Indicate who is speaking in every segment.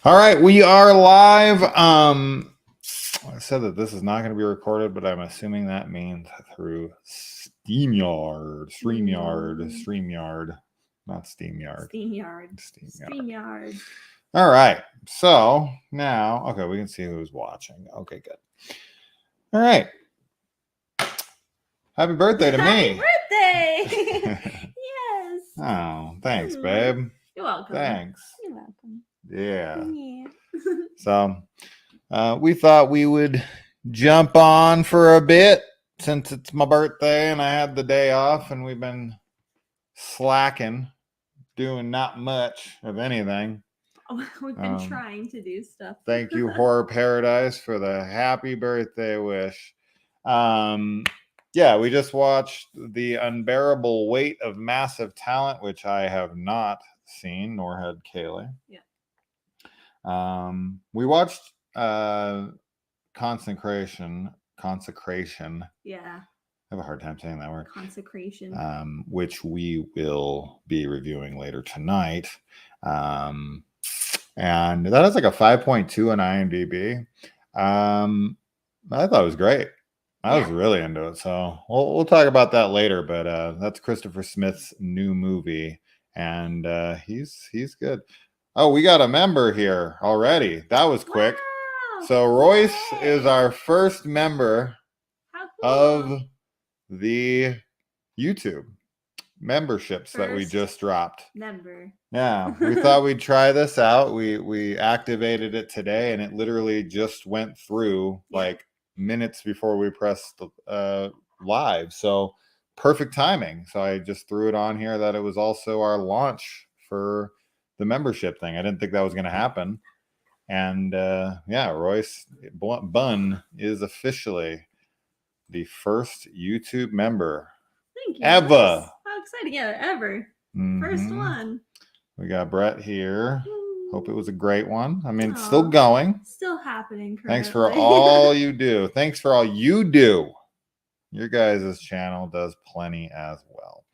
Speaker 1: All right, we are live. I said that this is not going to be recorded, but I'm assuming that means through StreamYard, not SteamYard.
Speaker 2: StreamYard.
Speaker 1: All right, so now, okay, we can see who's watching. Okay, good. All right. Happy birthday to me.
Speaker 2: Happy birthday! Yes.
Speaker 1: Oh, thanks, babe.
Speaker 2: You're welcome.
Speaker 1: Thanks.
Speaker 2: You're welcome.
Speaker 1: Yeah.
Speaker 2: Yeah.
Speaker 1: So we thought we would jump on for a bit since it's my birthday and I had the day off, and we've been slacking, doing not much of anything.
Speaker 2: We've been trying to do stuff.
Speaker 1: Thank you, Horror Paradise, for the happy birthday wish. Yeah, we just watched The Unbearable Weight of Massive Talent, which I have not seen, nor had Kaylee.
Speaker 2: Yeah.
Speaker 1: We watched Consecration.
Speaker 2: Yeah.
Speaker 1: I have a hard time saying that word.
Speaker 2: Consecration.
Speaker 1: Which we will be reviewing later tonight. And that is like a 5.2 on IMDb. I thought it was great. I was really into it. So we'll talk about that later. But that's Christopher Smith's new movie, and he's good. Oh, we got a member here already. That was quick.
Speaker 2: Wow.
Speaker 1: So Royce is our first member of the YouTube memberships that we just dropped. Yeah, we thought we'd try this out. We activated it today, and it literally just went through like minutes before we pressed live. So perfect timing. So I just threw it on here that it was also our launch for the membership thing. I didn't think that was going to happen. And yeah, Royce Bunn is officially the first YouTube member.
Speaker 2: Thank you.
Speaker 1: Ever.
Speaker 2: How exciting. Yeah, ever. First one.
Speaker 1: We got Brett here. Hope it was a great one. I mean, it's still going.
Speaker 2: Still happening. Currently.
Speaker 1: Thanks for all you do. Thanks for all you do. Your guys' channel does plenty as well.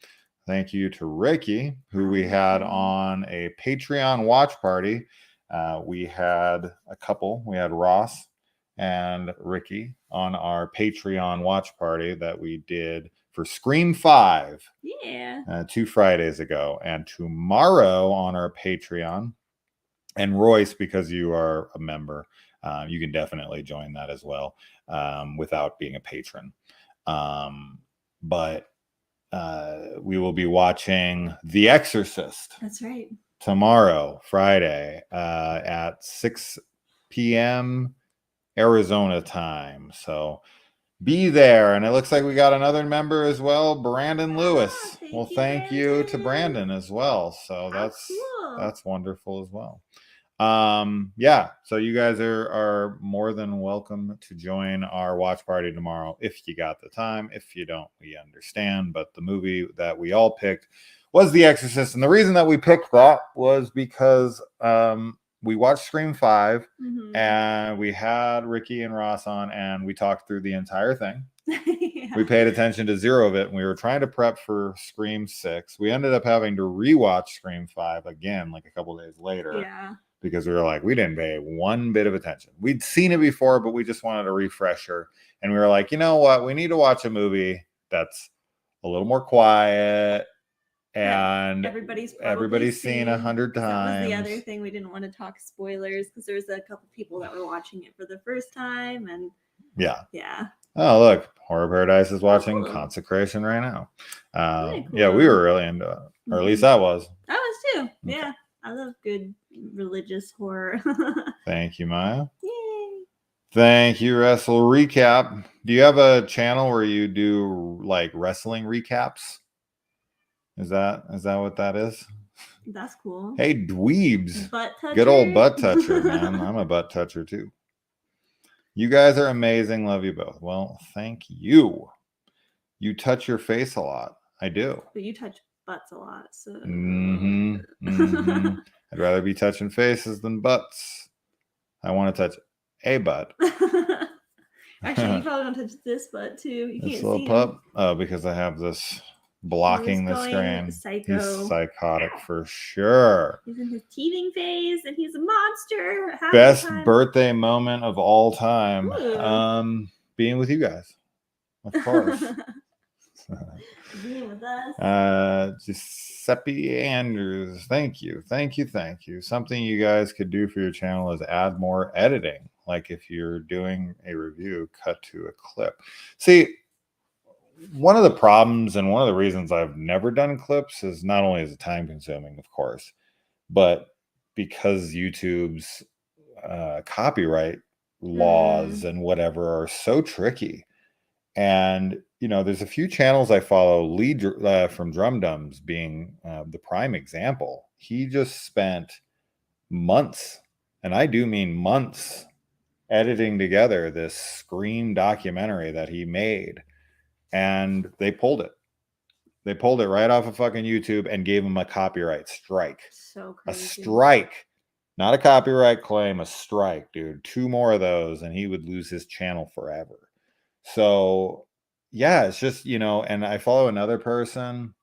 Speaker 1: Thank you to Ricky, who we had on a Patreon watch party. We had a couple. We had Ross and Ricky on our Patreon watch party that we did for Scream 5.
Speaker 2: Yeah.
Speaker 1: 2 Fridays ago. And tomorrow on our Patreon, and Royce, because you are a member, you can definitely join that as well without being a patron. But we will be watching The Exorcist.
Speaker 2: That's right.
Speaker 1: Tomorrow, Friday, at 6 p.m. Arizona time. So be there. And it looks like we got another member as well, Brandon Lewis. Thank you to Brandon as well. So that's wonderful as well. Yeah, so you guys are more than welcome to join our watch party tomorrow if you got the time. If you don't, we understand. But the movie that we all picked was The Exorcist, and the reason that we picked that was because we watched Scream 5, and we had Ricky and Ross on, and we talked through the entire thing. We paid attention to 0 of it, and we were trying to prep for Scream 6. We ended up having to rewatch Scream 5 again like a couple days later.
Speaker 2: Yeah.
Speaker 1: Because we were like, we didn't pay one bit of attention. We'd seen it before, but we just wanted a refresher. And we were like, you know what? We need to watch a movie that's a little more quiet. And everybody's seen 100 times.
Speaker 2: That was the other thing. We didn't want to talk spoilers because there was a couple people that were watching it for the first time. And
Speaker 1: yeah.
Speaker 2: Yeah.
Speaker 1: Oh, look. Horror Paradise is watching Consecration right now.
Speaker 2: Cool.
Speaker 1: Yeah, we were really into it. Or at least I was.
Speaker 2: I was too. Okay. Yeah. I love good religious horror.
Speaker 1: Thank you, Maya.
Speaker 2: Yay.
Speaker 1: Thank you, Wrestle Recap. Do you have a channel where you do like wrestling recaps? Is that what that is?
Speaker 2: That's cool.
Speaker 1: Hey, dweebs.
Speaker 2: Butt toucher.
Speaker 1: Good old butt toucher, man. I'm a butt toucher too. You guys are amazing. Love you both. Well, thank you. You touch your face a lot. I do.
Speaker 2: But you touch butts a lot, so
Speaker 1: I'd rather be touching faces than butts. I want to touch a butt.
Speaker 2: Actually, you probably don't touch this butt too. You
Speaker 1: this
Speaker 2: can't
Speaker 1: little
Speaker 2: see
Speaker 1: pup.
Speaker 2: him.
Speaker 1: Oh, because I have this blocking the
Speaker 2: going
Speaker 1: screen.
Speaker 2: psycho.
Speaker 1: He's psychotic for sure.
Speaker 2: He's in his teething phase, and he's a monster. half the
Speaker 1: Best
Speaker 2: time.
Speaker 1: birthday moment of all time.
Speaker 2: Ooh.
Speaker 1: Being with you guys, of course.
Speaker 2: Being with us.
Speaker 1: Giuseppe Andrews, thank you. Something you guys could do for your channel is add more editing, like if you're doing a review, cut to a clip. See, one of the problems and one of the reasons I've never done clips is not only is it time consuming, of course, but because YouTube's copyright laws and whatever are so tricky. And there's a few channels I follow, Lee from Drum Dums being the prime example. He just spent months, and I do mean months, editing together this Scream documentary that he made, and they pulled it. They pulled it right off of fucking YouTube and gave him a copyright strike.
Speaker 2: So crazy.
Speaker 1: A strike. Not a copyright claim, a strike, dude. 2 more of those, and he would lose his channel forever. So yeah, it's just, and I follow another person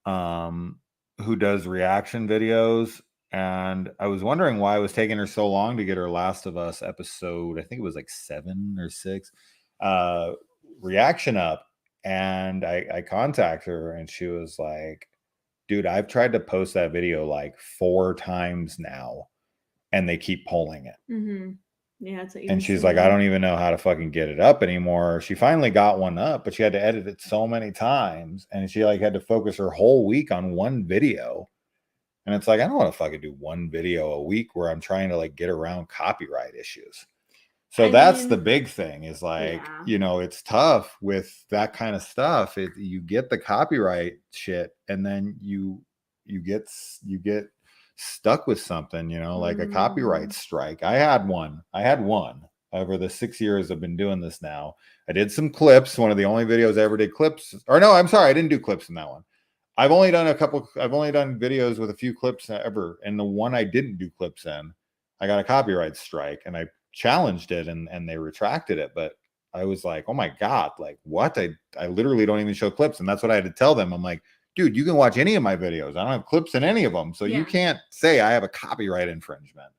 Speaker 1: who does reaction videos, and I was wondering why it was taking her so long to get her Last of Us episode, I think it was like 7 or 6, reaction up. And I contact her, and she was like, dude, I've tried to post that video like 4 times now, and they keep pulling it.
Speaker 2: Mm-hmm. Yeah, it's
Speaker 1: and she's like, I don't even know how to fucking get it up anymore. She finally got one up, but she had to edit it so many times, and she like had to focus her whole week on one video. And it's like, I don't want to fucking do one video a week where I'm trying to like get around copyright issues. So that's the big thing is like, it's tough with that kind of stuff. You get the copyright shit, and then you get stuck with something, like a copyright strike. I had one over the 6 years I've been doing this now. I did some clips. One of the only videos I ever did clips, or no, I'm sorry, I didn't do clips in that one. I've only done videos with a few clips ever. And the one I didn't do clips in, I got a copyright strike, and I challenged it, and they retracted it. But I was like, oh my God, like what? I literally don't even show clips. And that's what I had to tell them. I'm like, dude, you can watch any of my videos. I don't have clips in any of them. So you can't say I have a copyright infringement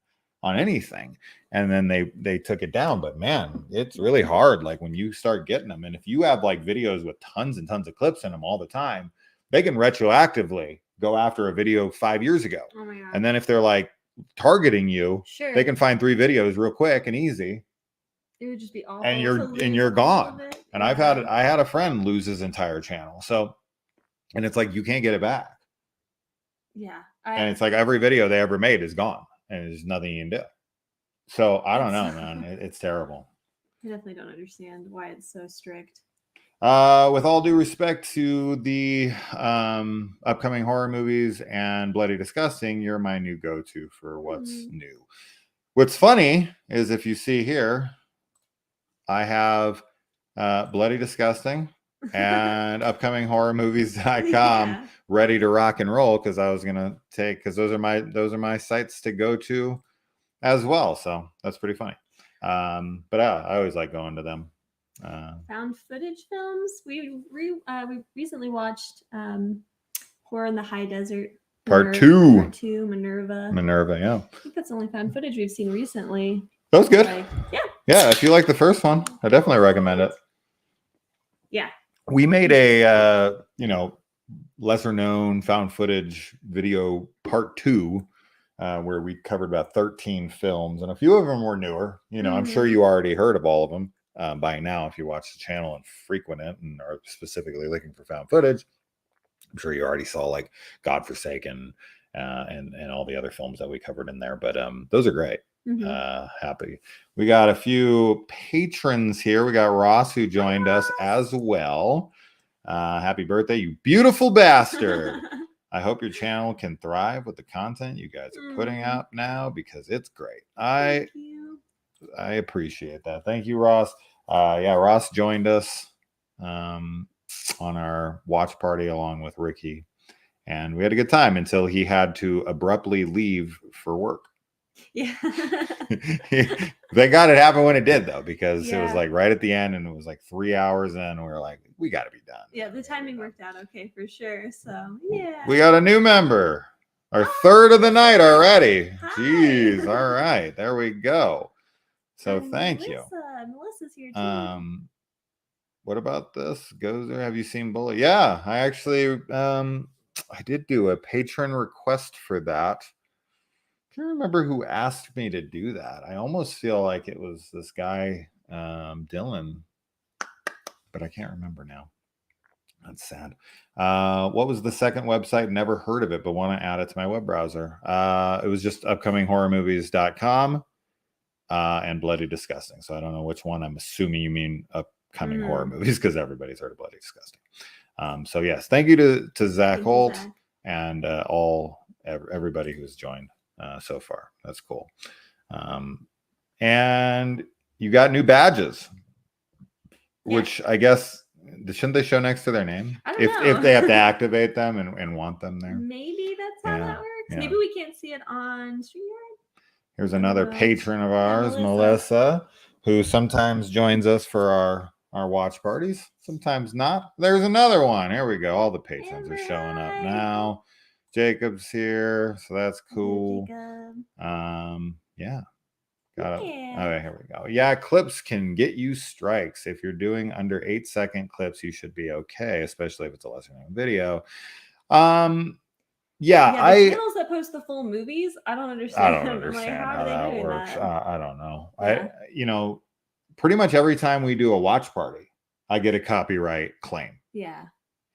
Speaker 1: on anything. And then they took it down. But man, it's really hard. Like when you start getting them, and if you have like videos with tons and tons of clips in them all the time, they can retroactively go after a video 5 years ago. Oh my God. And then if they're like targeting you, they can find 3 videos real quick and easy.
Speaker 2: It would just be awful.
Speaker 1: And you're gone. And I had a friend lose his entire channel. So, and it's like, you can't get it back.
Speaker 2: Yeah.
Speaker 1: And it's like every video they ever made is gone, and there's nothing you can do. So I don't know, man. It's terrible.
Speaker 2: I definitely don't understand why it's so strict.
Speaker 1: With all due respect to the upcoming horror movies and Bloody Disgusting, you're my new go-to for what's new. What's funny is, if you see here, I have Bloody Disgusting and upcoming horror movies.com ready to rock and roll, because I was gonna take, because those are my sites to go to as well. So that's pretty funny. But I always like going to them.
Speaker 2: Found footage films. We recently watched Horror in the High Desert
Speaker 1: Part 2.
Speaker 2: Part 2, Minerva.
Speaker 1: Yeah.
Speaker 2: I think that's the only found footage we've seen recently.
Speaker 1: That was good. Yeah, if you like the first one, I definitely recommend it.
Speaker 2: Yeah.
Speaker 1: We made a lesser known found footage video Part 2, where we covered about 13 films, and a few of them were newer. I'm sure you already heard of all of them by now if you watch the channel and frequent it and are specifically looking for found footage. I'm sure you already saw like Godforsaken and all the other films that we covered in there, but those are great. Happy. We got a few patrons here. We got Ross, who joined us as well. Happy birthday, you beautiful bastard. I hope your channel can thrive with the content you guys are putting out now, because it's great. I appreciate that. Thank you, Ross. Ross joined us on our watch party along with Ricky, and we had a good time until he had to abruptly leave for work.
Speaker 2: Yeah.
Speaker 1: Thank God it happened when it did, though, because it was
Speaker 2: Yeah.
Speaker 1: like right at the end, and it was like 3 hours in. And we were like, we got to be done.
Speaker 2: Yeah, the timing worked out okay for sure. So yeah.
Speaker 1: We got a new member, our
Speaker 2: Oh,
Speaker 1: third of the night already.
Speaker 2: hi.
Speaker 1: Jeez, all right, there we go. So
Speaker 2: And
Speaker 1: thank
Speaker 2: Melissa's here too.
Speaker 1: you. What about this? Gozer, have you seen Bullet? Yeah, I actually I did do a patron request for that. I can't remember who asked me to do that. I almost feel like it was this guy, Dylan, but I can't remember now. That's sad. What was the second website? Never heard of it, but want to add it to my web browser. It was just upcominghorrormovies.com and Bloody Disgusting. So I don't know which one. I'm assuming you mean upcoming horror movies because everybody's heard of Bloody Disgusting. So yes, thank you to Zach Holt and everybody who's joined so far. That's cool. And you got new badges, which I guess shouldn't they show next to their name if they have to activate them and want them there?
Speaker 2: Maybe that's how that works. Yeah. Maybe we can't see it on StreamYard.
Speaker 1: Here's another patron of ours, Melissa, who sometimes joins us for our watch parties, sometimes not. There's another one. Here we go. All the patrons are showing up now. Jacob's here, so that's cool. Yeah. Got it. Okay, here we go. Yeah, clips can get you strikes. If you're doing under 8-second clips, you should be okay, especially if it's a lesser known video. Yeah,
Speaker 2: the channels that post the full movies, I don't understand.
Speaker 1: I don't understand how that works. I don't know. Yeah. Pretty much every time we do a watch party, I get a copyright claim.
Speaker 2: Yeah.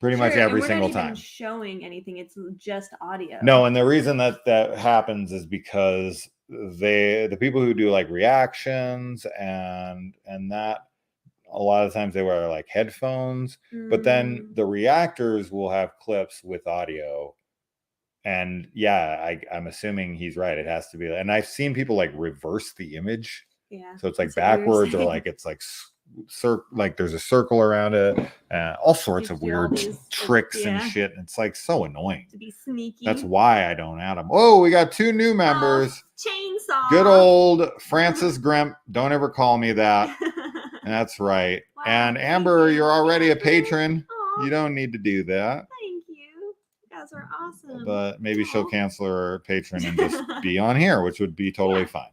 Speaker 1: Pretty much every single time.
Speaker 2: Not even showing anything. It's just audio.
Speaker 1: No, and the reason that happens is because the people who do like reactions and that a lot of times they wear like headphones, but then the reactors will have clips with audio. And yeah, I'm assuming he's right. It has to be. And I've seen people like reverse the image. Yeah. So it's like backwards or like it's like like there's a circle around it. All sorts of weird tricks and shit. It's like so annoying. To be sneaky. That's why I don't add them. Oh, we got 2 new members.
Speaker 2: Chainsaw.
Speaker 1: Good old Francis Grimp. Don't ever call me that. That's right. Wow, and Amber, you're already a patron. Aww. You don't need to do that.
Speaker 2: Thank you. You guys are awesome.
Speaker 1: But maybe she'll cancel her patron and just be on here, which would be totally fine.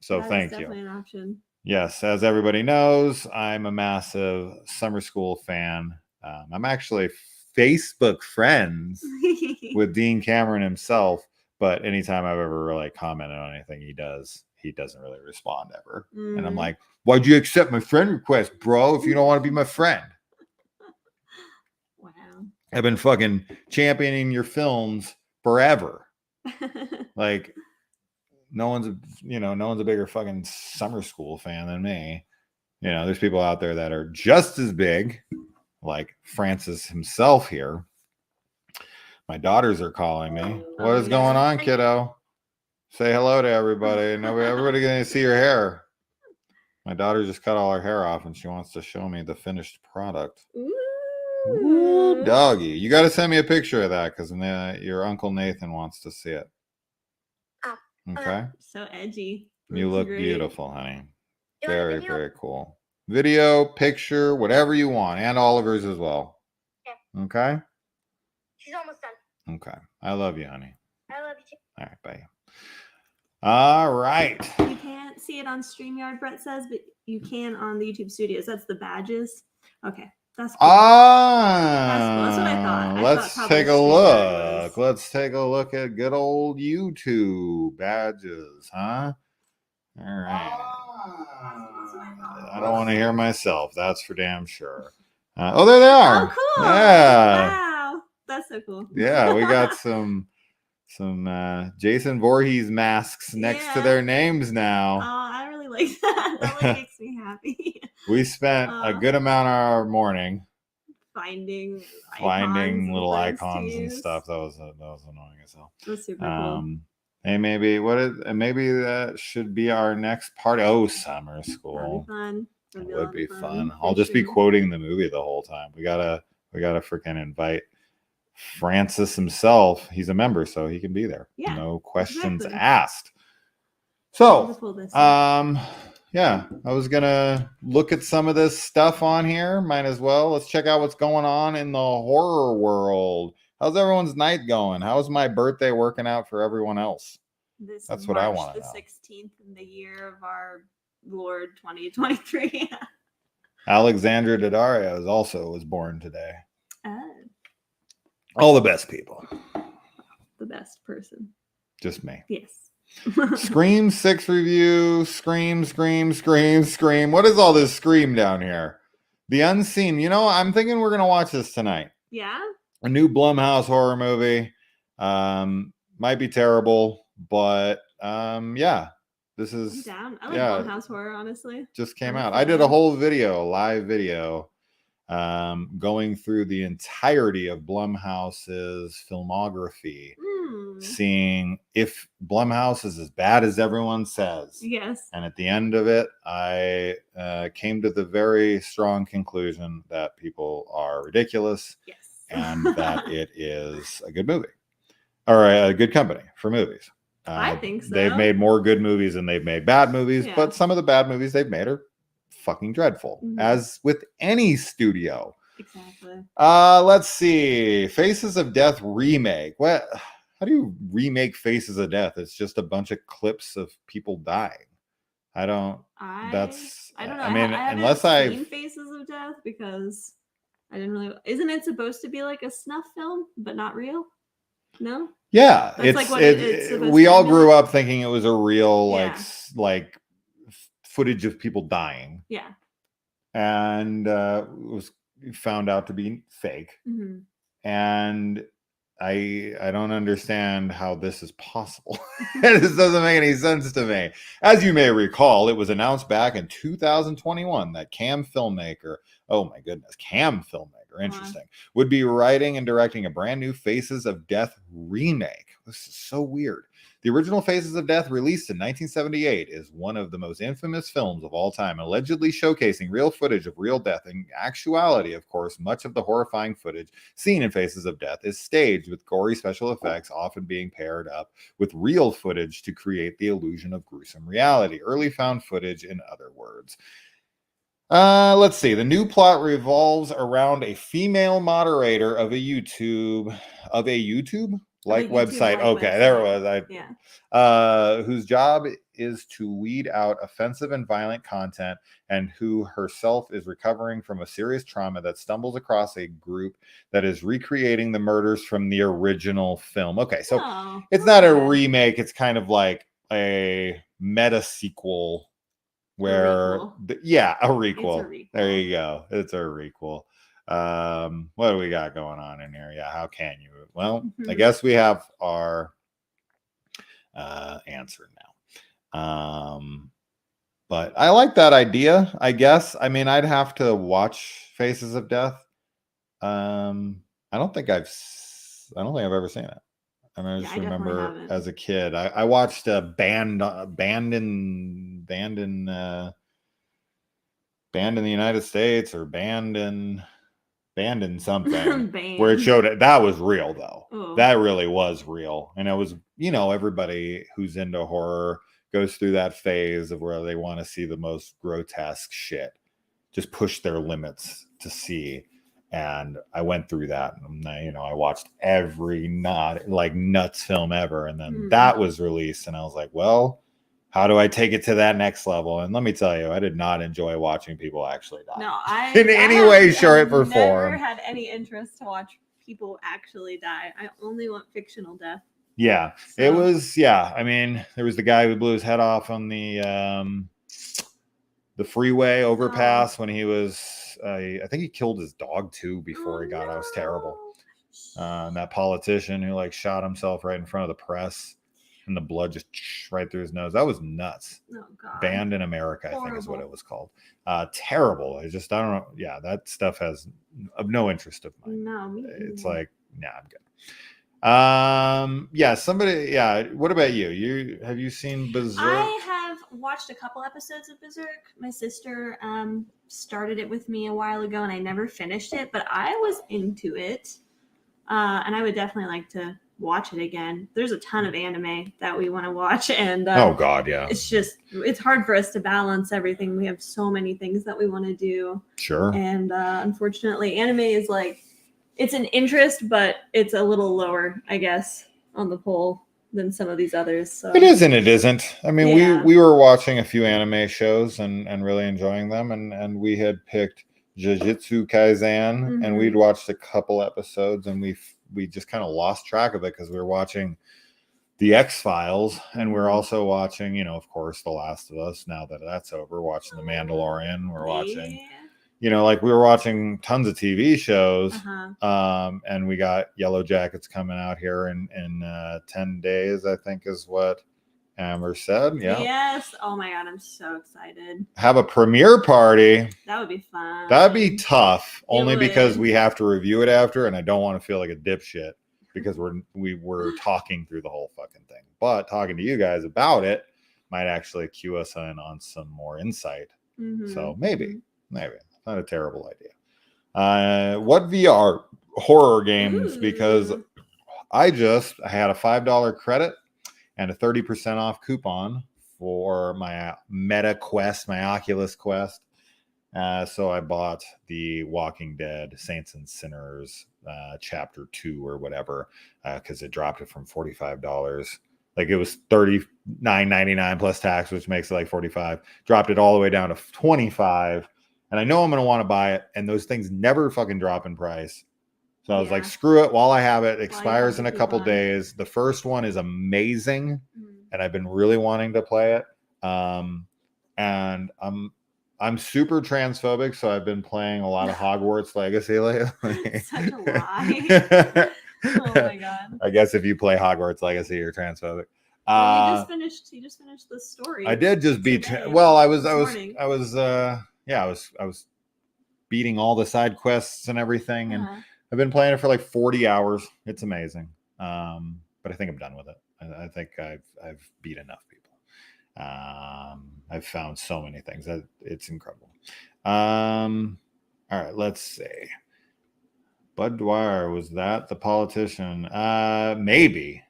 Speaker 1: So thank you. Definitely an option. Yes, as everybody knows, I'm a massive summer school fan. I'm actually Facebook friends with Dean Cameron himself, but anytime I've ever really commented on anything he doesn't really respond ever. And I'm like, why'd you accept my friend request, bro, if you don't want to be my friend? Wow. I've been fucking championing your films forever. Like, no one's a bigger fucking summer school fan than me. There's people out there that are just as big, like Francis himself here. My daughters are calling me. What is going on, kiddo? Say hello to everybody. Everybody gonna see your hair. My daughter just cut all her hair off and she wants to show me the finished product. Ooh, doggy. You got to send me a picture of that because your Uncle Nathan wants to see it. Okay.
Speaker 2: So edgy.
Speaker 1: You look beautiful, honey. Very, very cool. Video, picture, whatever you want. And Oliver's as well. Yeah. Okay?
Speaker 3: She's almost done.
Speaker 1: Okay. I love you, honey.
Speaker 3: I love you too.
Speaker 1: All right, bye. All right.
Speaker 2: You can't see it on StreamYard, Brett says, but you can on the YouTube Studios. That's the badges. Okay. That's cool.
Speaker 1: That's
Speaker 2: what I thought.
Speaker 1: Let's take a look. Let's take a look at good old YouTube badges, huh? All right. I don't want to hear myself. That's for damn sure. There they are.
Speaker 2: Oh, cool.
Speaker 1: Yeah.
Speaker 2: Wow. That's so cool.
Speaker 1: Yeah, we got some Jason Voorhees masks next to their names now.
Speaker 2: Oh, I really like that. That makes me happy.
Speaker 1: We spent a good amount of our morning
Speaker 2: finding
Speaker 1: little icons and stuff. That was annoying as hell.
Speaker 2: That's super cool.
Speaker 1: Hey, maybe that should be our next party. Oh, summer school.
Speaker 2: That'd be fun.
Speaker 1: It would be fun. I'll just be quoting the movie the whole time. We gotta freaking invite Francis himself. He's a member, so he can be there. Yeah, no questions asked. So,
Speaker 2: Just pull this up.
Speaker 1: yeah, I was gonna look at some of this stuff on here. Might as well. Let's check out what's going on in the horror world. How's everyone's night going? How's my birthday working out for everyone else?
Speaker 2: This
Speaker 1: That's
Speaker 2: March
Speaker 1: what I want to
Speaker 2: the
Speaker 1: know.
Speaker 2: 16th in the year of our Lord 2023.
Speaker 1: Alexandra Daddario was born today.
Speaker 2: Oh,
Speaker 1: All the best people.
Speaker 2: the best person.
Speaker 1: Just me.
Speaker 2: Yes.
Speaker 1: Scream 6 review. Scream. What is all this scream down here? The Unseen. You know, I'm thinking we're going to watch this tonight.
Speaker 2: Yeah?
Speaker 1: A new Blumhouse horror movie. Might be terrible, but yeah. This
Speaker 2: I'm
Speaker 1: is
Speaker 2: down. I like Blumhouse horror, honestly.
Speaker 1: just came
Speaker 2: I'm a
Speaker 1: out. I did a
Speaker 2: fan.
Speaker 1: whole live video, going through the entirety of Blumhouse's filmography, seeing if Blumhouse is as bad as everyone says.
Speaker 2: Yes.
Speaker 1: And at the end of it, I came to the very strong conclusion that people are ridiculous.
Speaker 2: Yes.
Speaker 1: And that it is a good movie, or a good company for movies.
Speaker 2: I think so.
Speaker 1: They've made more good movies than they've made bad movies,
Speaker 2: Yeah.
Speaker 1: but some of the bad movies they've made are fucking dreadful, as with any studio.
Speaker 2: Exactly.
Speaker 1: Let's see. Faces of Death remake. What? How do you remake Faces of Death? It's just a bunch of clips of people dying. I don't know.
Speaker 2: I mean, unless I've seen Faces of Death, because I didn't really. Isn't it supposed to be like a snuff film, but not real? No.
Speaker 1: Yeah,
Speaker 2: that's like what it's supposed
Speaker 1: we
Speaker 2: to
Speaker 1: all
Speaker 2: be
Speaker 1: grew
Speaker 2: like.
Speaker 1: up thinking it was a real
Speaker 2: Yeah.
Speaker 1: footage of people dying.
Speaker 2: Yeah.
Speaker 1: And it was found out to be fake.
Speaker 2: Mm-hmm.
Speaker 1: And I don't understand how this is possible. This doesn't make any sense to me. As you may recall, it was announced back in 2021 that Cam filmmaker, interesting, would be writing and directing a brand new Faces of Death remake. This is so weird. The original Faces of Death, released in 1978, is one of the most infamous films of all time, allegedly showcasing real footage of real death. In actuality, of course, much of the horrifying footage seen in Faces of Death is staged with gory special effects, often being paired up with real footage to create the illusion of gruesome reality. Early found footage, in other words. Let's see. The new plot revolves around a female moderator of a YouTube website. Okay, there it was. Whose job is to weed out offensive and violent content, and who herself is recovering from a serious trauma that stumbles across a group that is recreating the murders from the original film. Okay, so it's not a remake. It's kind of like a meta sequel. Where a requel. There you go. It's a requel. What do we got going on in here? Yeah, how can you? Well, I guess we have our answer now. But I like that idea, I guess. I mean, I'd have to watch Faces of Death. I don't think I've ever seen it. I mean, I just remember as a kid, I watched a band in the United States, or band in something where it showed it. That was real though. Oh. That really was real. And it was, everybody who's into horror goes through that phase of where they want to see the most grotesque shit, just push their limits to see. And I went through that, and I watched every nuts film ever. And then that was released, and I was like, well, how do I take it to that next level? And let me tell you, I did not enjoy watching people actually die.
Speaker 2: No, I never had any interest to watch people actually die. I only want fictional death.
Speaker 1: Yeah, so. It was. Yeah, I mean, there was the guy who blew his head off on the freeway overpass when he was. I think he killed his dog too before he got out. It was terrible. And that politician who shot himself right in front of the press. And the blood just right through his nose. That was nuts. Oh, God. Banned in America, horrible. I think is what it was called. Terrible. I don't know. Yeah, that stuff has of no interest of mine.
Speaker 2: No, me either.
Speaker 1: It's like, nah, I'm good. Yeah, what about you? Have you seen Berserk?
Speaker 2: I have watched a couple episodes of Berserk. My sister started it with me a while ago, and I never finished it, but I was into it. And I would definitely like to watch it again. There's a ton of anime that we want to watch, and
Speaker 1: oh god, yeah,
Speaker 2: it's hard for us to balance everything. We have so many things that we want to do.
Speaker 1: Sure.
Speaker 2: And unfortunately, anime is like, it's an interest, but it's a little lower, I guess, on the poll than some of these others. So
Speaker 1: it is and it isn't. I mean,
Speaker 2: Yeah.
Speaker 1: we were watching a few anime shows and really enjoying them, and we had picked Jujutsu Kaisen, and we'd watched a couple episodes, and we just kind of lost track of it because we were watching The X-Files, and we're also watching, you know, of course, The Last of Us. Now that that's over, watching The Mandalorian. We're watching, you know, like we were watching tons of TV shows, and we got Yellow Jackets coming out here in 10 days, I think is what Amber said. Yeah.
Speaker 2: Yes. Oh my god, I'm so excited.
Speaker 1: Have a premiere party.
Speaker 2: That would be fun.
Speaker 1: That'd be tough, only
Speaker 2: would.
Speaker 1: because we have to review it after, and I don't want to feel like a dipshit because we were talking through the whole fucking thing. But talking to you guys about it might actually cue us in on some more insight. So maybe. Not a terrible idea. What VR horror games? Because I had a $5 credit and a 30% off coupon for my Meta Quest, my Oculus Quest. So I bought the Walking Dead Saints and Sinners Chapter 2 or whatever, because it dropped it from $45. Like it was $39.99 plus tax, which makes it like $45. Dropped it all the way down to $25. And I know I'm going to want to buy it. And those things never fucking drop in price. So I was like, screw it while I have it. It expires in a couple days. The first one is amazing. And I've been really wanting to play it. And I'm super transphobic. So I've been playing a lot of Hogwarts Legacy lately.
Speaker 2: Such a lie. Oh my god.
Speaker 1: I guess if you play Hogwarts Legacy, you're transphobic.
Speaker 2: Well, you just finished the story.
Speaker 1: I did just beat. Well, I was beating all the side quests and everything, and I've been playing it for like 40 hours. It's amazing. But I think I'm done with it. I think I've beat enough people. I've found so many things that it's incredible. All right, let's see. Bud Dwyer, was that the politician? Maybe.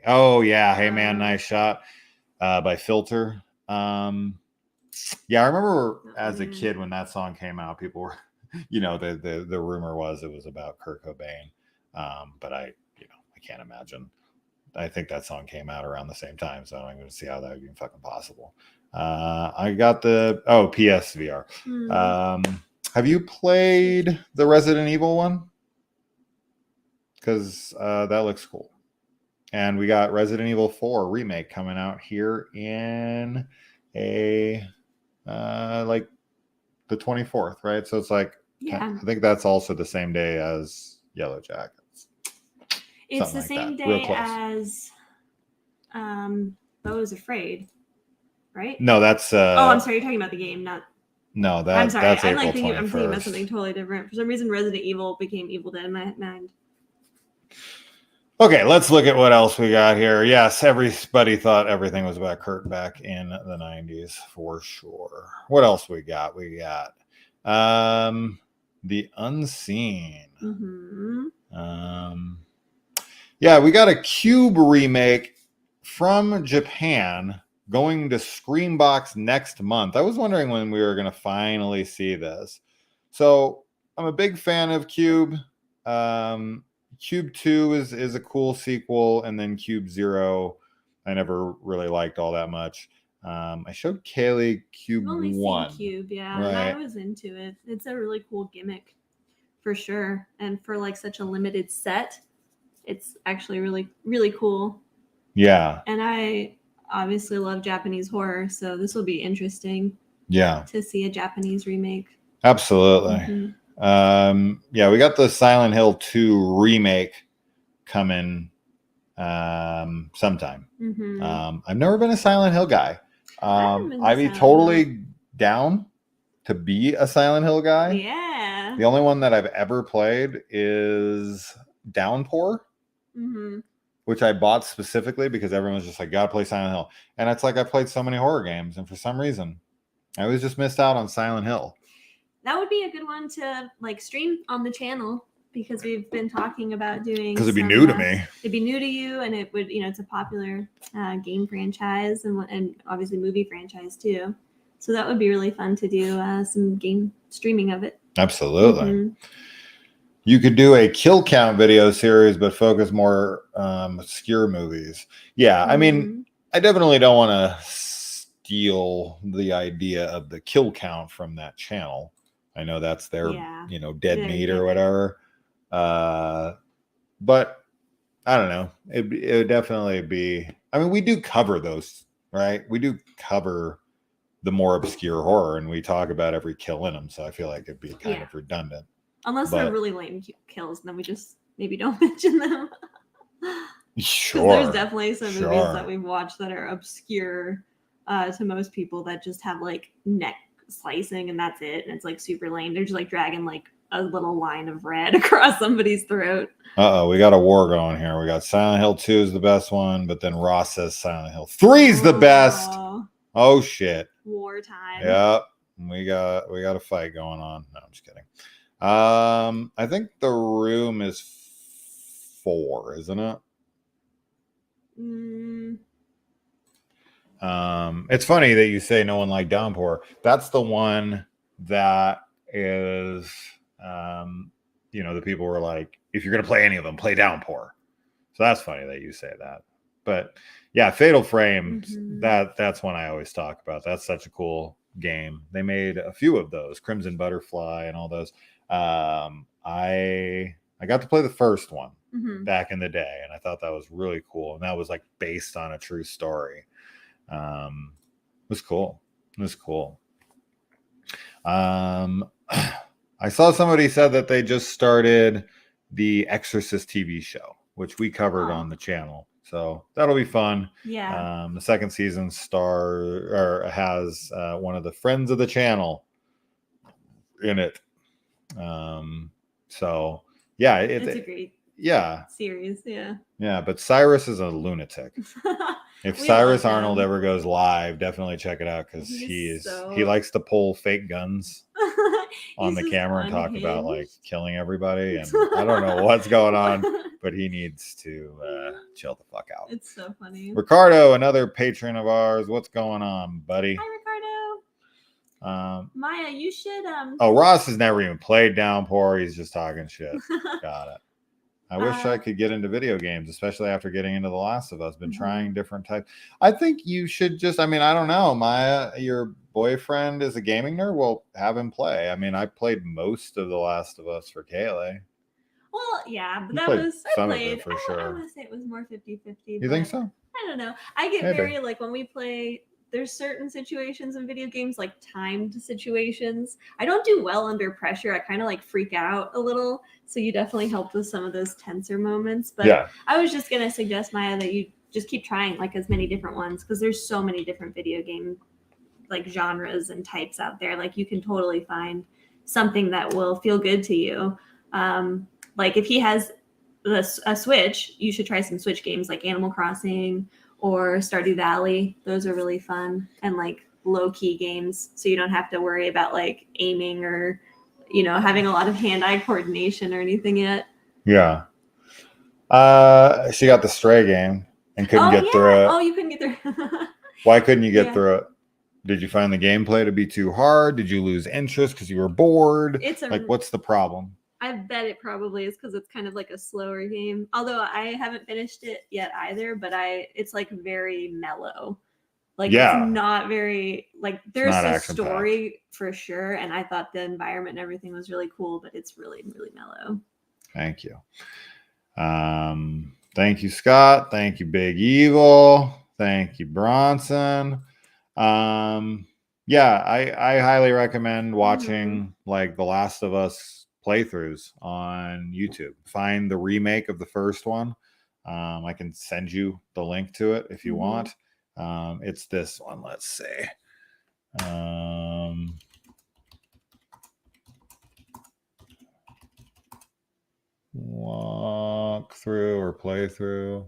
Speaker 1: Oh yeah. Hey man, nice shot. By Filter. Yeah, I remember as a kid when that song came out, people were, you know, the rumor was it was about Kurt Cobain. But I can't imagine. I think that song came out around the same time, so I'm going to see how that would be fucking possible. I got the PSVR. Have you played the Resident Evil one? Because that looks cool. And we got Resident Evil 4 remake coming out here in like the 24th, right? So it's like, I think that's also the same day as Yellow Jackets.
Speaker 2: It's the same day as Beau is Afraid, right?
Speaker 1: No, that's
Speaker 2: I'm sorry, you're talking about the game, not.
Speaker 1: No,
Speaker 2: I'm sorry.
Speaker 1: that's
Speaker 2: I'm
Speaker 1: April
Speaker 2: like thinking.
Speaker 1: 21st.
Speaker 2: I'm thinking about something totally different. For some reason, Resident Evil became Evil Dead in my mind.
Speaker 1: Okay, let's look at what else we got here. Yes, everybody thought everything was about Kurt back in the 90s for sure. What else we got? We got The Unseen. Yeah, we got a Cube remake from Japan going to Screenbox next month. I was wondering when we were going to finally see this. So I'm a big fan of Cube. Cube 2 is a cool sequel, and then Cube 0 I never really liked all that much. I showed Kaylee Cube 1.
Speaker 2: I've only seen Cube, yeah, right. And I was into it. It's a really cool gimmick, for sure. And for like such a limited set, it's actually really, really cool.
Speaker 1: Yeah.
Speaker 2: And I obviously love Japanese horror, so this will be interesting.
Speaker 1: Yeah.
Speaker 2: To see a Japanese remake.
Speaker 1: Absolutely. Yeah, we got the Silent Hill 2 remake coming sometime. I've never been a Silent Hill guy. I'd be totally down to be a Silent Hill guy.
Speaker 2: Yeah.
Speaker 1: The only one that I've ever played is Downpour, which I bought specifically because everyone's just like, gotta play Silent Hill. And it's like I played so many horror games, and for some reason, I always just missed out on Silent Hill.
Speaker 2: That would be a good one to like stream on the channel. because we've been talking about doing.
Speaker 1: Because it'd be new to me.
Speaker 2: It'd be new to you, and it would, it's a popular game franchise and obviously movie franchise too. So that would be really fun to do some game streaming of it.
Speaker 1: Absolutely.
Speaker 2: Mm-hmm.
Speaker 1: You could do a kill count video series, but focus more obscure movies. Yeah, I mean, I definitely don't want to steal the idea of the kill count from that channel. I know that's their, dead meat or whatever. But I don't know. It would definitely be. I mean, we do cover those, right? We do cover the more obscure horror, and we talk about every kill in them. So I feel like it'd be kind of redundant.
Speaker 2: Unless they're really lame kills, then we just maybe don't mention them.
Speaker 1: Sure.
Speaker 2: There's definitely some movies that we've watched that are obscure to most people that just have like neck slicing and that's it, and it's like super lame. They're just like dragging like a little line of red across somebody's throat.
Speaker 1: We got a war going here. We got Silent Hill 2 is the best one, but then Ross says Silent Hill 3 is the best. Oh shit.
Speaker 2: Wartime.
Speaker 1: Yep. We got a fight going on. No, I'm just kidding. I think The Room is 4, isn't it? It's funny that you say no one liked Downpour. That's the one that is, the people were like, if you're going to play any of them, play Downpour. So that's funny that you say that. But yeah, Fatal Frames, that's one I always talk about. That's such a cool game. They made a few of those, Crimson Butterfly and all those. I got to play the first one back in the day, and I thought that was really cool. And that was like based on a true story. It was cool. I saw somebody said that they just started the Exorcist TV show, which we covered on the channel. So that'll be fun.
Speaker 2: Yeah.
Speaker 1: The second season has one of the friends of the channel in it. So yeah,
Speaker 2: it's a great series.
Speaker 1: Yeah, but Cyrus is a lunatic. If Cyrus Arnold ever goes live, definitely check it out, because he likes to pull fake guns on the camera and talk about like killing everybody, and I don't know what's going on, but he needs to chill the fuck out.
Speaker 2: It's so funny.
Speaker 1: Ricardo, another patron of ours, what's going on, buddy?
Speaker 2: Hi, Ricardo. Maya, you should
Speaker 1: Ross has never even played Downpour. He's just talking shit. Got it. I wish I could get into video games, especially after getting into The Last of Us. Been trying different types. I think you should just, I don't know, Maya, your boyfriend is a gaming nerd. Well, have him play. I played most of The Last of Us for Kaylee.
Speaker 2: Well, yeah, but I played for sure. I want to say it was more 50-50.
Speaker 1: You think so?
Speaker 2: I don't know. I get very, like, when we play, there's certain situations in video games, like timed situations. I don't do well under pressure. I kind of like freak out a little. So you definitely helped with some of those tenser moments. But I was just going to suggest, Maya, that you just keep trying like as many different ones, because there's so many different video game like genres and types out there. Like you can totally find something that will feel good to you. Like if he has a Switch, you should try some Switch games like Animal Crossing or Stardew Valley. Those are really fun and like low-key games, so you don't have to worry about like aiming or having a lot of hand-eye coordination or anything yet.
Speaker 1: Yeah. She got the Stray game and couldn't get through it.
Speaker 2: Oh, you couldn't get through.
Speaker 1: Why couldn't you get through it? Did you find the gameplay to be too hard? Did you lose interest because you were bored? What's the problem?
Speaker 2: I bet it probably is because it's kind of like a slower game. Although I haven't finished it yet either, but it's like very mellow. Like it's not very like there's a story for sure, and I thought the environment and everything was really cool, but it's really, really mellow.
Speaker 1: Thank you. Thank you, Scott. Thank you, Big Evil. Thank you, Bronson. I highly recommend watching like The Last of Us playthroughs on YouTube. Find the remake of the first one. I can send you the link to it if you want. It's this one. Let's see. Walk through or play through.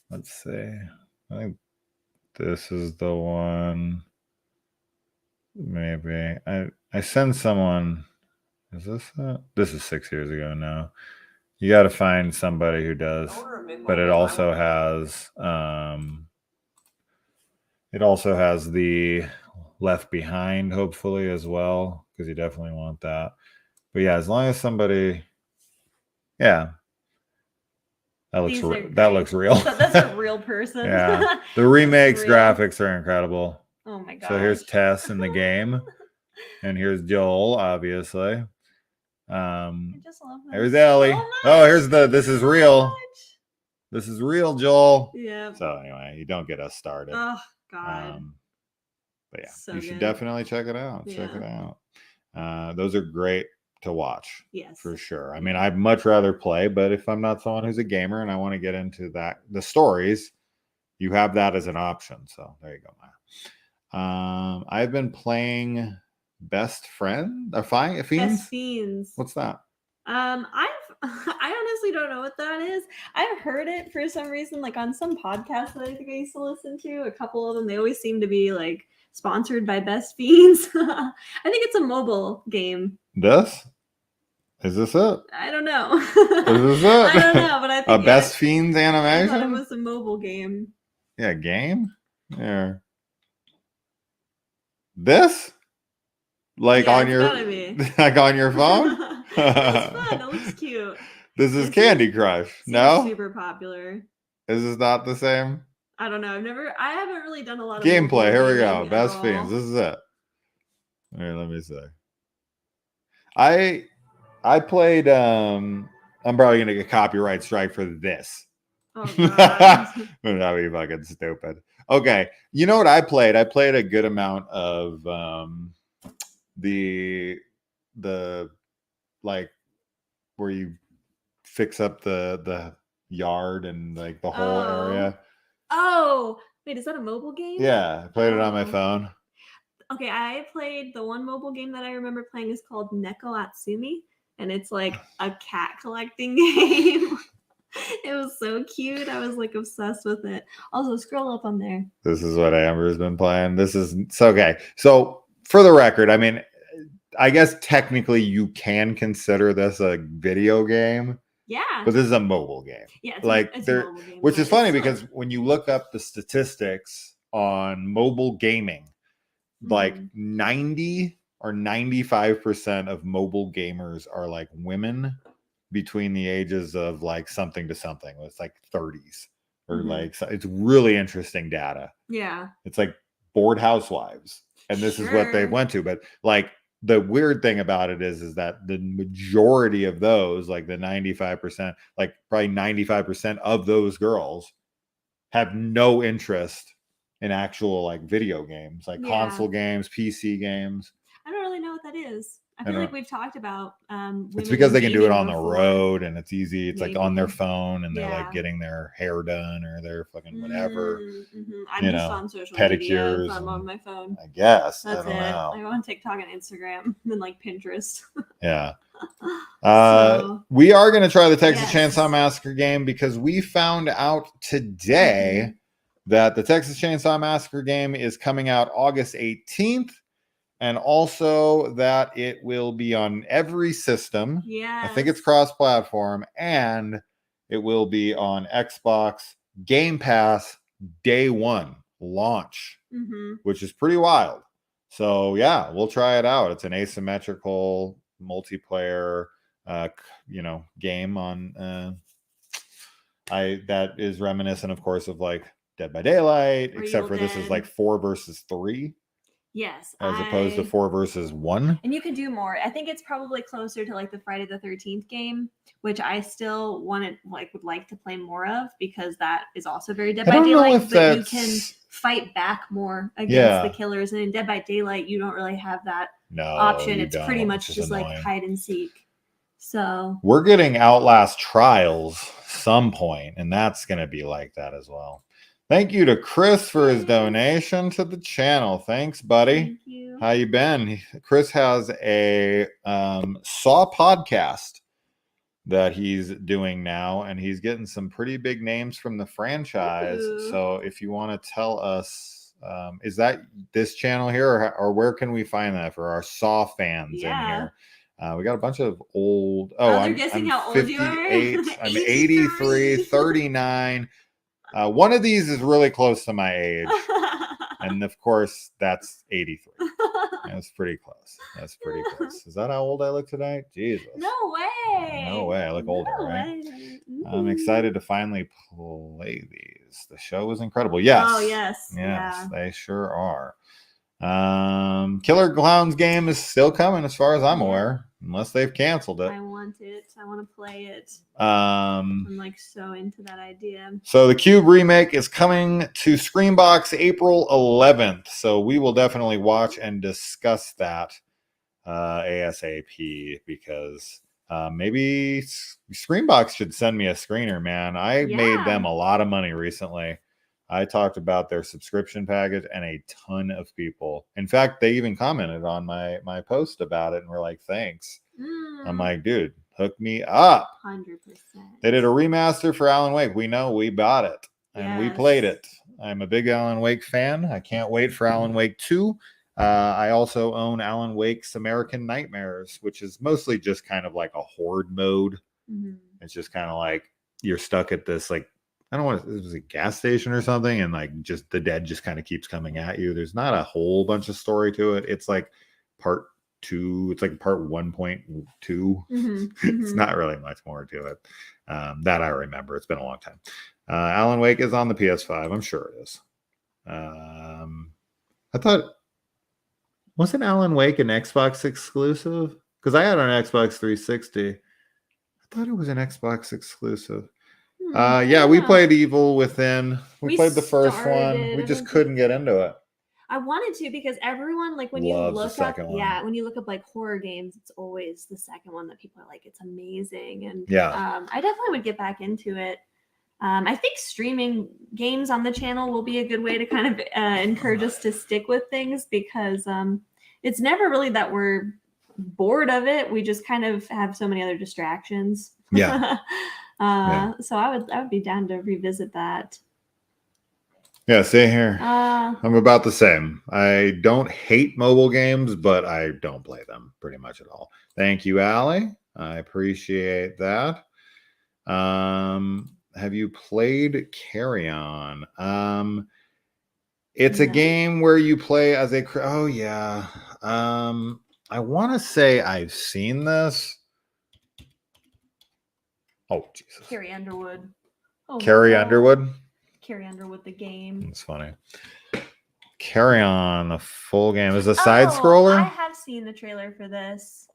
Speaker 1: Let's see. I think this is the one. Maybe I send someone Is this it? This is 6 years ago now. You got to find somebody who does, but it also has the Left Behind, hopefully, as well, because you definitely want that. But yeah, as long as somebody, yeah, that looks real.
Speaker 2: So that's a real person.
Speaker 1: Yeah, the remakes graphics are incredible.
Speaker 2: Oh my god!
Speaker 1: So here's Tess in the game, and here's Joel, obviously. Here's Ellie. Oh, here's this is real. This is real, Joel.
Speaker 2: Yeah.
Speaker 1: So anyway, you don't get us started.
Speaker 2: Oh god.
Speaker 1: But yeah,
Speaker 2: So
Speaker 1: you should
Speaker 2: good.
Speaker 1: definitely check it out.
Speaker 2: Yeah.
Speaker 1: Check it out. Those are great to watch.
Speaker 2: Yes.
Speaker 1: For sure. I mean, I'd much rather play, but if I'm not someone who's a gamer and I want to get into the stories, you have that as an option. So there you go, Maya. I've been playing Best Fiends?
Speaker 2: Best Fiends.
Speaker 1: What's that?
Speaker 2: I honestly don't know what that is. I've heard it for some reason, like on some podcasts that I think I used to listen to. A couple of them, they always seem to be like sponsored by Best Fiends. I think it's a mobile game.
Speaker 1: Is this it?
Speaker 2: I don't know.
Speaker 1: Is this it?
Speaker 2: I don't know, but I think
Speaker 1: Best Fiends animation.
Speaker 2: I thought it was a mobile game.
Speaker 1: Yeah, game. Yeah. This? Like on your on your phone?
Speaker 2: It's fun. It looks cute.
Speaker 1: This is Candy Crush. No?
Speaker 2: Super popular.
Speaker 1: Is this not the same?
Speaker 2: I don't know. I haven't really done a lot of
Speaker 1: gameplay. Here we go. Best Fiends. This is it. Here, let me see. I played I'm probably gonna get copyright strike for this.
Speaker 2: Oh god.
Speaker 1: That'd be fucking stupid. Okay. You know what I played? I played a good amount of the like where you fix up the yard and like the whole area.
Speaker 2: Oh, wait, is that a mobile game?
Speaker 1: Yeah, I played it on my phone.
Speaker 2: Okay, I played the one mobile game that I remember playing is called Neko Atsumi, and it's like a cat collecting game. It was so cute. I was like obsessed with it. Also, scroll up on there. This is what Amber's been playing. This is so okay. So for the record, I mean, I guess technically you can consider this a video game. Yeah. But this is a mobile game. Yeah. It's a mobile game, which is funny because when you look up the statistics on mobile gaming, like 90 or 95% of mobile gamers are like women between the ages of like something to something. It's like 30s or like, it's really interesting data. Yeah. It's like bored housewives. And this is what they went to. But like, the weird thing about it is that the majority of those, like the 95%, like probably 95% of those girls have no interest in actual like video games, like console games, PC games. I don't really know what that is. I feel like we've talked about it's because they can do it on the road and it's easy. It's like on their phone and they're like getting their hair done or their fucking whatever. I'm just on social media if I'm on my phone. I guess. That's it. I go on TikTok and Instagram and like Pinterest. Yeah. We are going to try the Texas Chainsaw Massacre game because we found out today that the Texas Chainsaw Massacre game is coming out August 18th. And also that it will be on every system. Yeah. I think it's cross-platform. And it will be on Xbox Game Pass day one launch, which is pretty wild. So yeah, we'll try it out. It's an asymmetrical multiplayer, game on that is reminiscent, of course, of like Dead by Daylight, except for this is like 4 versus 3. Yes. As opposed to 4 versus 1. And you can do more. I think it's probably closer to like the Friday the 13th game, which I still would like to play more of because that is also very Dead by Daylight. But you can fight back more against the killers. And in Dead by Daylight, you don't really have that option. It's pretty much just like hide and seek. So we're getting Outlast Trials some point, and that's going to be like that as well. Thank you to Chris for his donation to the channel. Thanks, buddy. Thank you. How you been? Chris has a Saw podcast that he's doing now, and he's getting some pretty big names from the franchise. Ooh. So if you want to tell us, is that this channel here, or where can we find that for our Saw fans in here?
Speaker 1: We got a bunch of old.
Speaker 2: Oh, they're
Speaker 1: I'm
Speaker 2: guessing
Speaker 1: I'm
Speaker 2: how old you are?
Speaker 1: 58. I'm 83, 39. One of these is really close to my age. And of course, that's 83. That's pretty close. That's pretty close. Is that how old I look today? Jesus.
Speaker 2: No way.
Speaker 1: No way. I look older, right? I'm excited to finally play these. The show is incredible. Yes.
Speaker 2: Oh, yes.
Speaker 1: Yes,
Speaker 2: Yeah.
Speaker 1: they sure are. Killer Clowns game is still coming as far as I'm aware, unless they've canceled it.
Speaker 2: I want it. I want to play it.
Speaker 1: I'm
Speaker 2: like so into that idea.
Speaker 1: So the Cube remake is coming to Screenbox April 11th. So we will definitely watch and discuss that ASAP, because maybe Screenbox should send me a screener, man. I made them a lot of money recently. I talked about their subscription package, and a ton of people. In fact, they even commented on my post about it and were like, thanks. I'm like, dude, hook me up.
Speaker 2: 100%.
Speaker 1: They did a remaster for Alan Wake. We know, we bought it and we played it. I'm a big Alan Wake fan. I can't wait for Alan Wake 2. I also own Alan Wake's American Nightmares, which is mostly just kind of like a horde mode. It's just kind of like you're stuck at this, like, I don't want to, it was a gas station or something, and like just the dead just kind of keeps coming at you. There's not a whole bunch of story to it. It's like part 2, it's like part 1.2. It's not really much more to it that I remember. It's been a long time. Alan Wake is on the PS5. I'm sure it is. I thought, wasn't Alan Wake an Xbox exclusive? Because I had an Xbox 360. I thought it was an Xbox exclusive. Yeah, we played Evil Within. We played the first one. We just couldn't get into it.
Speaker 2: I wanted to, because everyone, like, when you look up, when you look up like horror games, it's always the second one that people are like, it's amazing. And I definitely would get back into it. I think streaming games on the channel will be a good way to kind of encourage us to stick with things, because it's never really that we're bored of it. We just kind of have so many other distractions. So I would be down to revisit that.
Speaker 1: Yeah, see here. I'm about the same. I don't hate mobile games, but I don't play them pretty much at all. Thank you, Allie. I appreciate that. Have you played Carry On? It's a game where you play as a... Oh, yeah. I want to say I've seen this. Oh, Jesus.
Speaker 2: Carrie Underwood.
Speaker 1: Carrie Underwood?
Speaker 2: Carrie Underwood, the game.
Speaker 1: That's funny. Carry On, a full game. Is a side scroller?
Speaker 2: I have seen the trailer for this.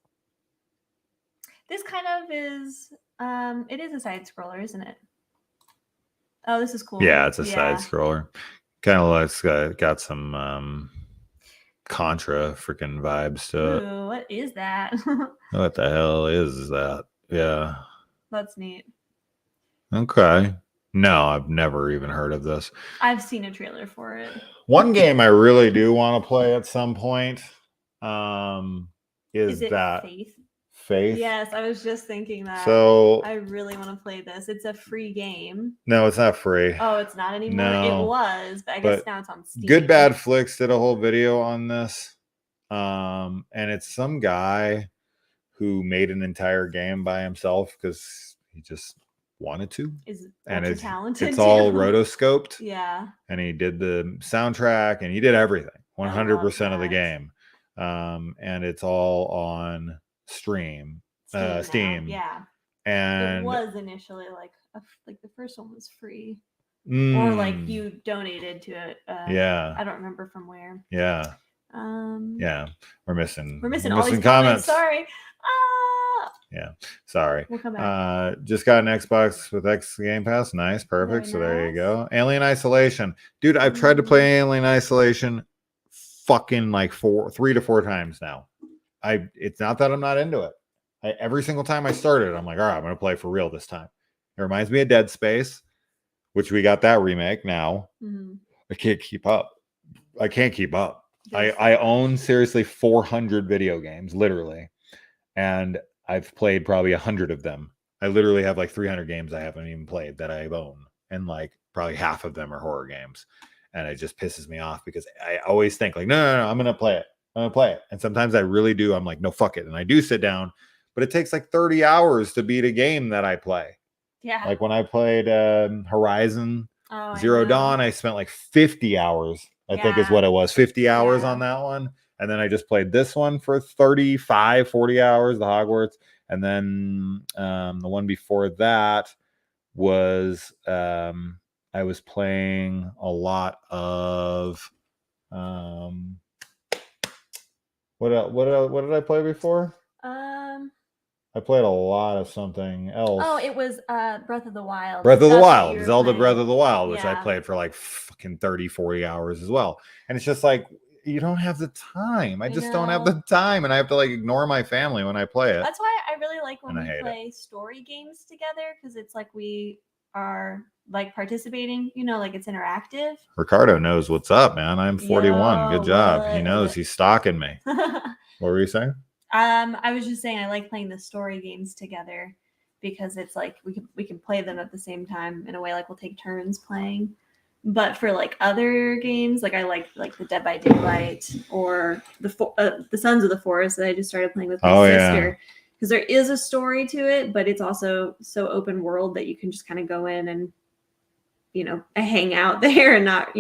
Speaker 2: This kind of is, it is a side scroller, isn't it? Oh, this is cool.
Speaker 1: Yeah, it's a side scroller. Kind of like got some Contra freaking vibes to it.
Speaker 2: Ooh, what is that?
Speaker 1: What the hell is that? Yeah.
Speaker 2: That's neat.
Speaker 1: Okay. No, I've never even heard of this.
Speaker 2: I've seen a trailer for it.
Speaker 1: One game I really do want to play at some point is that Faith?
Speaker 2: Yes, I was just thinking that.
Speaker 1: So
Speaker 2: I really want to play this. It's a free game.
Speaker 1: No, it's not free.
Speaker 2: Oh, it's not anymore?
Speaker 1: No,
Speaker 2: it was, but I guess now it's on Steam.
Speaker 1: Good Bad Flicks did a whole video on this. And it's some guy who made an entire game by himself because he just wanted to.
Speaker 2: It's talented.
Speaker 1: It's all rotoscoped.
Speaker 2: Yeah.
Speaker 1: And he did the soundtrack and he did everything. 100% of the game. And it's all on Steam.
Speaker 2: Yeah.
Speaker 1: And
Speaker 2: it was initially like the first one was free. Or like you donated to it. I don't remember from where.
Speaker 1: Yeah. We're missing
Speaker 2: all these comments. Sorry.
Speaker 1: Yeah, sorry.
Speaker 2: We'll come back.
Speaker 1: Just got an Xbox with X Game Pass. Nice, perfect. So there you go. Alien Isolation, dude. I've tried to play Alien Isolation fucking like 3 to 4 times now. It's not that I'm not into it. Every single time I started, I'm like, all right, I'm gonna play for real this time. It reminds me of Dead Space, which we got that remake now. I can't keep up. I own seriously 400 video games, literally, and I've played probably 100 of them. I literally have like 300 games I haven't even played that I own, and like probably half of them are horror games, and it just pisses me off because I always think like, no, I'm gonna play it. I'm gonna play it. And sometimes I really do. I'm like, no, fuck it, and I do sit down. But it takes like 30 hours to beat a game that I play.
Speaker 2: Yeah.
Speaker 1: Like when I played Horizon
Speaker 2: Oh,
Speaker 1: Zero
Speaker 2: I know.
Speaker 1: Dawn, I spent like 50 hours. I think is
Speaker 2: Yeah.
Speaker 1: what it was. 50 hours
Speaker 2: Yeah.
Speaker 1: on that one. And then I just played this one for 35, 40 hours, the Hogwarts. And then the one before that was I was playing a lot of what did I play before? I played a lot of something else.
Speaker 2: Oh, it was Breath of the Wild.
Speaker 1: Breath of the
Speaker 2: That's what
Speaker 1: Wild,
Speaker 2: you were
Speaker 1: Zelda
Speaker 2: playing.
Speaker 1: Breath of the Wild, which I
Speaker 2: Yeah.
Speaker 1: played for like fucking 30, 40 hours as well. And it's just like, you don't have the time. I just don't have
Speaker 2: know.
Speaker 1: the time. And I have to like ignore my family when I play it.
Speaker 2: That's why I really like when
Speaker 1: And I
Speaker 2: we
Speaker 1: hate
Speaker 2: play story games together, because it's like we are like participating, you know, like it's interactive.
Speaker 1: Ricardo knows what's up, man. I'm 41.
Speaker 2: Yo,
Speaker 1: Good job. He
Speaker 2: what?
Speaker 1: knows he's stalking me. What were you saying?
Speaker 2: I was just saying I like playing the story games together because it's like we can play them at the same time in a way, like we'll take turns playing. But for like other games, like I like the Dead by Daylight or the Sons of the Forest that I just started playing with my sister. Because there is a story to it, but it's also so open world that you can just kind of go in and, you know, hang out there and not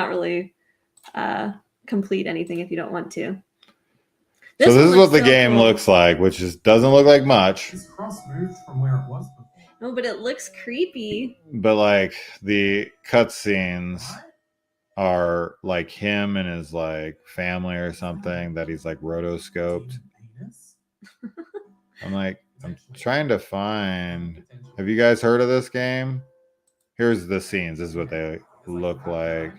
Speaker 2: really complete anything if you don't want to.
Speaker 1: So this is what the game looks like, which just doesn't look like much.
Speaker 4: This cross moved from where it was before.
Speaker 2: No, but it looks creepy.
Speaker 1: But like the cutscenes are like him and his like family or something that he's like rotoscoped. I'm trying to find. Have you guys heard of this game? Here's the scenes. This is what they look like.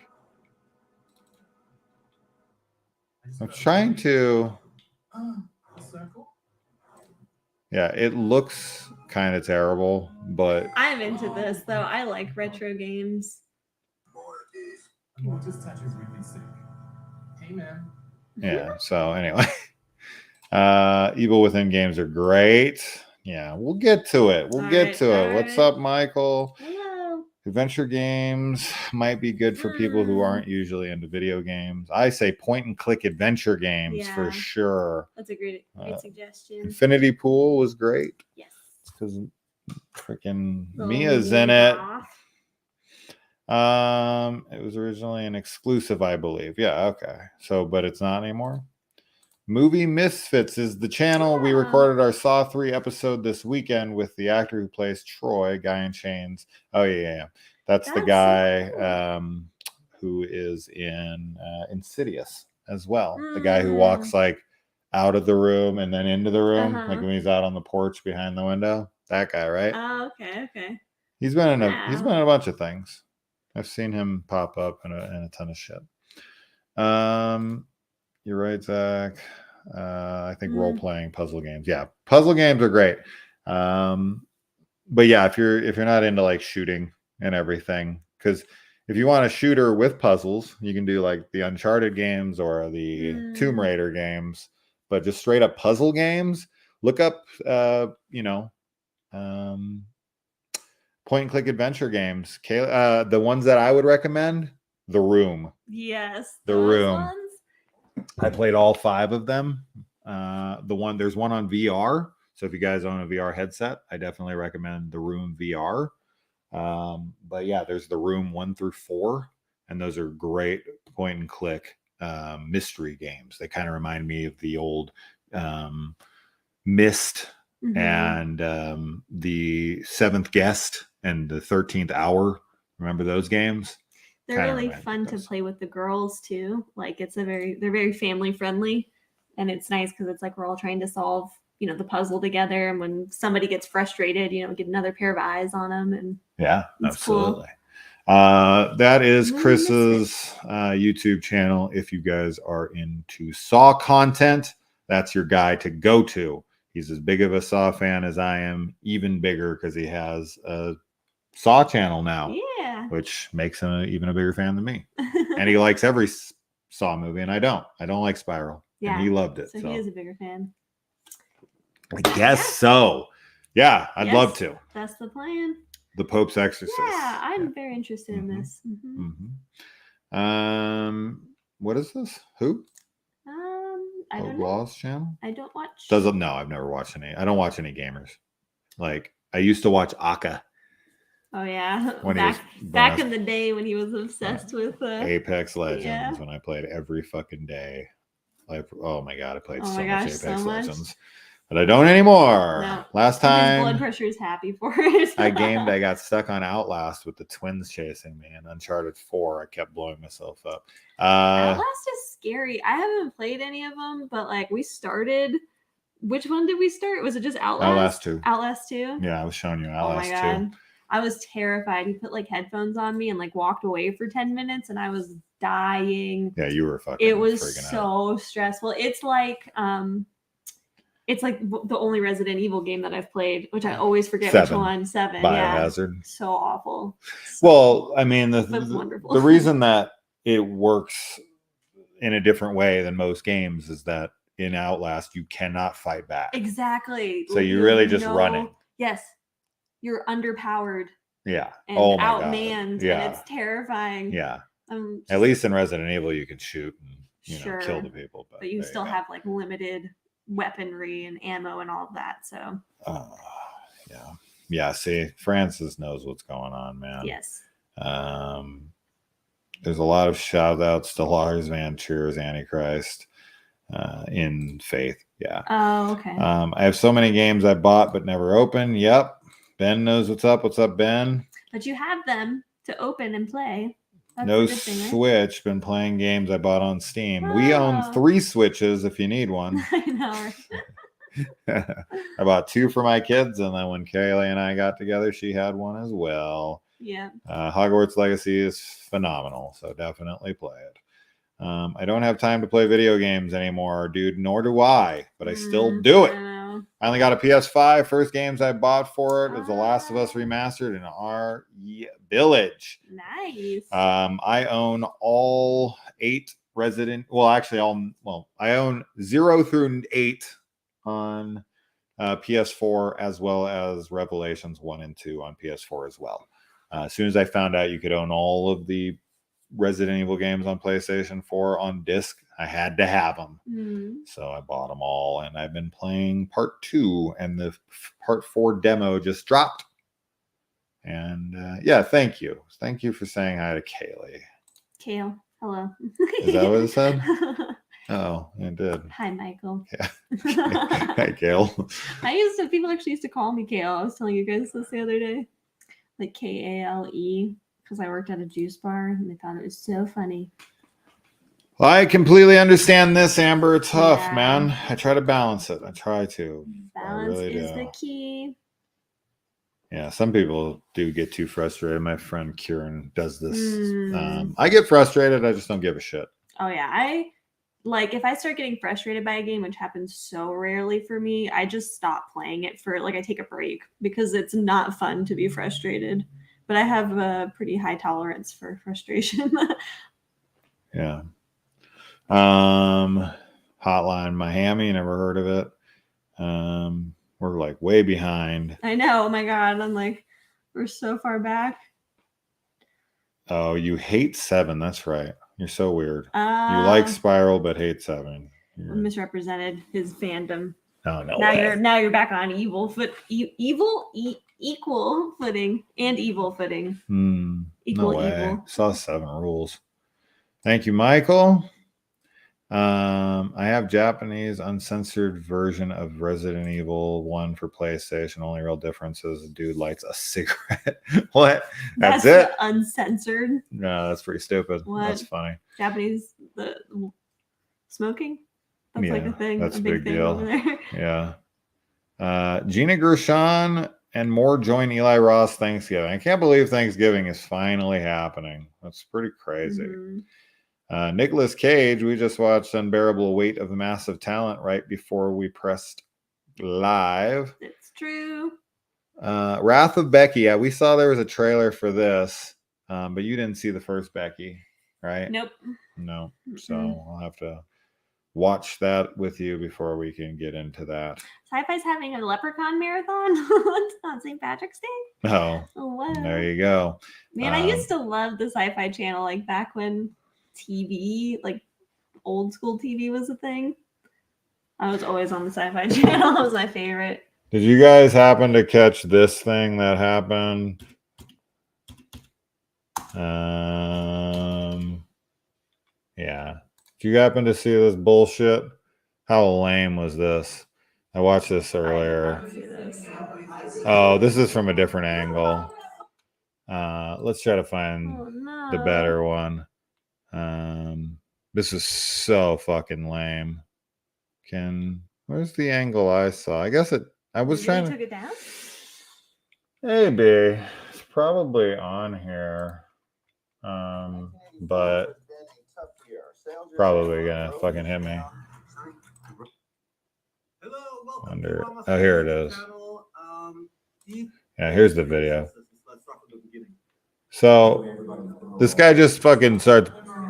Speaker 1: I'm trying to. Yeah, it looks kind of terrible, but
Speaker 2: I'm into this though. I like retro games.
Speaker 4: Hey man.
Speaker 1: Yeah, so anyway. Evil Within games are great. Yeah, we'll get to it. We'll get to it. What's up, Michael?
Speaker 2: Hello.
Speaker 1: Adventure games might be good for people who aren't usually into video games. I say point and click adventure games for sure.
Speaker 2: That's a great suggestion.
Speaker 1: Infinity Pool was great.
Speaker 2: Yes.
Speaker 1: Because freaking Mia's in it. It was originally an exclusive, I believe. Yeah, okay. So, but it's not anymore. Movie Misfits is the channel. We recorded our Saw 3 episode this weekend with the actor who plays Troy, Guy in Chains. Oh, yeah. That's the guy who is in Insidious as well. The guy who walks like out of the room and then into the room, like when he's out on the porch behind the window. That guy, right?
Speaker 2: Oh, okay.
Speaker 1: He's been in a bunch of things. I've seen him pop up in a ton of shit. You're right, Zach. I think role-playing puzzle games. Yeah, puzzle games are great. But yeah, if you're not into like shooting and everything, because if you want a shooter with puzzles, you can do like the Uncharted games or the Tomb Raider games. But just straight up puzzle games, look up point and click adventure games. The ones that I would recommend, The Room.
Speaker 2: Yes.
Speaker 1: The Room. I played all 5 of them. There's one on VR. So if you guys own a VR headset, I definitely recommend The Room VR. But yeah, there's The Room 1 through 4, and those are great point and click mystery games. They kind of remind me of the old Myst and the Seventh Guest and the 13th Hour. Remember those games?
Speaker 2: They're really fun to play with the girls too. Like they're very family friendly, and it's nice because it's like we're all trying to solve, the puzzle together. And when somebody gets frustrated, get another pair of eyes on them. And
Speaker 1: yeah, absolutely. Cool. That is Chris's YouTube channel. If you guys are into Saw content, that's your guy to go to. He's as big of a Saw fan as I am, even bigger because he has a Saw channel now.
Speaker 2: Yeah.
Speaker 1: Which makes him even a bigger fan than me. And he likes every Saw movie, and I don't. I don't like Spiral. Yeah. And he loved it.
Speaker 2: So he is a bigger fan.
Speaker 1: I guess so. Yeah, I'd love to.
Speaker 2: That's the plan.
Speaker 1: The Pope's Exorcist.
Speaker 2: Yeah, I'm very interested in this.
Speaker 1: What is this? Who?
Speaker 2: I don't
Speaker 1: Code
Speaker 2: know.
Speaker 1: Laws channel?
Speaker 2: I don't watch.
Speaker 1: Doesn't no, I've never watched any. I don't watch any gamers. Like I used to watch Aka
Speaker 2: Oh yeah,
Speaker 1: when he was
Speaker 2: back in the day when he was obsessed with
Speaker 1: Apex Legends
Speaker 2: yeah.
Speaker 1: when I played every fucking day. Like oh my god, I played
Speaker 2: Oh
Speaker 1: so
Speaker 2: my
Speaker 1: much
Speaker 2: gosh,
Speaker 1: Apex
Speaker 2: so much.
Speaker 1: Legends. But I don't anymore.
Speaker 2: No.
Speaker 1: Last
Speaker 2: His blood
Speaker 1: time
Speaker 2: pressure is happy for it.
Speaker 1: I gamed, I got stuck on Outlast with the twins chasing me, and Uncharted 4, I kept blowing myself up.
Speaker 2: Outlast is scary. I haven't played any of them, but like we started. Which one did we start? Was it just Outlast?
Speaker 1: Outlast 2.
Speaker 2: Outlast 2?
Speaker 1: Yeah, I was showing you
Speaker 2: Oh my
Speaker 1: Outlast 2.
Speaker 2: god. I was terrified. He put like headphones on me and like walked away for 10 minutes and I was dying.
Speaker 1: Yeah, you were fucking
Speaker 2: It was
Speaker 1: freaking out.
Speaker 2: so stressful. It's like the only Resident Evil game that I've played, which I always forget
Speaker 1: 7.
Speaker 2: which one. 7.
Speaker 1: Biohazard.
Speaker 2: Yeah. So awful.
Speaker 1: Well, I mean,
Speaker 2: But wonderful.
Speaker 1: the reason that it works in a different way than most games is that in Outlast you cannot fight back.
Speaker 2: Exactly.
Speaker 1: So you're really just running.
Speaker 2: Yes. You're underpowered
Speaker 1: Yeah.
Speaker 2: and
Speaker 1: Oh my
Speaker 2: outmanned.
Speaker 1: God. Yeah.
Speaker 2: And it's terrifying.
Speaker 1: Yeah. At least in Resident Evil you can shoot and kill the people.
Speaker 2: But you still have like limited weaponry and ammo and all of that. So
Speaker 1: yeah. Yeah, see, Francis knows what's going on, man.
Speaker 2: yes.
Speaker 1: There's a lot of shout outs to Lars Van Trier's Antichrist in Faith. Yeah.
Speaker 2: Oh, okay.
Speaker 1: I have so many games I bought but never opened. Yep. Ben knows what's up. What's up, Ben?
Speaker 2: But you have them to open and play. That's
Speaker 1: No
Speaker 2: a good thing, right?
Speaker 1: Switch. Been playing games I bought on Steam. We own 3 Switches if you need one.
Speaker 2: I know.
Speaker 1: I bought 2 for my kids, and then when Kaylee and I got together, she had one as well.
Speaker 2: Yeah.
Speaker 1: Hogwarts Legacy is phenomenal, so definitely play it. I don't have time to play video games anymore, dude, nor do I, but I still do it. I only got a PS5. First games I bought for it was The Last of Us Remastered and our Village.
Speaker 2: Nice.
Speaker 1: I own all 8 Resident. Well, actually, I own 0 through 8 on PS4 as well as Revelations 1 and 2 on PS4 as well. As soon as I found out you could own all of the Resident Evil games on PlayStation 4 on disc, I had to have them. So I bought them all, and I've been playing part 2, and the part 4 demo just dropped. And yeah, thank you for saying hi to Kaylee.
Speaker 2: Kale, hello.
Speaker 1: Is that what it said? Oh, it did.
Speaker 2: Hi, Michael.
Speaker 1: Yeah. Hi, Kale.
Speaker 2: People actually used to call me Kale. I was telling you guys this the other day. Like Kale, because I worked at a juice bar and they thought it was so funny.
Speaker 1: Well, I completely understand this, Amber. It's tough, man. I try to balance it. I try to.
Speaker 2: Balance is the key.
Speaker 1: Yeah, some people do get too frustrated. My friend Kieran does this. I get frustrated. I just don't give a shit.
Speaker 2: Oh, yeah. If I start getting frustrated by a game, which happens so rarely for me, I just stop playing it I take a break because it's not fun to be frustrated. But I have a pretty high tolerance for frustration.
Speaker 1: Yeah. Hotline Miami, never heard of it. We're like way behind.
Speaker 2: I know. Oh my God. I'm like, we're so far back.
Speaker 1: Oh, you hate 7. That's right. You're so weird. You like Spiral, but hate 7. You're
Speaker 2: misrepresented his fandom.
Speaker 1: Oh, no
Speaker 2: now you're back on equal footing and evil footing.
Speaker 1: No way. Evil. Saw 7 rules. Thank you, Michael. I have Japanese uncensored version of Resident Evil 1 for PlayStation. Only real difference is the dude lights a cigarette. What? That's it?
Speaker 2: Uncensored?
Speaker 1: No, that's pretty stupid.
Speaker 2: What?
Speaker 1: That's funny.
Speaker 2: Japanese the smoking? That's like a thing.
Speaker 1: That's
Speaker 2: a big
Speaker 1: deal.
Speaker 2: Over there.
Speaker 1: Yeah. Gina Gershon and more join Eli Ross Thanksgiving. I can't believe Thanksgiving is finally happening. That's pretty crazy. Nicolas Cage, we just watched Unbearable Weight of Massive Talent right before we pressed live.
Speaker 2: It's true.
Speaker 1: Wrath of Becky. Yeah, we saw there was a trailer for this, but you didn't see the first Becky, right?
Speaker 2: Nope.
Speaker 1: No. So I'll have to watch that with you before we can get into that.
Speaker 2: Sci-Fi's having a Leprechaun marathon on St. Patrick's Day.
Speaker 1: Oh,
Speaker 2: wow.
Speaker 1: There you go.
Speaker 2: Man, I used to love the Sci-Fi Channel, like back when TV, like old school TV was a thing. I was always on the Sci-Fi Channel. That was my favorite.
Speaker 1: Did you guys happen to catch this thing that happened? Yeah. Did you happen to see this bullshit? How lame was this? I watched this earlier.
Speaker 2: I did not see this.
Speaker 1: Oh, this is from a different angle. Let's try to find
Speaker 2: Oh no.
Speaker 1: the better one. This is so fucking lame. Where's the angle I saw? I guess I was
Speaker 2: Maybe
Speaker 1: trying
Speaker 2: they
Speaker 1: to.
Speaker 2: took it down?
Speaker 1: Maybe it's probably on here. But probably gonna fucking hit me. Wonder. Oh, here it is. Yeah, here's the video. So this guy just fucking starts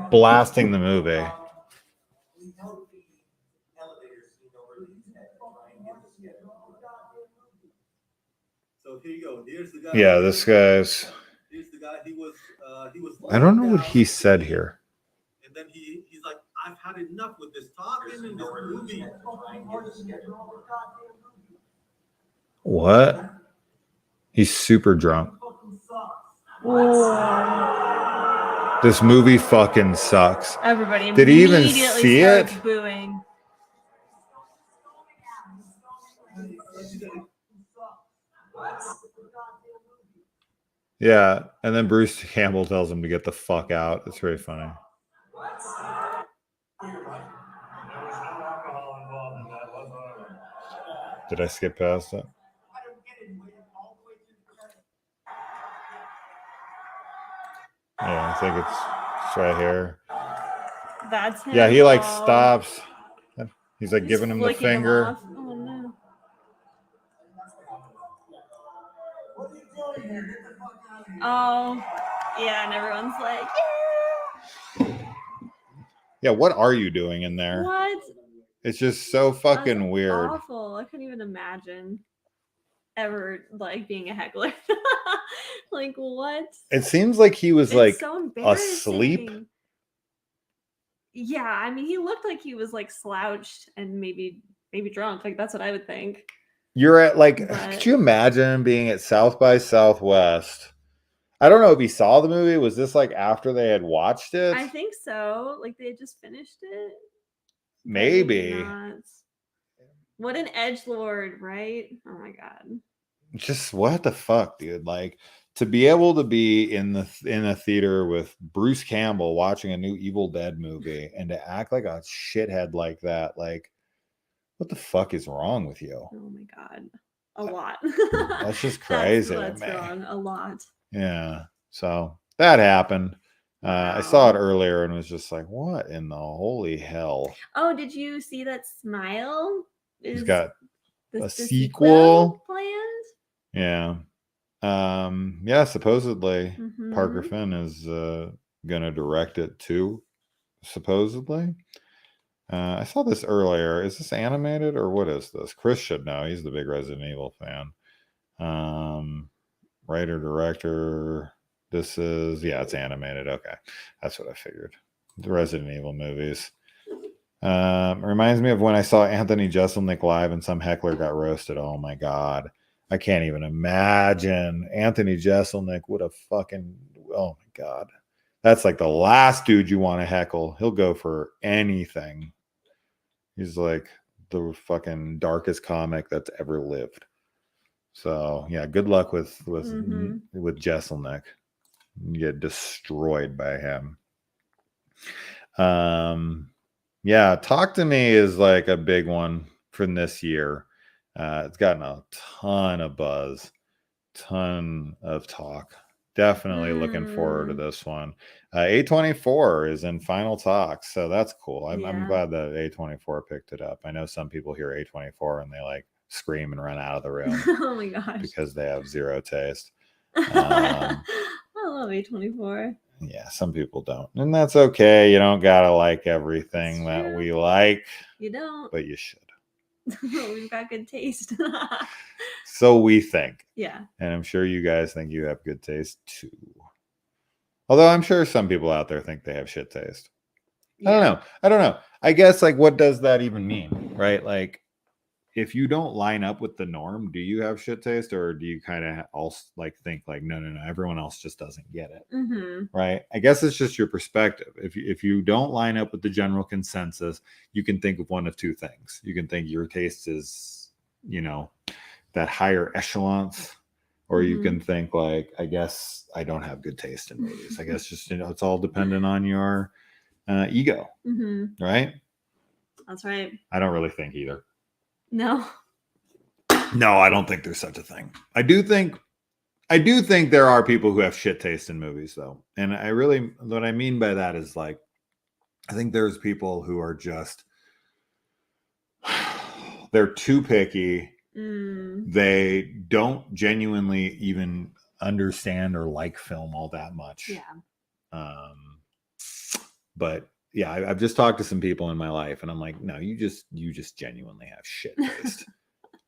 Speaker 1: blasting the movie.
Speaker 5: So here you go. Here's the guy.
Speaker 1: Yeah, this guy's.
Speaker 5: Here's the guy. He was.
Speaker 1: I don't know what he said here.
Speaker 5: And then he's like, I've had enough with this talking and this movie.
Speaker 1: What? He's super drunk. This movie fucking sucks.
Speaker 2: Everybody
Speaker 1: Did he even
Speaker 2: immediately
Speaker 1: see
Speaker 2: starts
Speaker 1: it?
Speaker 2: Booing.
Speaker 1: Yeah, and then Bruce Campbell tells him to get the fuck out. It's very funny. Did I skip past it? Yeah, I think it's right here.
Speaker 2: That's him.
Speaker 1: Yeah, he like
Speaker 2: Oh.
Speaker 1: stops. He's like
Speaker 2: He's
Speaker 1: giving him the
Speaker 2: flicking him
Speaker 1: finger.
Speaker 2: off. Oh no. Oh, yeah, and everyone's like, yeah.
Speaker 1: Yeah, what are you doing in there?
Speaker 2: What?
Speaker 1: It's just so fucking
Speaker 2: That's
Speaker 1: weird.
Speaker 2: awful. I couldn't even imagine ever like being a heckler. Like what?
Speaker 1: It seems like he was
Speaker 2: It's
Speaker 1: like
Speaker 2: so
Speaker 1: asleep.
Speaker 2: embarrassing. Yeah, I mean, he looked like he was like slouched and maybe drunk. Like that's what I would think.
Speaker 1: You're at like,
Speaker 2: But-
Speaker 1: could you imagine being at South by Southwest? I don't know if he saw the movie. Was this like after they had watched it?
Speaker 2: I think so. Like they had just finished it. But
Speaker 1: Maybe.
Speaker 2: not. What an edgelord, right? Oh my god.
Speaker 1: Just what the fuck, dude? Like to be able to be in a theater with Bruce Campbell watching a new Evil Dead movie and to act like a shithead like that, like what the fuck is wrong with you?
Speaker 2: Oh my god. A lot.
Speaker 1: That's just crazy.
Speaker 2: That's
Speaker 1: man.
Speaker 2: wrong. A lot.
Speaker 1: Yeah. So that happened. I saw it
Speaker 2: Wow.
Speaker 1: earlier and was just like, what in the holy hell?
Speaker 2: Oh, did you see that Smile?
Speaker 1: He's
Speaker 2: Is
Speaker 1: got
Speaker 2: the
Speaker 1: a sequel?
Speaker 2: planned?
Speaker 1: Yeah. Yeah, supposedly Parker
Speaker 2: Mhm.
Speaker 1: Finn is gonna direct it too. Supposedly. I saw this earlier. Is this animated or what is this? Chris should know. He's the big Resident Evil fan. Writer, director. This is it's animated. Okay. That's what I figured. The Resident Evil movies. Reminds me of when I saw Anthony Jeselnik live and some heckler got roasted. Oh my god. I can't even imagine. Anthony Jeselnik would have fucking oh my god. That's like the last dude you want to heckle. He'll go for anything. He's like the fucking darkest comic that's ever lived. So yeah, good luck with Jeselnik. You get destroyed by him. Yeah, Talk to Me is like a big one from this year. It's gotten a ton of buzz, ton of talk. Definitely looking forward to this one. A24 is in final talks, so that's cool. I'm
Speaker 2: Yeah.
Speaker 1: glad that A24 picked it up. I know some people hear A24 and they like scream and run out of the room
Speaker 2: Oh my gosh.
Speaker 1: because they have zero taste.
Speaker 2: I love A24.
Speaker 1: Yeah, some people don't, and that's okay. You don't gotta like everything
Speaker 2: That's
Speaker 1: that
Speaker 2: true.
Speaker 1: we like,
Speaker 2: You don't.
Speaker 1: but you should.
Speaker 2: We've got good taste.
Speaker 1: So we think.
Speaker 2: Yeah.
Speaker 1: And I'm sure you guys think you have good taste too. Although I'm sure some people out there think they have shit taste. I don't know. I guess like what does that even mean, right? Like if you don't line up with the norm, do you have shit taste, or do you kind of also like think like no, everyone else just doesn't get it, right? I guess it's just your perspective. If you don't line up with the general consensus, you can think of one of two things. You can think your taste is, that higher echelons, or you can think like, I guess I don't have good taste in movies. I guess just it's all dependent on your ego, right?
Speaker 2: That's right.
Speaker 1: I don't really think either.
Speaker 2: No,
Speaker 1: I don't think there's such a thing. I do think there are people who have shit taste in movies, though, and what I mean by that is like, I think there's people who are just they're too picky. They don't genuinely even understand or like film all that much.
Speaker 2: Yeah.
Speaker 1: But yeah, I've just talked to some people in my life, and I'm like, no, you just genuinely have shit taste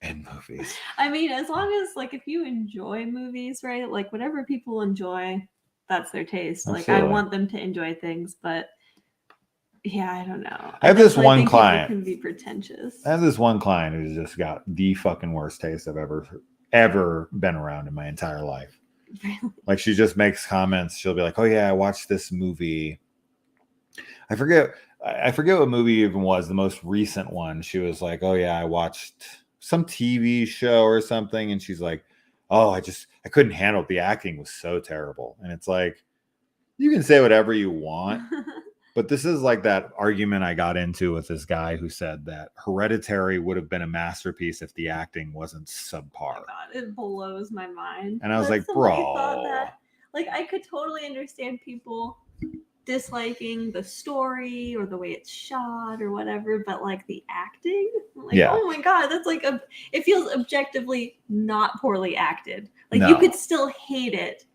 Speaker 1: in movies.
Speaker 2: I mean, as long as like if you enjoy movies, right? Like whatever people enjoy, that's their taste.
Speaker 1: Absolutely.
Speaker 2: Like I want them to enjoy things, but yeah, I don't know.
Speaker 1: I have this one
Speaker 2: think
Speaker 1: client.
Speaker 2: people can be pretentious.
Speaker 1: I have this one client who's just got the fucking worst taste I've ever been around in my entire life.
Speaker 2: Really?
Speaker 1: Like she just makes comments. She'll be like, "Oh yeah, I watched this movie." I forget what movie even was the most recent one. She was like, "Oh yeah, I watched some TV show or something," and she's like, "Oh, I couldn't handle it. The acting was so terrible." And it's like, you can say whatever you want, but this is like that argument I got into with this guy who said that Hereditary would have been a masterpiece if the acting wasn't subpar.
Speaker 2: Oh my God, it blows my mind.
Speaker 1: And I was like, bro,
Speaker 2: like I could totally understand people disliking the story or the way it's shot or whatever, but like the acting, like oh my God, that's like it feels objectively not poorly acted. Like you could still hate it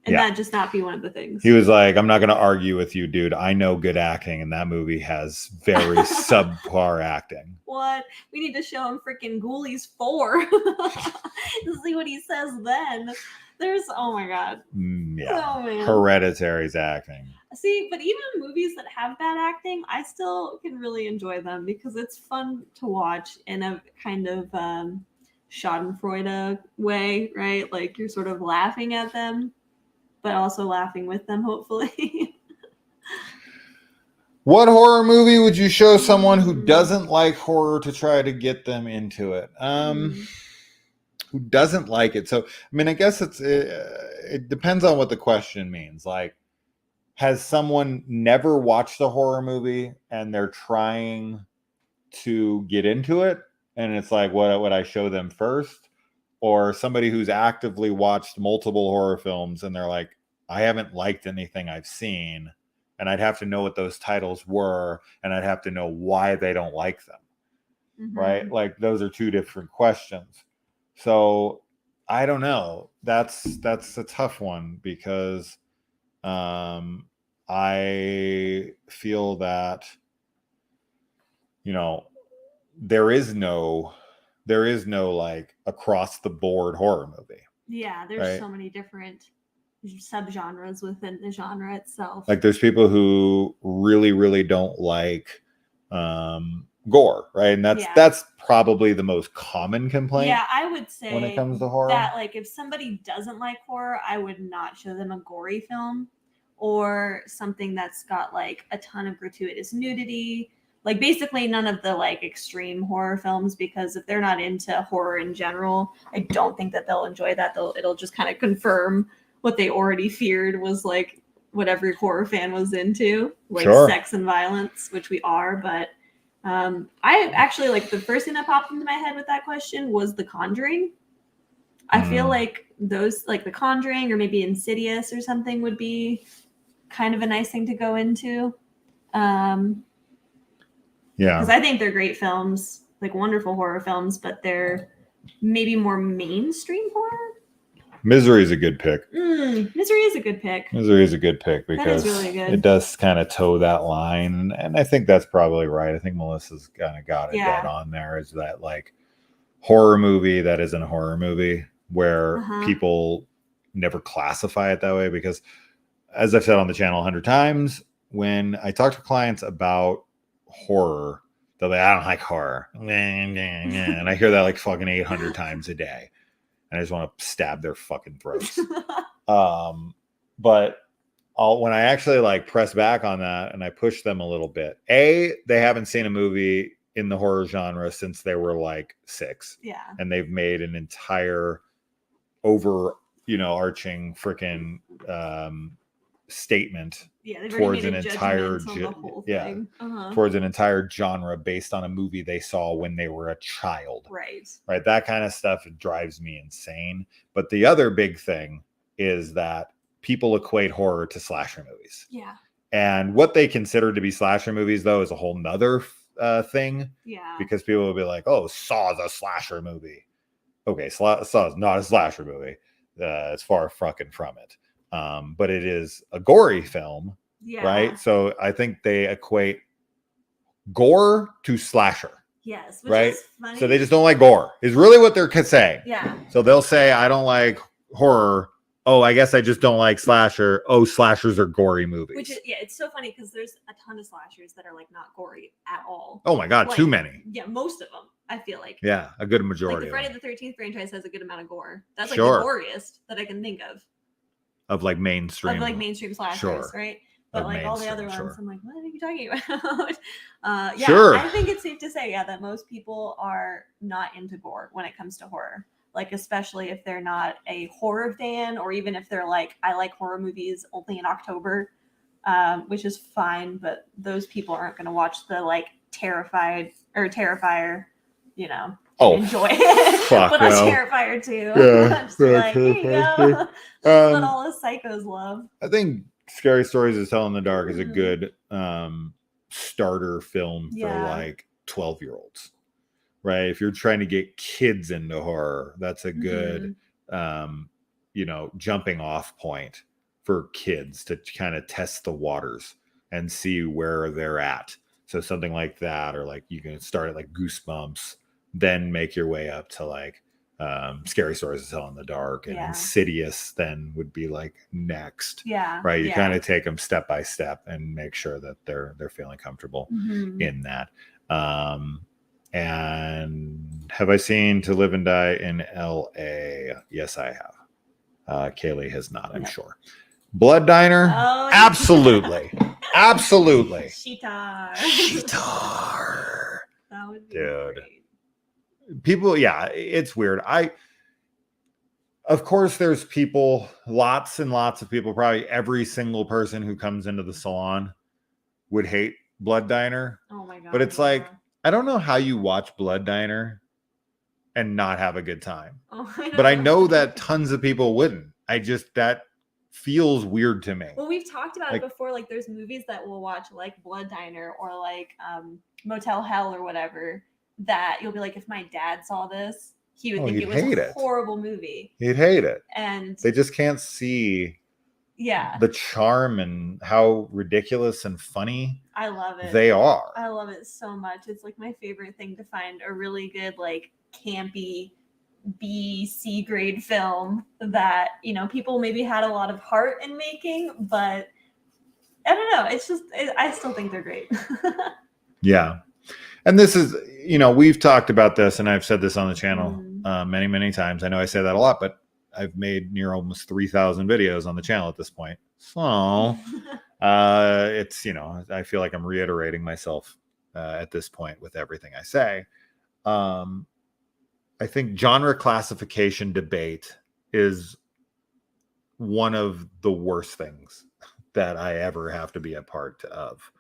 Speaker 2: and that just not be one of the things.
Speaker 1: He was like, I'm not going to argue with you, dude. I know good acting, and that movie has very subpar acting.
Speaker 2: What? We need to show him freaking Ghoulies 4 to see what he says then. There's, oh my God.
Speaker 1: Yeah.
Speaker 2: Oh, man.
Speaker 1: Hereditary's acting.
Speaker 2: See, but even movies that have bad acting, I still can really enjoy them because it's fun to watch in a kind of Schadenfreude way, right? Like you're sort of laughing at them, but also laughing with them, hopefully.
Speaker 1: What horror movie would you show someone who doesn't like horror to try to get them into it? Who doesn't like it? So, I mean, I guess it depends on what the question means. Like, has someone never watched a horror movie and they're trying to get into it? And it's like, what would I show them first? Or somebody who's actively watched multiple horror films and they're like, I haven't liked anything I've seen, and I'd have to know what those titles were, and I'd have to know why they don't like them, right? Like those are two different questions. So I don't know. That's a tough one because I feel that there is no like across the board horror movie.
Speaker 2: Yeah, there's so many different subgenres within the genre itself.
Speaker 1: Like there's people who really, really don't like gore, right? And that's probably the most common complaint.
Speaker 2: Yeah, I would say
Speaker 1: when it comes to horror,
Speaker 2: that like if somebody doesn't like horror, I would not show them a gory film or something that's got like a ton of gratuitous nudity. Like basically none of the like extreme horror films, because if they're not into horror in general, I don't think that they'll enjoy that. It'll just kind of confirm what they already feared was like what every horror fan was into, like sex and violence, which we are. But I actually like the first thing that popped into my head with that question was The Conjuring. I feel like those, like The Conjuring or maybe Insidious or something, would be kind of a nice thing to go into. Because I think they're great films, like wonderful horror films, but they're maybe more mainstream horror.
Speaker 1: Misery is a good pick.
Speaker 2: Misery is a good pick.
Speaker 1: Misery is a good pick because
Speaker 2: really good.
Speaker 1: It does kind of toe that line. And I think that's probably right. I think Melissa's kind of got it dead on there. Is that like horror movie that isn't a horror movie where people never classify it that way? Because as I've said on the channel 100 times, when I talk to clients about horror, they're like, I don't like horror. And I hear that like fucking 800 times a day. And I just want to stab their fucking throats. But when I actually like press back on that and I push them a little bit, they haven't seen a movie in the horror genre since they were like 6.
Speaker 2: Yeah.
Speaker 1: And they've made an entire arching freaking statement towards an entire towards an entire genre based on a movie they saw when they were a child. Right. That kind of stuff drives me insane. But the other big thing is that people equate horror to slasher movies.
Speaker 2: Yeah.
Speaker 1: And what they consider to be slasher movies, though, is a whole nother thing.
Speaker 2: Yeah.
Speaker 1: Because people will be like, oh, Saw's a slasher movie. Okay, Saw's not a slasher movie. It's far fucking from it. But it is a gory film.
Speaker 2: Yeah.
Speaker 1: Right? So I think they equate gore to slasher.
Speaker 2: Yes. Which
Speaker 1: right?
Speaker 2: Is funny.
Speaker 1: So they just don't like gore, is really what they're saying.
Speaker 2: Yeah.
Speaker 1: So they'll say, I don't like horror. Oh, I guess I just don't like slasher. Oh, slashers are gory movies.
Speaker 2: Which is, it's so funny because there's a ton of slashers that are like not gory at all.
Speaker 1: Oh my God,
Speaker 2: like,
Speaker 1: too many.
Speaker 2: Yeah, most of them, I feel like.
Speaker 1: Yeah, a good majority.
Speaker 2: Like the Friday the 13th franchise has a good amount of gore. That's like
Speaker 1: Sure.
Speaker 2: the goriest that I can think of.
Speaker 1: Of like mainstream.
Speaker 2: Of like mainstream slashers,
Speaker 1: Sure.
Speaker 2: right? But
Speaker 1: Of
Speaker 2: like all the other
Speaker 1: mainstream,
Speaker 2: ones,
Speaker 1: sure.
Speaker 2: I'm like, what are you talking about? Yeah,
Speaker 1: Sure.
Speaker 2: I think it's safe to say, that most people are not into gore when it comes to horror. Like, especially if they're not a horror fan, or even if they're like, I like horror movies only in October, which is fine, but those people aren't going to watch the like Terrifier,
Speaker 1: Oh,
Speaker 2: enjoy it.
Speaker 1: fuck
Speaker 2: But
Speaker 1: no.
Speaker 2: a Terrifier too.
Speaker 1: Yeah,
Speaker 2: Just like, here you go. What all the psychos love.
Speaker 1: I think Scary Stories to Tell in the Dark is a good starter film for like 12-year-olds. Right? If you're trying to get kids into horror, that's a good jumping off point for kids to kind of test the waters and see where they're at. So something like that, or like you can start at like Goosebumps, then make your way up to like Scary Stories to Tell in the Dark, and Insidious then would be like next.
Speaker 2: Yeah.
Speaker 1: Right. You kind of take them step by step and make sure that they're feeling comfortable in that. And have I seen To Live and Die in L.A.? Yes, I have. Kaylee has not, I'm sure. Blood Diner?
Speaker 2: Oh,
Speaker 1: absolutely. Absolutely.
Speaker 2: Sheetar. That would be great.
Speaker 1: People, it's weird. Of course, there's people, lots and lots of people, probably every single person who comes into the salon would hate Blood Diner.
Speaker 2: Oh my God.
Speaker 1: But it's like, I don't know how you watch Blood Diner and not have a good time. But I know that tons of people wouldn't. That feels weird to me.
Speaker 2: Well, we've talked about it before. Like, there's movies that we'll watch, like Blood Diner or like Motel Hell or whatever, that you'll be like, if my dad saw this, he would think it was a horrible movie.
Speaker 1: He'd hate it.
Speaker 2: And
Speaker 1: they just can't see the charm and how ridiculous and funny
Speaker 2: I love it.
Speaker 1: They are.
Speaker 2: I love it so much. It's like my favorite thing to find a really good, like, campy B/C grade film that, people maybe had a lot of heart in making, but I don't know. It's just, I still think they're great.
Speaker 1: Yeah. And this is, we've talked about this, and I've said this on the channel many, many times. I know I say that a lot, but I've made near almost 3,000 videos on the channel at this point. So it's, I feel like I'm reiterating myself at this point with everything I say. I think genre classification debate is one of the worst things that I ever have to be a part of.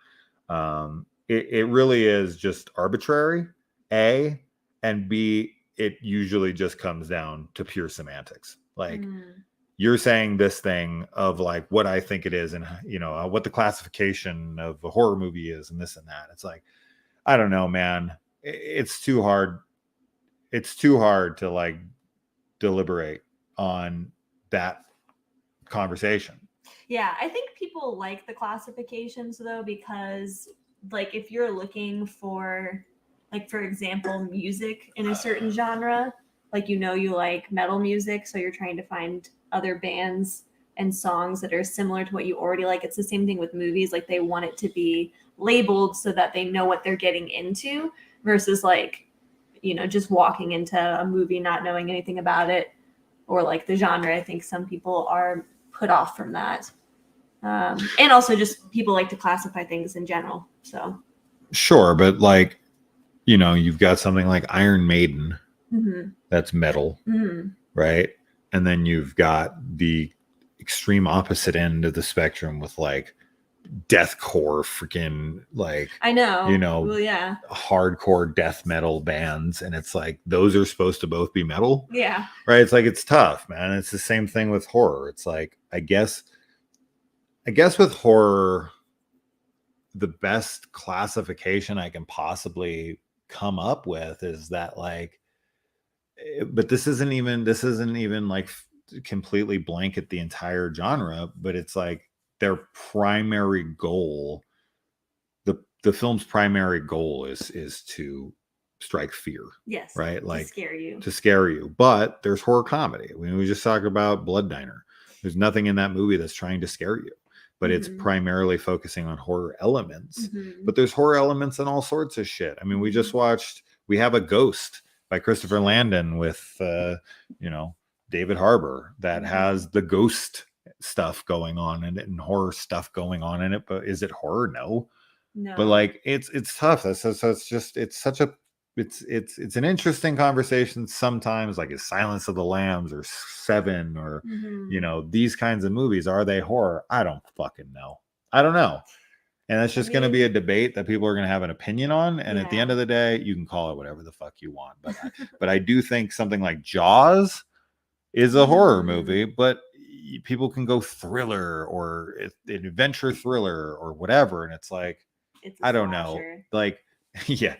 Speaker 1: It really is just arbitrary, A, and B, it usually just comes down to pure semantics. Like, you're saying this thing of like what I think it is, and what the classification of a horror movie is, and this and that. It's like, I don't know, man. It's too hard. It's too hard to like deliberate on that conversation.
Speaker 2: Yeah, I think people like the classifications though, because like if you're looking for, like, for example, music in a certain genre, like, you like metal music, so you're trying to find other bands and songs that are similar to what you already like. It's the same thing with movies. Like they want it to be labeled so that they know what they're getting into versus like, just walking into a movie not knowing anything about it or like the genre. I think some people are put off from that. And also just people like to classify things in general. So
Speaker 1: sure, but like, you've got something like Iron Maiden that's metal, right? And then you've got the extreme opposite end of the spectrum with like deathcore freaking like
Speaker 2: I know. Well, yeah.
Speaker 1: hardcore death metal bands, and it's like those are supposed to both be metal.
Speaker 2: Yeah.
Speaker 1: Right? It's like it's tough, man. It's the same thing with horror. It's like I guess with horror, the best classification I can possibly come up with is that like, but this isn't even like completely blanket the entire genre, but it's like their primary goal, the film's primary goal is to strike fear.
Speaker 2: Yes.
Speaker 1: Right? Like
Speaker 2: to
Speaker 1: scare you. But there's horror comedy. We just talked about Blood Diner. There's nothing in that movie that's trying to scare you, but it's primarily focusing on horror elements. But there's horror elements in all sorts of shit. I mean, we have a Ghost by Christopher Landon with David Harbour that has the ghost stuff going on in it and horror stuff going on in it. But is it horror? No. But like it's tough. So it's an interesting conversation sometimes. Like, is Silence of the Lambs or Seven or these kinds of movies, are they horror? I don't fucking know. I don't know. And that's just going to be a debate that people are going to have an opinion on. And at the end of the day, you can call it whatever the fuck you want. But I do think something like Jaws is a horror movie, but people can go thriller or an adventure thriller or whatever. And it's like, I don't know. Like, yeah,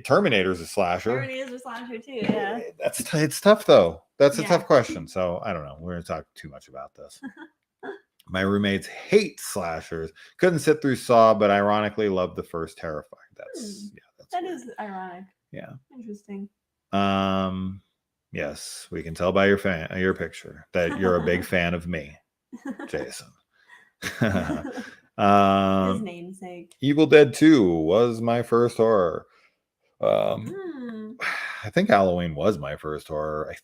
Speaker 1: Terminator's a slasher.
Speaker 2: Terminator's a slasher too, yeah.
Speaker 1: It's tough though. That's a tough question. So I don't know. We're going to talk too much about this. My roommates hate slashers. Couldn't sit through Saw, but ironically loved the first Terrifying. That
Speaker 2: weird. Is ironic.
Speaker 1: Yeah.
Speaker 2: Interesting.
Speaker 1: Yes, we can tell by your picture that you're a big fan of me, Jason.
Speaker 2: His namesake.
Speaker 1: Evil Dead 2 was my first horror. I think Halloween was my first horror.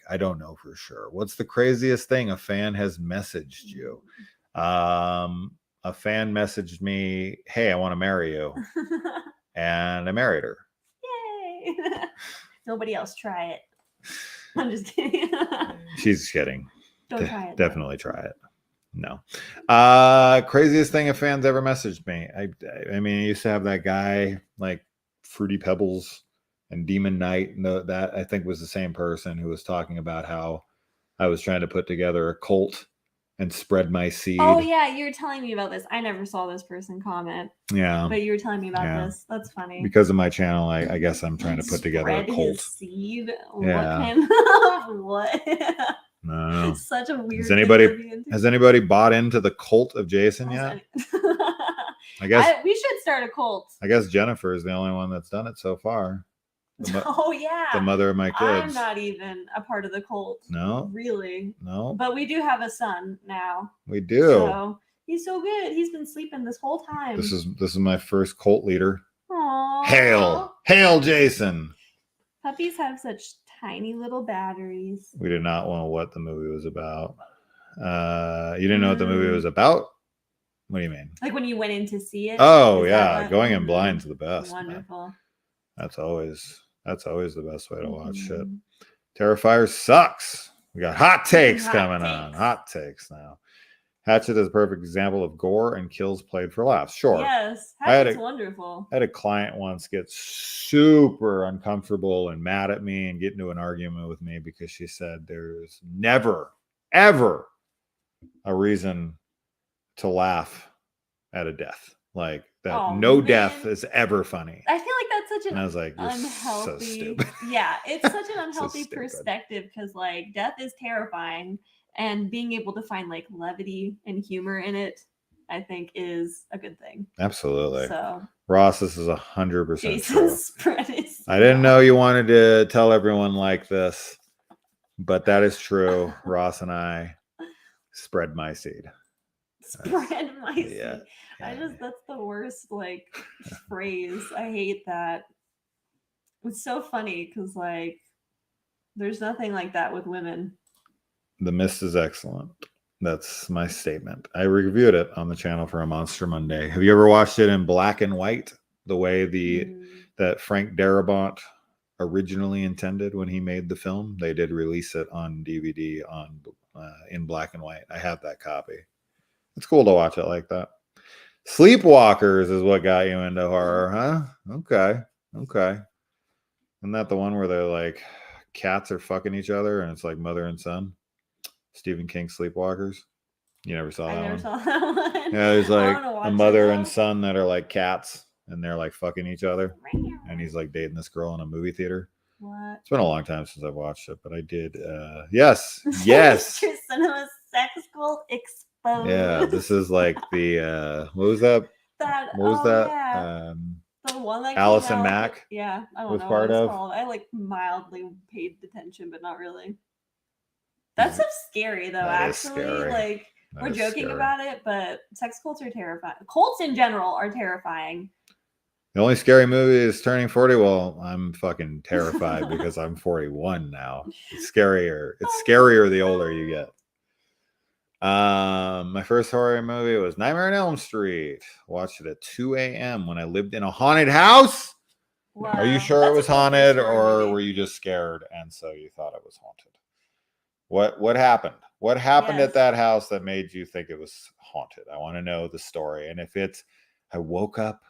Speaker 1: I don't know for sure. What's the craziest thing a fan has messaged you? A fan messaged me, "Hey, I want to marry you," and I married her.
Speaker 2: Yay! Nobody else try it. I'm just kidding.
Speaker 1: She's kidding.
Speaker 2: Don't try it.
Speaker 1: Definitely try it. No. Craziest thing a fan's ever messaged me. I mean, I used to have that guy like Fruity Pebbles and Demon Knight, and that I think was the same person who was talking about how I was trying to put together a cult and spread my seed.
Speaker 2: Oh yeah, you were telling me about this. I never saw this person comment.
Speaker 1: Yeah.
Speaker 2: But you were telling me about this. That's funny.
Speaker 1: Because of my channel, I guess I'm trying to put together a cult.
Speaker 2: His seed?
Speaker 1: Yeah.
Speaker 2: What kind of what?
Speaker 1: No.
Speaker 2: Such a weird
Speaker 1: Has anybody bought into the cult of Jason yet? I guess
Speaker 2: we should start a cult.
Speaker 1: I guess Jennifer is the only one that's done it so far.
Speaker 2: Oh yeah,
Speaker 1: the mother of my kids.
Speaker 2: I'm not even a part of the cult.
Speaker 1: No,
Speaker 2: really.
Speaker 1: No,
Speaker 2: but we do have a son now.
Speaker 1: We do.
Speaker 2: So he's so good. He's been sleeping this whole time.
Speaker 1: This is my first cult leader.
Speaker 2: Aww.
Speaker 1: Hail, Jason.
Speaker 2: Puppies have such tiny little batteries.
Speaker 1: We did not know what the movie was about. You didn't know what the movie was about? What do you mean?
Speaker 2: Like when you went in to see it?
Speaker 1: Oh yeah, going in blind's the best.
Speaker 2: Wonderful.
Speaker 1: Man. That's always the best way to watch shit. Terrifier sucks. We got hot takes coming on. Hot takes now. Hatchet is a perfect example of gore and kills played for laughs. Sure.
Speaker 2: Yes. Hatchet's wonderful.
Speaker 1: I had a client once get super uncomfortable and mad at me and get into an argument with me because she said there's never, ever a reason to laugh at a death. Like that no death is ever funny.
Speaker 2: I feel like that's such an
Speaker 1: and I was like,
Speaker 2: unhealthy.
Speaker 1: So stupid.
Speaker 2: Yeah, it's such an unhealthy perspective because like death is terrifying, and being able to find like levity and humor in it, I think, is a good thing.
Speaker 1: Absolutely.
Speaker 2: So
Speaker 1: Ross, this is 100%
Speaker 2: Jason's spread is.
Speaker 1: I didn't know you wanted to tell everyone like this, but that is true. Ross and I Spread my seed.
Speaker 2: Spread my seed.
Speaker 1: Yeah.
Speaker 2: That's the worst like phrase. I hate that. It's so funny because like there's nothing like that with women.
Speaker 1: The Mist is excellent. That's my statement. I reviewed it on the channel for a Monster Monday. Have you ever watched it in black and white, the way that Frank Darabont originally intended when he made the film? They did release it on DVD in black and white. I have that copy. It's cool to watch it like that. Sleepwalkers is what got you into horror, huh? Okay. Isn't that the one where they're like cats are fucking each other and it's like mother and son? Stephen King Sleepwalkers. You never saw that one?
Speaker 2: I never saw that one.
Speaker 1: Yeah, there's like a mother and
Speaker 2: son.
Speaker 1: son that are like cats and they're like fucking each other. And he's like dating this girl in a movie theater.
Speaker 2: What?
Speaker 1: It's been a long time since I've watched it, but I did. Yes. Yes.
Speaker 2: Your cinema sex cult exposed.
Speaker 1: Yeah, this is like the what was that? What was that?
Speaker 2: Yeah. The one that
Speaker 1: Allison Mack.
Speaker 2: Yeah, I don't
Speaker 1: was
Speaker 2: know
Speaker 1: part
Speaker 2: what it's
Speaker 1: of.
Speaker 2: called. I like mildly paid attention, but not really. That stuff's scary though.
Speaker 1: That is
Speaker 2: actually,
Speaker 1: scary.
Speaker 2: like
Speaker 1: That
Speaker 2: we're
Speaker 1: is
Speaker 2: joking
Speaker 1: scary.
Speaker 2: about it, but sex cults are terrifying. Cults in general are terrifying.
Speaker 1: The only scary movie is Turning 40. Well, I'm fucking terrified because I'm 41 now. It's scarier. It's scarier the older you get. My first horror movie was Nightmare on Elm Street. Watched it at 2 a.m. when I lived in a haunted house.
Speaker 2: Wow.
Speaker 1: Are you sure
Speaker 2: That's
Speaker 1: it was
Speaker 2: a cool
Speaker 1: haunted,
Speaker 2: story,
Speaker 1: or
Speaker 2: maybe.
Speaker 1: were you just scared and so you thought it was haunted? What happened? What happened
Speaker 2: Yes.
Speaker 1: at that house that made you think it was haunted? I want to know the story. And if it's, I woke up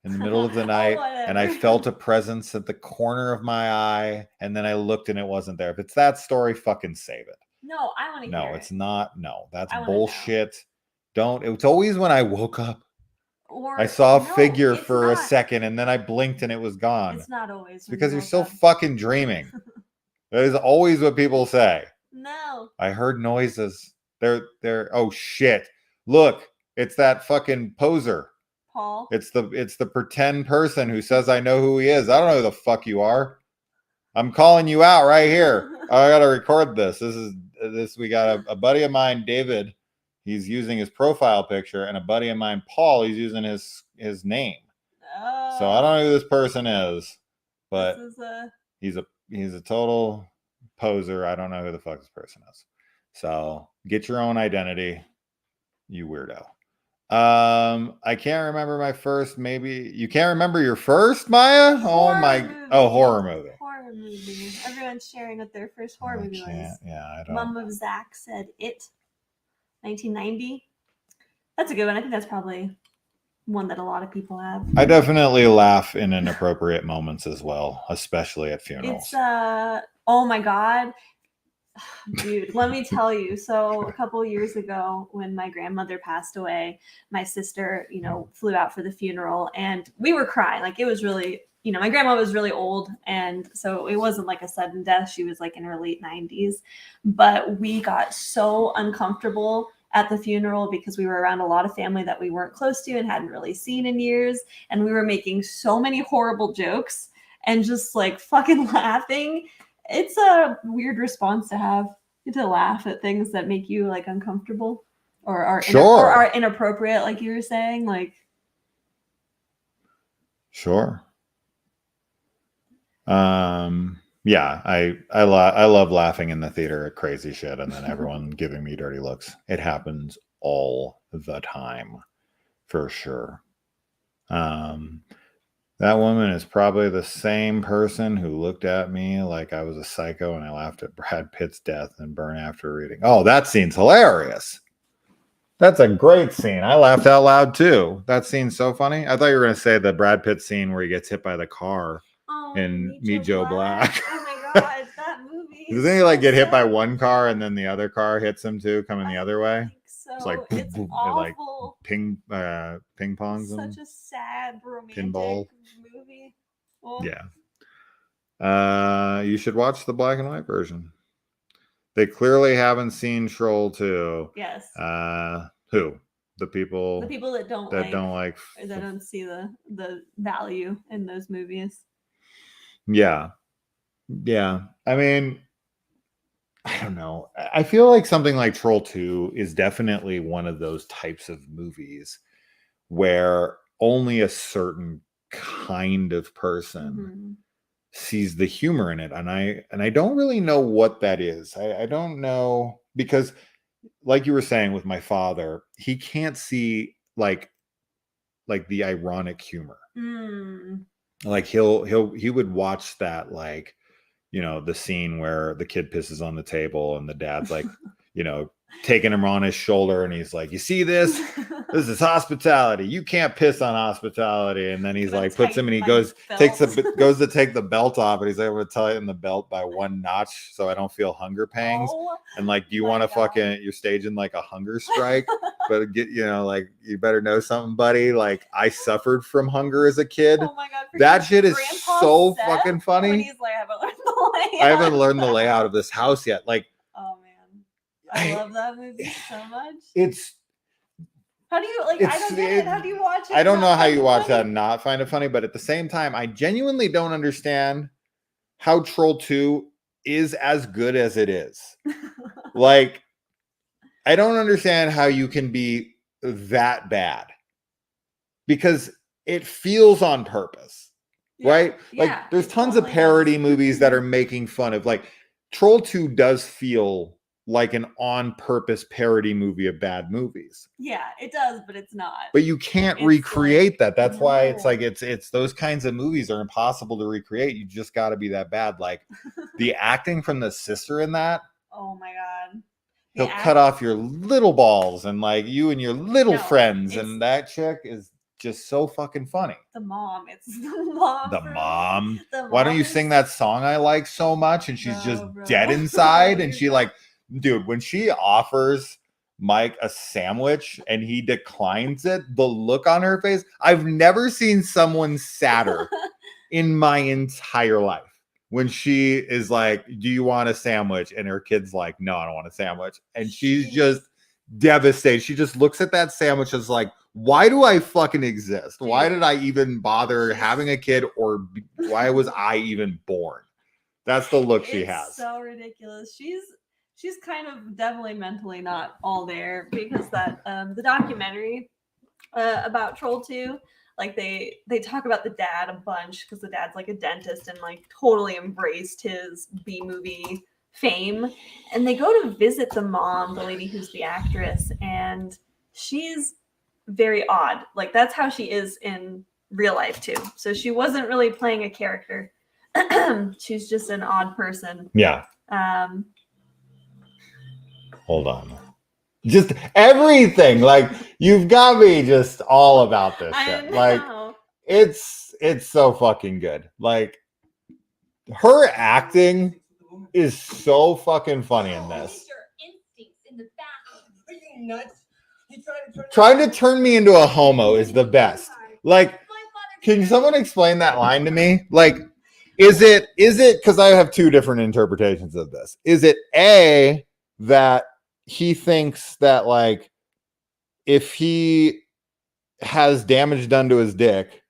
Speaker 1: in the middle of the night and I
Speaker 2: whatever.
Speaker 1: felt a presence at the corner of my eye, and then I looked and it wasn't there. If it's that story, fucking save it.
Speaker 2: No, I want to hear
Speaker 1: No,
Speaker 2: it.
Speaker 1: it's not. No, that's
Speaker 2: I wanna know.
Speaker 1: bullshit. Don't. It's always when I woke up,
Speaker 2: Or
Speaker 1: I saw a
Speaker 2: no,
Speaker 1: figure
Speaker 2: it's
Speaker 1: for a
Speaker 2: not.
Speaker 1: second and then I blinked and it was gone.
Speaker 2: It's not always
Speaker 1: It's
Speaker 2: when
Speaker 1: because
Speaker 2: you
Speaker 1: you're
Speaker 2: woke
Speaker 1: still
Speaker 2: up.
Speaker 1: fucking dreaming. That is always what people say.
Speaker 2: No.
Speaker 1: I heard noises. They're oh shit. Look, it's that fucking poser.
Speaker 2: Paul.
Speaker 1: It's the pretend person who says I know who he is. I don't know who the fuck you are. I'm calling you out right here. I gotta record this. This we got a buddy of mine, David. He's using his profile picture, and a buddy of mine, Paul, he's using his name.
Speaker 2: Oh.
Speaker 1: So I don't know who this person is, but
Speaker 2: This is
Speaker 1: he's a total poser. I don't know who the fuck this person is. So get your own identity, you weirdo. I can't remember my first. Maybe you can't remember your first, Maya? Oh my!
Speaker 2: movie.
Speaker 1: Oh, horror movie.
Speaker 2: Horror movie. Everyone's sharing what their first horror movie was.
Speaker 1: Yeah, I don't.
Speaker 2: Mom of Zach said It, 1990. That's a good one. I think that's probably one that a lot of people have.
Speaker 1: I definitely laugh in inappropriate moments as well, especially at funerals.
Speaker 2: It's oh my god. Dude, let me tell you. So a couple of years ago when my grandmother passed away, my sister, flew out for the funeral and we were crying. Like it was really, my grandma was really old. And so it wasn't like a sudden death. She was like in her late 90s, but we got so uncomfortable at the funeral because we were around a lot of family that we weren't close to and hadn't really seen in years. And we were making so many horrible jokes and just like fucking laughing. It's a weird response to have, to laugh at things that make you like uncomfortable or are or are inappropriate, like you were saying. Like,
Speaker 1: sure. Yeah, I love laughing in the theater at crazy shit, and then everyone giving me dirty looks. It happens all the time, for sure. That woman is probably the same person who looked at me like I was a psycho and I laughed at Brad Pitt's death and Burn After Reading. Oh, that scene's hilarious. That's a great scene. I laughed out loud too. That scene's so funny. I thought you were going to say the Brad Pitt scene where he gets hit by the car in Meet Joe Black.
Speaker 2: Oh my god, that movie.
Speaker 1: Doesn't he like get hit by one car and then the other car hits him too, coming the other way?
Speaker 2: So
Speaker 1: It's like
Speaker 2: it's
Speaker 1: boom,
Speaker 2: awful.
Speaker 1: it like ping pongs them.
Speaker 2: Such a sad romantic
Speaker 1: Pinball.
Speaker 2: movie. Well,
Speaker 1: Yeah. You should watch the black and white version. They clearly haven't seen Troll 2.
Speaker 2: Yes.
Speaker 1: Who? The people
Speaker 2: that don't
Speaker 1: like
Speaker 2: or that don't see the value in those movies.
Speaker 1: Yeah. I mean, I don't know. I feel like something like Troll 2 is definitely one of those types of movies where only a certain kind of person
Speaker 2: Mhm.
Speaker 1: sees the humor in it. And I don't really know what that is. I don't know, because like you were saying with my father, he can't see like the ironic humor.
Speaker 2: Mm.
Speaker 1: Like he would watch that, like, the scene where the kid pisses on the table and the dad's like, taking him on his shoulder and he's like, you see this? This is hospitality. You can't piss on hospitality. And then he's
Speaker 2: Gonna
Speaker 1: like, puts him, and he
Speaker 2: tighten my
Speaker 1: goes to take the belt off, and he's able to tighten the belt by one notch so I don't feel hunger pangs.
Speaker 2: Oh,
Speaker 1: And like, do you
Speaker 2: my
Speaker 1: want to
Speaker 2: God.
Speaker 1: you're staging like a hunger strike, but like, you better know something, buddy. Like, I suffered from hunger as a kid.
Speaker 2: Oh my God.
Speaker 1: That
Speaker 2: freaking
Speaker 1: shit is
Speaker 2: Grandpa
Speaker 1: so
Speaker 2: Seth,
Speaker 1: fucking
Speaker 2: when
Speaker 1: funny.
Speaker 2: he's like, I haven't learned the layout.
Speaker 1: I haven't learned the layout of this house yet. Like,
Speaker 2: Oh man, I love that movie so much.
Speaker 1: it's
Speaker 2: How do you like? I don't get it. How do you watch it?
Speaker 1: I don't
Speaker 2: and
Speaker 1: know
Speaker 2: not
Speaker 1: how
Speaker 2: find
Speaker 1: you
Speaker 2: it
Speaker 1: watch that
Speaker 2: funny?
Speaker 1: and not find it funny, but at the same time, I genuinely don't understand how Troll 2 is as good as it is. Like, I don't understand how you can be that bad, because it feels on purpose, right?
Speaker 2: Yeah,
Speaker 1: Like, there's
Speaker 2: it
Speaker 1: tons
Speaker 2: totally
Speaker 1: of parody
Speaker 2: does.
Speaker 1: movies that are making fun of, like, Troll 2 does feel like an on purpose parody movie of bad movies.
Speaker 2: Yeah, it does, but it's not.
Speaker 1: But you can't
Speaker 2: It's
Speaker 1: recreate
Speaker 2: like,
Speaker 1: that. That's why it's
Speaker 2: no.
Speaker 1: like it's those kinds of movies are impossible to recreate. You just got to be that bad. Like, the acting from the sister in that,
Speaker 2: Oh my God.
Speaker 1: he'll cut off your little balls, and like you and your little
Speaker 2: No,
Speaker 1: friends,
Speaker 2: it's-
Speaker 1: and that chick is just so fucking funny.
Speaker 2: The mom. It's the mom.
Speaker 1: The
Speaker 2: for me.
Speaker 1: mom.
Speaker 2: The
Speaker 1: Why don't
Speaker 2: mom
Speaker 1: you
Speaker 2: is-
Speaker 1: sing that song I like so much? And she's just
Speaker 2: Bro.
Speaker 1: dead inside, and
Speaker 2: You're
Speaker 1: she
Speaker 2: so-
Speaker 1: like, dude, when she offers Mike a sandwich and he declines it, the look on her face, I've never seen someone sadder in my entire life. When she is like, do you want a sandwich? And her kid's like, no, I don't want a sandwich. And she's just devastated. She just looks at that sandwich as like, why do I fucking exist? Why did I even bother having a kid, or why was I even born? That's the look she has.
Speaker 2: So ridiculous. She's kind of definitely mentally not all there, because that the documentary about Troll 2, like they talk about the dad a bunch, because the dad's like a dentist and like totally embraced his B movie fame, and they go to visit the mom, the lady who's the actress, and she's very odd. Like, that's how she is in real life too. So she wasn't really playing a character. She's just an odd person.
Speaker 1: Yeah.
Speaker 2: Um,
Speaker 1: Hold on. Just everything. Like, you've got me just all about this shit. Like, it's so fucking good. Like, her acting is so fucking funny in this.
Speaker 3: Are you nuts?
Speaker 1: Trying to turn me into a homo is the best. Like, can someone explain that line to me? Like, is it because I have two different interpretations of this. Is it A, that he thinks that, like, if he has damage done to his dick,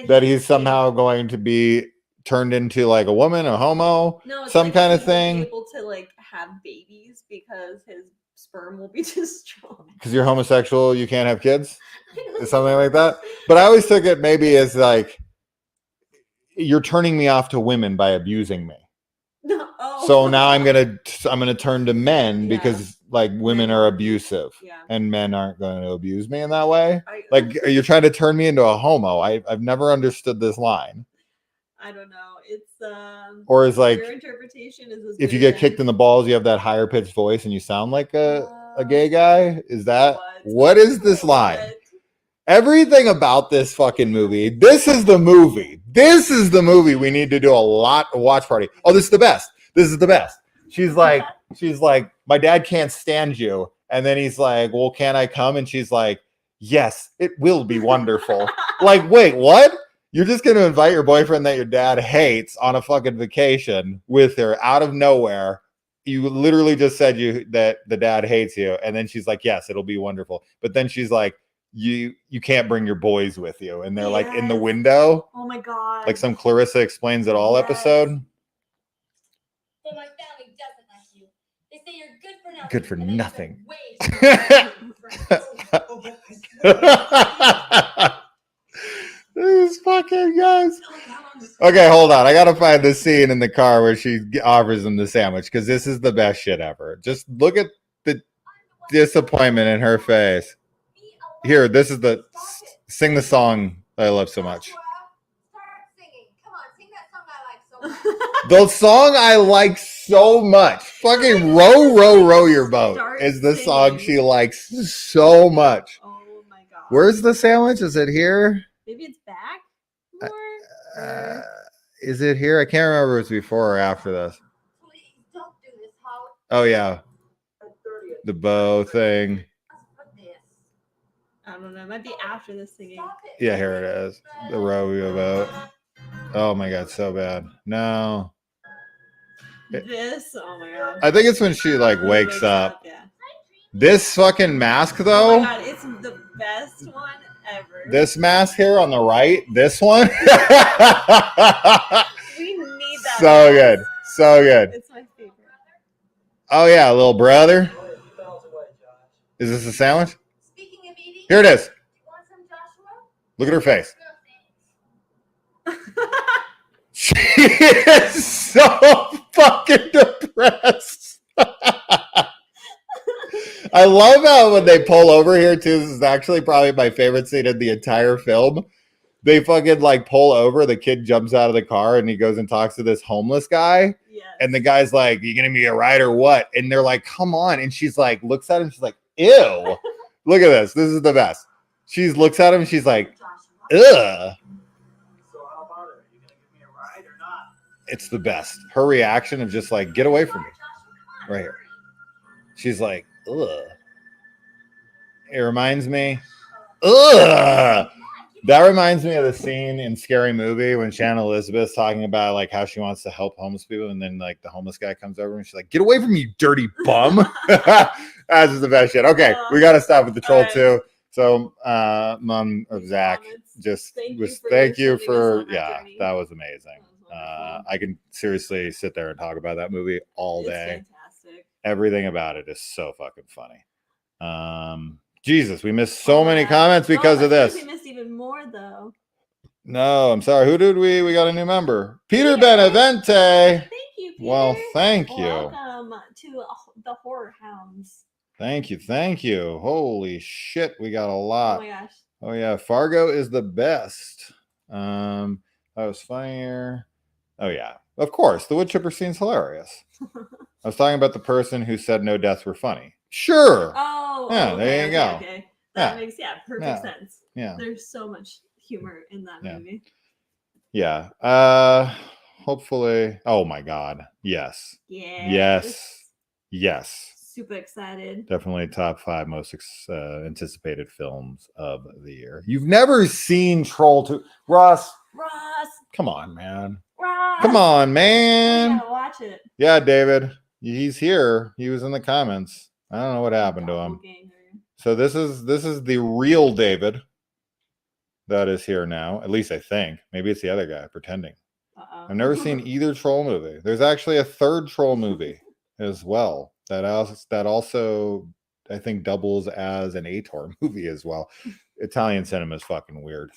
Speaker 1: that he's somehow going to be turned into like a woman, a homo, some kind of thing?
Speaker 2: Able to like have babies because his sperm will be too strong.
Speaker 1: Because you're homosexual, you can't have kids, something like that. But I always took it maybe as like, you're turning me off to women by abusing me. So now I'm gonna turn to men because like women are abusive, and men aren't going to abuse me in that way. Like, you're trying to turn me into a homo. I've never understood this line.
Speaker 2: I don't know. It's
Speaker 1: or is like,
Speaker 2: your interpretation is as
Speaker 1: if you
Speaker 2: good
Speaker 1: get kicked in the balls, you have that higher pitched voice and you sound like a gay guy. Is that what is this line? Everything about this fucking movie. This is the movie. This is the movie we need to do a watch party. Oh, this is the best. This is the best. She's like, my dad can't stand you. And then he's like, well, can I come? And she's like, yes, it will be wonderful. Like, wait, what? You're just going to invite your boyfriend that your dad hates on a fucking vacation with her out of nowhere. You literally just said that the dad hates you. And then she's like, yes, it'll be wonderful. But then she's like, you can't bring your boys with you. And they're like in the window.
Speaker 2: Oh my God.
Speaker 1: Like some Clarissa Explains It All episode.
Speaker 3: But my family doesn't like you. say you're good for nothing.
Speaker 1: Good for
Speaker 3: and then you
Speaker 1: nothing.
Speaker 3: said, "Waste."
Speaker 1: These fucking guys. Okay, hold on. I gotta find the scene in the car where she offers him the sandwich because this is the best shit ever. Just look at the disappointment in her face. Here, this is the sing the song that I love so much.
Speaker 3: Start singing. Come on, sing that song I like so much.
Speaker 1: The song I like so much. Fucking Row, Row, Row Your Boat is the song she likes so much.
Speaker 2: Oh my god.
Speaker 1: Where's the sandwich? Is it here?
Speaker 2: Maybe it's back more?
Speaker 1: Is it here? I can't remember if it's before or after this.
Speaker 3: Please don't do this, Howard.
Speaker 1: Oh, yeah. The bow thing.
Speaker 3: Put this.
Speaker 2: I don't know. It might be after the singing.
Speaker 3: Stop it.
Speaker 1: Yeah, here it is. The Row Your Boat. Oh, my God. So bad. No.
Speaker 2: This, oh my god.
Speaker 1: I think it's when she, like, wakes up.
Speaker 2: Yeah.
Speaker 1: This fucking mask,
Speaker 2: Oh
Speaker 1: though.
Speaker 2: my god, it's the best one ever.
Speaker 1: This mask here on the right, this one.
Speaker 2: We need that.
Speaker 1: So good. So good.
Speaker 2: It's my favorite.
Speaker 1: Oh, yeah, little brother. Is this a sandwich?
Speaker 3: Speaking of eating,
Speaker 1: Here it is.
Speaker 3: you want some, Joshua?
Speaker 1: Look at her face.
Speaker 3: No, thanks.
Speaker 1: She is so fucking depressed. I love how when they pull over here, too, this is actually probably my favorite scene in the entire film. They fucking like pull over, the kid jumps out of the car and he goes and talks to this homeless guy.
Speaker 2: Yes.
Speaker 1: And the guy's like, "You gonna be a ride or what?" And they're like, "Come on." And she's like, looks at him, she's like, "Ew." Look at this. This is the best. She looks at him and she's like, "Ugh."
Speaker 5: So how about it? Are you gonna give me a ride or not?
Speaker 1: It's the best. Her reaction of just like, "Get away from me." Right here. She's like, "Ugh." It reminds me, ugh. That reminds me of the scene in Scary Movie when Shannon Elizabeth's talking about like how she wants to help homeless people, and then like the homeless guy comes over and she's like, "Get away from me, you dirty bum." That's just the best shit. Okay, we gotta stop with the troll too. So mom of Zach, just thank you for that was amazing. I can seriously sit there and talk about that movie all day.
Speaker 2: It's fantastic.
Speaker 1: Everything about it is so fucking funny. Jesus, we missed so many comments because of this.
Speaker 2: We missed even more though.
Speaker 1: No, I'm sorry. Who did we? We got a new member. Peter Benavente.
Speaker 2: Thank you, Peter.
Speaker 1: Well, thank you.
Speaker 2: Welcome to the Horror Hounds.
Speaker 1: Thank you. Thank you. Holy shit, we got a lot.
Speaker 2: Oh my gosh.
Speaker 1: Oh yeah, Fargo is the best. That was funnier. Oh yeah, of course. The wood chipper scene's hilarious. I was talking about the person who said no deaths were funny. Sure.
Speaker 2: Oh,
Speaker 1: Yeah,
Speaker 2: okay,
Speaker 1: there you go.
Speaker 2: Okay. That
Speaker 1: Yeah.
Speaker 2: makes perfect sense.
Speaker 1: Yeah.
Speaker 2: There's so much humor in that movie.
Speaker 1: Yeah. Hopefully. Oh my God. Yes.
Speaker 2: Yeah.
Speaker 1: Yes. Yes.
Speaker 2: Super excited.
Speaker 1: Definitely top 5 most anticipated films of the year. You've never seen Troll 2. Ross. Come on, man. Come on, man.
Speaker 2: You gotta watch it.
Speaker 1: Yeah, David. He's here. He was in the comments. I don't know what happened to him. So this is the real David that is here now. At least I think. Maybe it's the other guy pretending. I've never seen either troll movie. There's actually a third troll movie as well. That also I think doubles as an Ator movie as well. Italian cinema is fucking weird.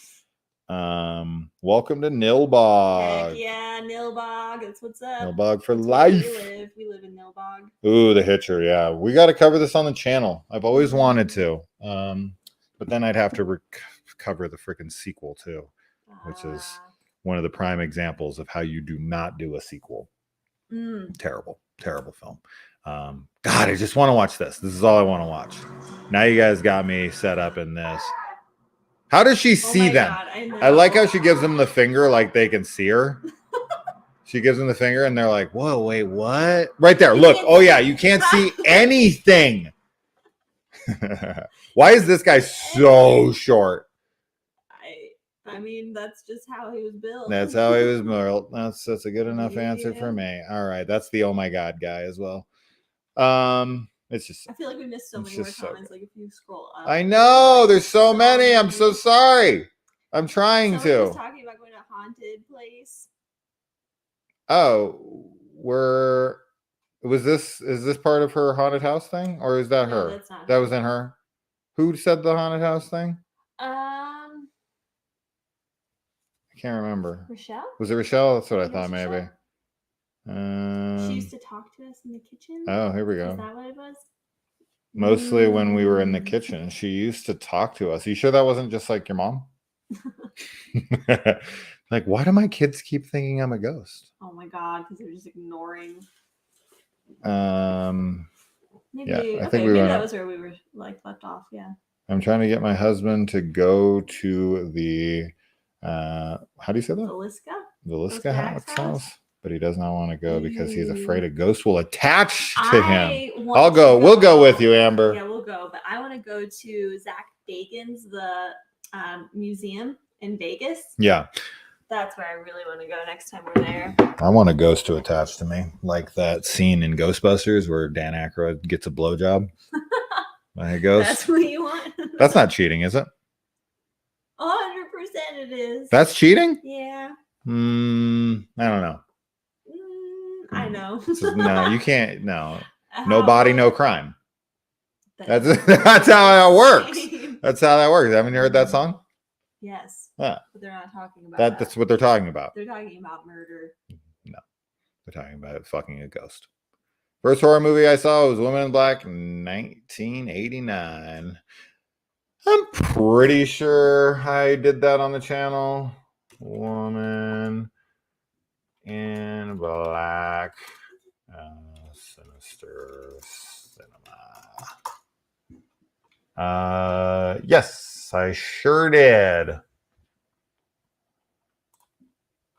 Speaker 1: Welcome to Nilbog.
Speaker 2: Heck yeah, Nilbog. That's what's up.
Speaker 1: Nilbog for
Speaker 2: That's
Speaker 1: life.
Speaker 2: where we live in Nilbog.
Speaker 1: Ooh, the Hitcher. Yeah, we got to cover this on the channel. I've always wanted to, but then I'd have to cover the freaking sequel too, which is one of the prime examples of how you do not do a sequel. Terrible film. God, I just want to watch this. This is all I want to watch. Now you guys got me set up in this. How does she see them?
Speaker 2: God,
Speaker 1: I like how she gives them the finger like they can see her. She gives them the finger and they're like, "Whoa, wait, what?" Right there. Look. Oh yeah, you can't see anything. Why is this guy so short?
Speaker 2: I mean, that's just how he was built.
Speaker 1: That's how he was built. That's a good enough answer for me. All right, that's the oh my God guy as well. It's just.
Speaker 2: I feel like we missed so many more comments. Like if you scroll up.
Speaker 1: I know there's so many. I'm so sorry. I'm trying
Speaker 2: Someone
Speaker 1: to.
Speaker 2: was talking about going to a haunted place.
Speaker 1: Oh, we're is this part of her haunted house thing, or is that
Speaker 2: No,
Speaker 1: her?
Speaker 2: that's not
Speaker 1: That
Speaker 2: her.
Speaker 1: was in her. Who said the haunted house thing? I can't remember.
Speaker 2: Rochelle?
Speaker 1: Was it Rochelle? That's what I
Speaker 2: think it was
Speaker 1: thought maybe.
Speaker 2: She used to talk to us in the kitchen.
Speaker 1: Oh, here we
Speaker 2: Is
Speaker 1: go.
Speaker 2: that what it was?
Speaker 1: Mostly when we were in the
Speaker 2: Mm.
Speaker 1: kitchen, she used to talk to us. You sure that wasn't just like your mom? Like, why do my kids keep thinking I'm a ghost?
Speaker 2: Oh my god, because they're just ignoring.
Speaker 1: Yeah,
Speaker 2: Maybe
Speaker 1: I think
Speaker 2: okay,
Speaker 1: we
Speaker 2: maybe
Speaker 1: went.
Speaker 2: that was where we were like left off. Yeah.
Speaker 1: I'm trying to get my husband to go to the how do you say that? The Liska house, but he does not want to go because he's afraid a ghost will attach to him. I'll go. We'll go with you, Amber.
Speaker 2: Yeah, we'll go. But I want to go to Zach Bacon's the museum in Vegas.
Speaker 1: Yeah.
Speaker 2: That's where I really want to go next time we're there.
Speaker 1: I want a ghost to attach to me, like that scene in Ghostbusters where Dan Aykroyd gets a blowjob by a ghost.
Speaker 2: That's what you want.
Speaker 1: That's not cheating, is it?
Speaker 2: 100% it is.
Speaker 1: That's cheating?
Speaker 2: Yeah.
Speaker 1: I don't know.
Speaker 2: I know.
Speaker 1: No, you can't. No,
Speaker 2: How
Speaker 1: no body, no
Speaker 2: about-
Speaker 1: crime. That's how that works. That's how that works. Haven't you heard that song?
Speaker 2: Yes.
Speaker 1: Yeah.
Speaker 2: But they're not talking about
Speaker 1: That's
Speaker 2: that.
Speaker 1: what they're talking about.
Speaker 2: They're talking about murder.
Speaker 1: No, they're talking about fucking a ghost. First horror movie I saw was Woman in Black, 1989. I'm pretty sure I did that on the channel. Woman in Black, Sinister Cinema. Yes, I sure did.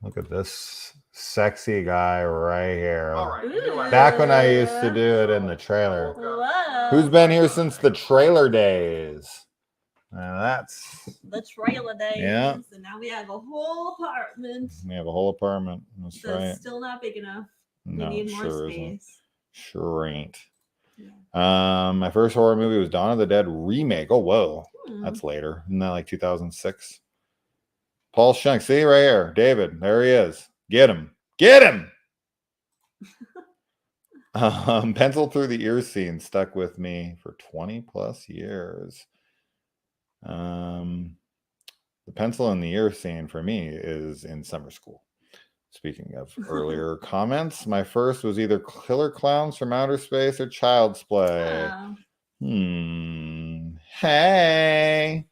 Speaker 1: Look at this sexy guy right here.
Speaker 5: All right.
Speaker 2: Ooh.
Speaker 1: Back when I used to do it in the trailer.
Speaker 2: Whoa.
Speaker 1: Who's been here since the trailer days? That's
Speaker 2: the trailer days?
Speaker 1: Yeah.
Speaker 2: And now we have a whole apartment.
Speaker 1: we have a whole apartment. That's
Speaker 2: That's
Speaker 1: right.
Speaker 2: still not big enough.
Speaker 1: No,
Speaker 2: we need more
Speaker 1: sure
Speaker 2: space.
Speaker 1: isn't. Sure ain't.
Speaker 2: Yeah.
Speaker 1: My first horror movie was Dawn of the Dead remake. Oh whoa,
Speaker 2: Hmm.
Speaker 1: that's later. Isn't that like 2006? Paul Shunk, see right here, David. There he is. Get him. Get him. Pencil through the ear scene stuck with me for 20 plus years. The pencil in the ear scene for me is in summer school. Speaking of earlier comments, my first was either Killer Clowns from Outer Space or Child's Play.
Speaker 2: Oh.
Speaker 1: Hey.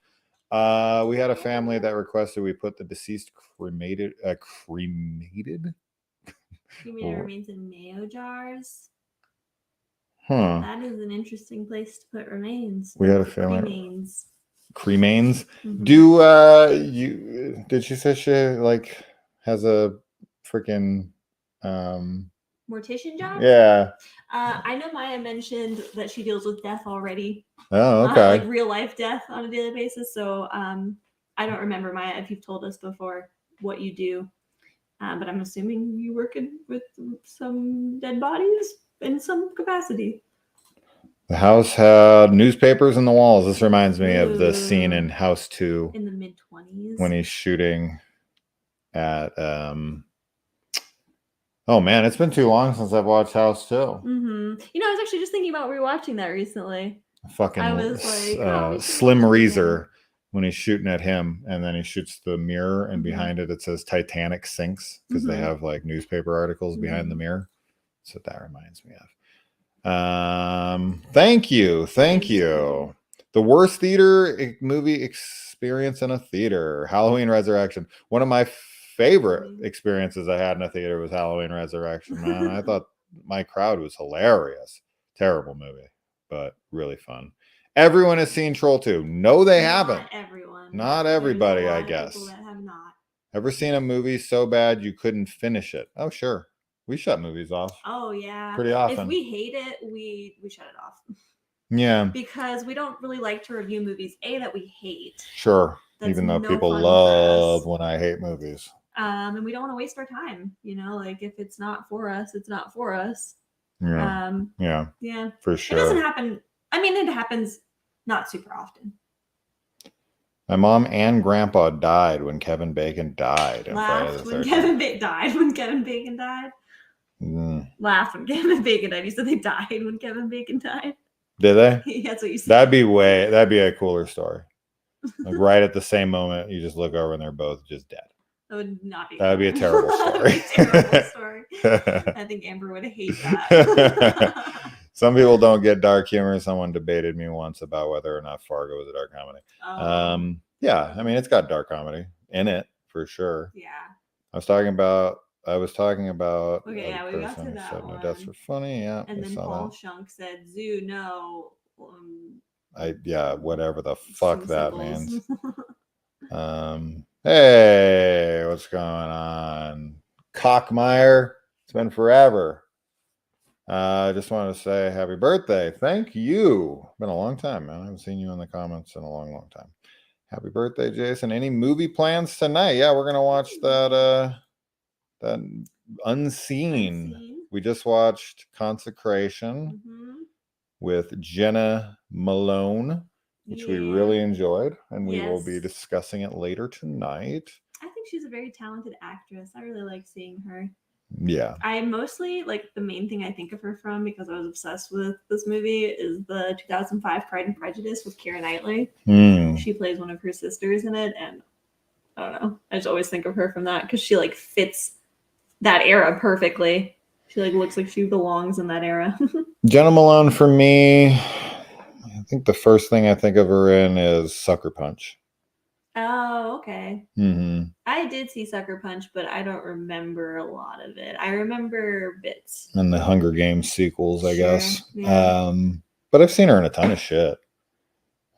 Speaker 1: We had a family that requested we put the deceased cremated.
Speaker 2: You mean it remains in mayo jars?
Speaker 1: Huh.
Speaker 2: That is an interesting place to put remains.
Speaker 1: We had a family.
Speaker 2: Remains.
Speaker 1: Cremains.
Speaker 2: Mhm.
Speaker 1: Did she say she like has a freaking
Speaker 2: Mortician job?
Speaker 1: yeah.
Speaker 2: I know Maya mentioned that she deals with death already.
Speaker 1: Oh, okay.
Speaker 2: Like real life death on a daily basis. So I don't remember, Maya, if you've told us before what you do. But I'm assuming you work with some dead bodies in some capacity.
Speaker 1: The house had newspapers in the walls. This reminds me of the scene in
Speaker 2: Ooh.
Speaker 1: House 2
Speaker 2: In the mid-20s.
Speaker 1: when he's shooting at oh man, it's been too long since I've watched House 2.
Speaker 2: Mm-hmm. You know, I was actually just thinking about rewatching that recently.
Speaker 1: Fucking
Speaker 2: I was like, oh, we should
Speaker 1: Slim
Speaker 2: watch it
Speaker 1: Reezer when he's shooting at him, and then he shoots the mirror, and
Speaker 2: Mhm.
Speaker 1: behind it says Titanic sinks because they
Speaker 2: Mhm.
Speaker 1: have like newspaper articles behind the
Speaker 2: Mhm.
Speaker 1: mirror. That's what that reminds me of. Thank you. The worst theater movie experience in a theater, Halloween Resurrection. One of my favorite experiences I had in a theater was Halloween Resurrection. Man, I thought my crowd was hilarious. Terrible movie, but really fun. Everyone has seen Troll 2. No, they haven't.
Speaker 2: Not everyone.
Speaker 1: Not
Speaker 2: There's a
Speaker 1: everybody,
Speaker 2: lot
Speaker 1: I
Speaker 2: of
Speaker 1: guess.
Speaker 2: people that have not.
Speaker 1: Ever seen a movie so bad you couldn't finish it? Oh, sure. We shut movies off.
Speaker 2: Oh yeah.
Speaker 1: Pretty often.
Speaker 2: If we hate it, we shut it off.
Speaker 1: Yeah,
Speaker 2: Because we don't really like to review movies that we hate.
Speaker 1: sure.
Speaker 2: That's
Speaker 1: Even though
Speaker 2: no
Speaker 1: people
Speaker 2: fun for
Speaker 1: love
Speaker 2: us.
Speaker 1: when I hate movies.
Speaker 2: And we don't want to waste our time. You know, like if it's not for us, it's not for us.
Speaker 1: Yeah, yeah,
Speaker 2: Yeah.
Speaker 1: for
Speaker 2: It doesn't
Speaker 1: sure.
Speaker 2: happen. I mean, it happens not super often.
Speaker 1: My mom and grandpa died when Kevin Bacon died. on Friday
Speaker 2: Laughed
Speaker 1: the
Speaker 2: when
Speaker 1: 13th.
Speaker 2: Kevin Bacon died. When Kevin Bacon died. laugh when Kevin Bacon died. You said they died when Kevin Bacon died.
Speaker 1: Did they?
Speaker 2: That's what you said.
Speaker 1: That'd be a cooler story. Like right at the same moment, you just look over and they're both just dead.
Speaker 2: That would not be.
Speaker 1: That would be a terrible
Speaker 2: That would be
Speaker 1: story.
Speaker 2: a terrible story. I think Amber would hate that.
Speaker 1: Some people don't get dark humor. Someone debated me once about whether or not Fargo is a dark comedy. Yeah, I mean it's got dark comedy in it for sure.
Speaker 2: Yeah.
Speaker 1: I was talking about.
Speaker 2: Okay, yeah, we got to that
Speaker 1: said,
Speaker 2: one.
Speaker 1: No, deaths were funny. Yeah,
Speaker 2: And then
Speaker 1: saw
Speaker 2: Paul
Speaker 1: that.
Speaker 2: Shunk said, "Zoo, no."
Speaker 1: Whatever the fuck
Speaker 2: some
Speaker 1: that
Speaker 2: symbols.
Speaker 1: means. Hey, what's going on? Cockmeyer, it's been forever. I just wanted to say happy birthday. Thank you. Been a long time, man. I haven't seen you in the comments in a long, long time. Happy birthday, Jason. Any movie plans tonight? Yeah, we're gonna watch that Unseen. We just watched Consecration with Jenna Malone, which we really enjoyed, and we will be discussing it later tonight.
Speaker 2: I think she's a very talented actress. I really like seeing her.
Speaker 1: Yeah.
Speaker 2: I mostly like the main thing I think of her from, because I was obsessed with this movie, is the 2005 Pride and Prejudice with Keira Knightley. She plays one of her sisters in it, and I don't know. I just always think of her from that because she like fits that era perfectly. She like looks like she belongs in that era.
Speaker 1: Jenna Malone for me, I think the first thing I think of her in is Sucker Punch.
Speaker 2: Oh, okay. I did see Sucker Punch, but I don't remember a lot of it. I remember bits.
Speaker 1: And the Hunger Games sequels, I guess.
Speaker 2: Yeah.
Speaker 1: But I've seen her in a ton of shit.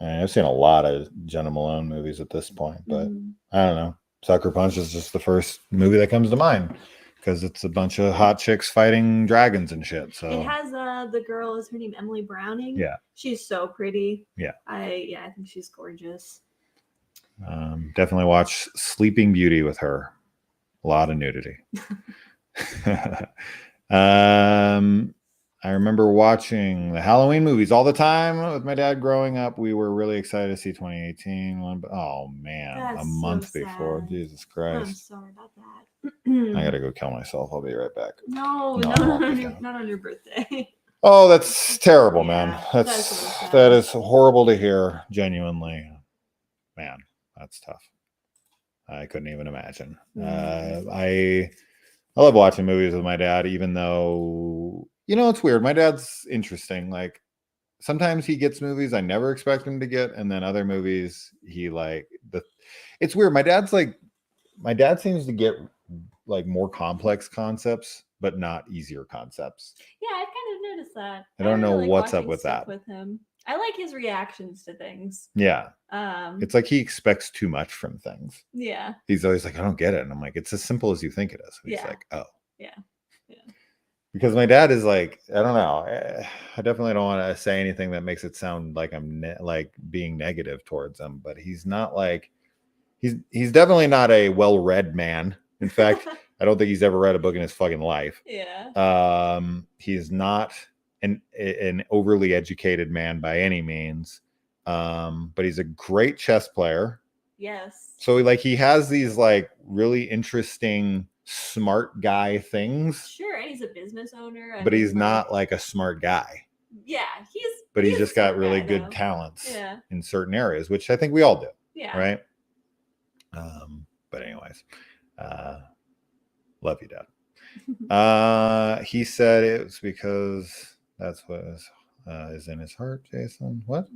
Speaker 1: I've seen a lot of Jenna Malone movies at this point, but I don't know. Sucker Punch is just the first movie that comes to mind because it's a bunch of hot chicks fighting dragons and shit. So
Speaker 2: it has the girl, is her name Emily Browning?
Speaker 1: Yeah.
Speaker 2: She's so pretty.
Speaker 1: Yeah.
Speaker 2: I think she's gorgeous.
Speaker 1: Definitely watch Sleeping Beauty with her. A lot of nudity. I remember watching the Halloween movies all the time with my dad growing up. We were really excited to see 2018 one, but oh man,
Speaker 2: That's
Speaker 1: a month
Speaker 2: so
Speaker 1: before.
Speaker 2: sad.
Speaker 1: Jesus
Speaker 2: I'm
Speaker 1: Christ.
Speaker 2: sorry about that.
Speaker 1: I gotta go kill myself. I'll be right back.
Speaker 2: No,
Speaker 1: No,
Speaker 2: not on your birthday.
Speaker 1: Oh, that's terrible,
Speaker 2: Yeah,
Speaker 1: man.
Speaker 2: that's so sad.
Speaker 1: That is horrible to hear. Genuinely, man, that's tough. I couldn't even imagine. I love watching movies with my dad, even though it's weird. My dad's interesting. Like sometimes he gets movies I never expect him to get, and then other movies he it's weird. My dad seems to get like more complex concepts, but not easier concepts.
Speaker 2: Yeah, I've kind of noticed that.
Speaker 1: I don't know
Speaker 2: really like
Speaker 1: what's up
Speaker 2: watching
Speaker 1: with
Speaker 2: stuff
Speaker 1: that.
Speaker 2: with him. I like his reactions to things.
Speaker 1: Yeah. It's like he expects too much from things.
Speaker 2: Yeah.
Speaker 1: He's always like, I don't get it. And I'm like, it's as simple as you think it is. And he's like, oh.
Speaker 2: Yeah.
Speaker 1: Because my dad is like, I don't know. I definitely don't want to say anything that makes it sound like I'm like being negative towards him, but he's not like, he's definitely not a well-read man. In fact, I don't think he's ever read a book in his fucking life.
Speaker 2: Yeah.
Speaker 1: He's not an overly educated man by any means. But he's a great chess player.
Speaker 2: Yes.
Speaker 1: So he has these like really interesting smart guy things.
Speaker 2: Sure, and he's a business owner.
Speaker 1: But he's not like a smart guy.
Speaker 2: Yeah,
Speaker 1: But he's just got really good talents in certain areas, which I think we all do.
Speaker 2: Yeah.
Speaker 1: Right. But anyways, love you, Dad. He said it was because that's what is in his heart, Jason. What?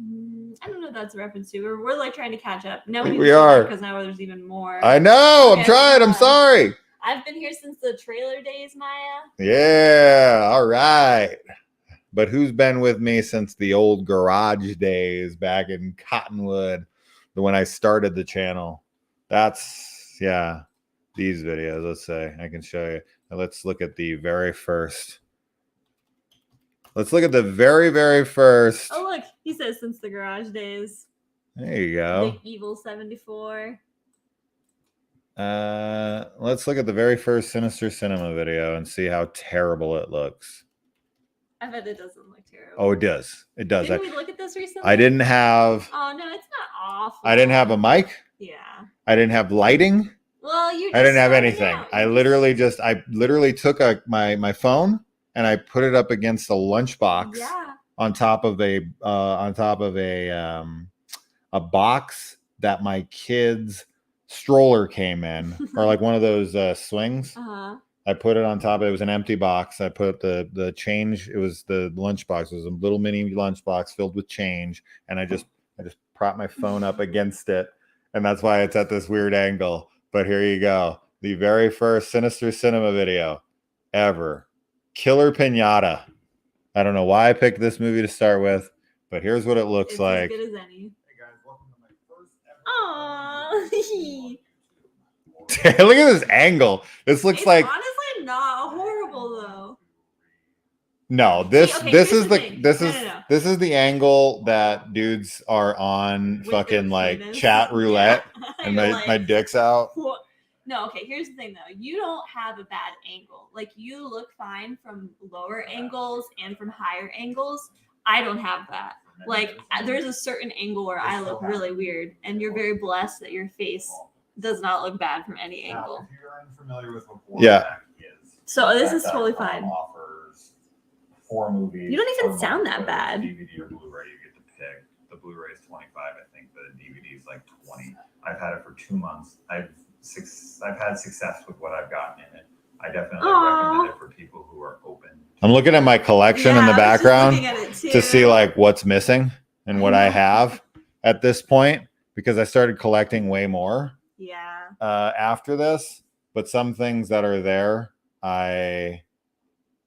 Speaker 2: I don't know what that's a reference to. We're like trying to catch up. No,
Speaker 1: we are,
Speaker 2: because now there's even more.
Speaker 1: I know. Okay, I'm trying. I'm sorry.
Speaker 2: I've been here since the trailer days, Maya.
Speaker 1: Yeah. All right. But who's been with me since the old garage days back in Cottonwood, when I started the channel? That's these videos. Let's say I can show you. Let's look at the very first. Let's look at the very, very first.
Speaker 2: Oh, look. He says since the garage days.
Speaker 1: There you go.
Speaker 2: The Evil 74.
Speaker 1: Let's look at the very first Sinister Cinema video and see how terrible it looks.
Speaker 2: I bet it doesn't look terrible.
Speaker 1: Oh, it does. It does.
Speaker 2: Didn't we look at this recently?
Speaker 1: I didn't have.
Speaker 2: Oh, no, it's not awful.
Speaker 1: I didn't have a mic.
Speaker 2: Yeah.
Speaker 1: I didn't have lighting.
Speaker 2: Well, you.
Speaker 1: I didn't have
Speaker 2: started
Speaker 1: anything.
Speaker 2: out.
Speaker 1: I literally took my phone and I put it up against a lunchbox
Speaker 2: Yeah.
Speaker 1: on top of a box that my kid's stroller came in, or like one of those swings.
Speaker 2: Uh-huh.
Speaker 1: I put it on top. It was an empty box. I put the change. It was the lunchbox. It was a little mini lunchbox filled with change, and I just propped my phone up against it, and that's why it's at this weird angle. But here you go, the very first Sinister Cinema video ever, Killer Pinata. I don't know why I picked this movie to start with, but here's what it looks
Speaker 2: It's
Speaker 1: like.
Speaker 2: as good as any.
Speaker 1: Hey guys, welcome to my first
Speaker 2: Aww.
Speaker 1: Look at this angle. This looks
Speaker 2: It's
Speaker 1: like
Speaker 2: honestly not horrible though.
Speaker 1: no. This
Speaker 2: okay,
Speaker 1: this
Speaker 2: here's
Speaker 1: is
Speaker 2: the
Speaker 1: the
Speaker 2: thing.
Speaker 1: this
Speaker 2: No,
Speaker 1: is
Speaker 2: no, no.
Speaker 1: this is the angle that dudes are on
Speaker 2: With
Speaker 1: fucking
Speaker 2: their
Speaker 1: like
Speaker 2: penis.
Speaker 1: chat roulette,
Speaker 2: Yeah.
Speaker 1: and
Speaker 2: You're
Speaker 1: my dick's out.
Speaker 2: What? No, okay, here's the thing though. You don't have a bad angle. Like you look fine from lower angles and from higher angles. I don't have that. Like there's a certain angle where I look really weird, and you're very blessed that your face does not look bad from any angle.
Speaker 1: If you're unfamiliar with what
Speaker 2: Yeah. So this is totally fine.
Speaker 1: Offers 4 movies.
Speaker 2: You don't even sound that bad.
Speaker 1: DVD or Blu-ray, you get to pick. The Blu-ray is 25. I think the DVD is like 20. I've had it for 2 months. I've had success with what I've gotten in it. I definitely recommend it for people who are open. I'm looking at my collection in the background to see like what's missing and what I have at this point, because I started collecting way more.
Speaker 2: Yeah.
Speaker 1: After this, but some things that are there,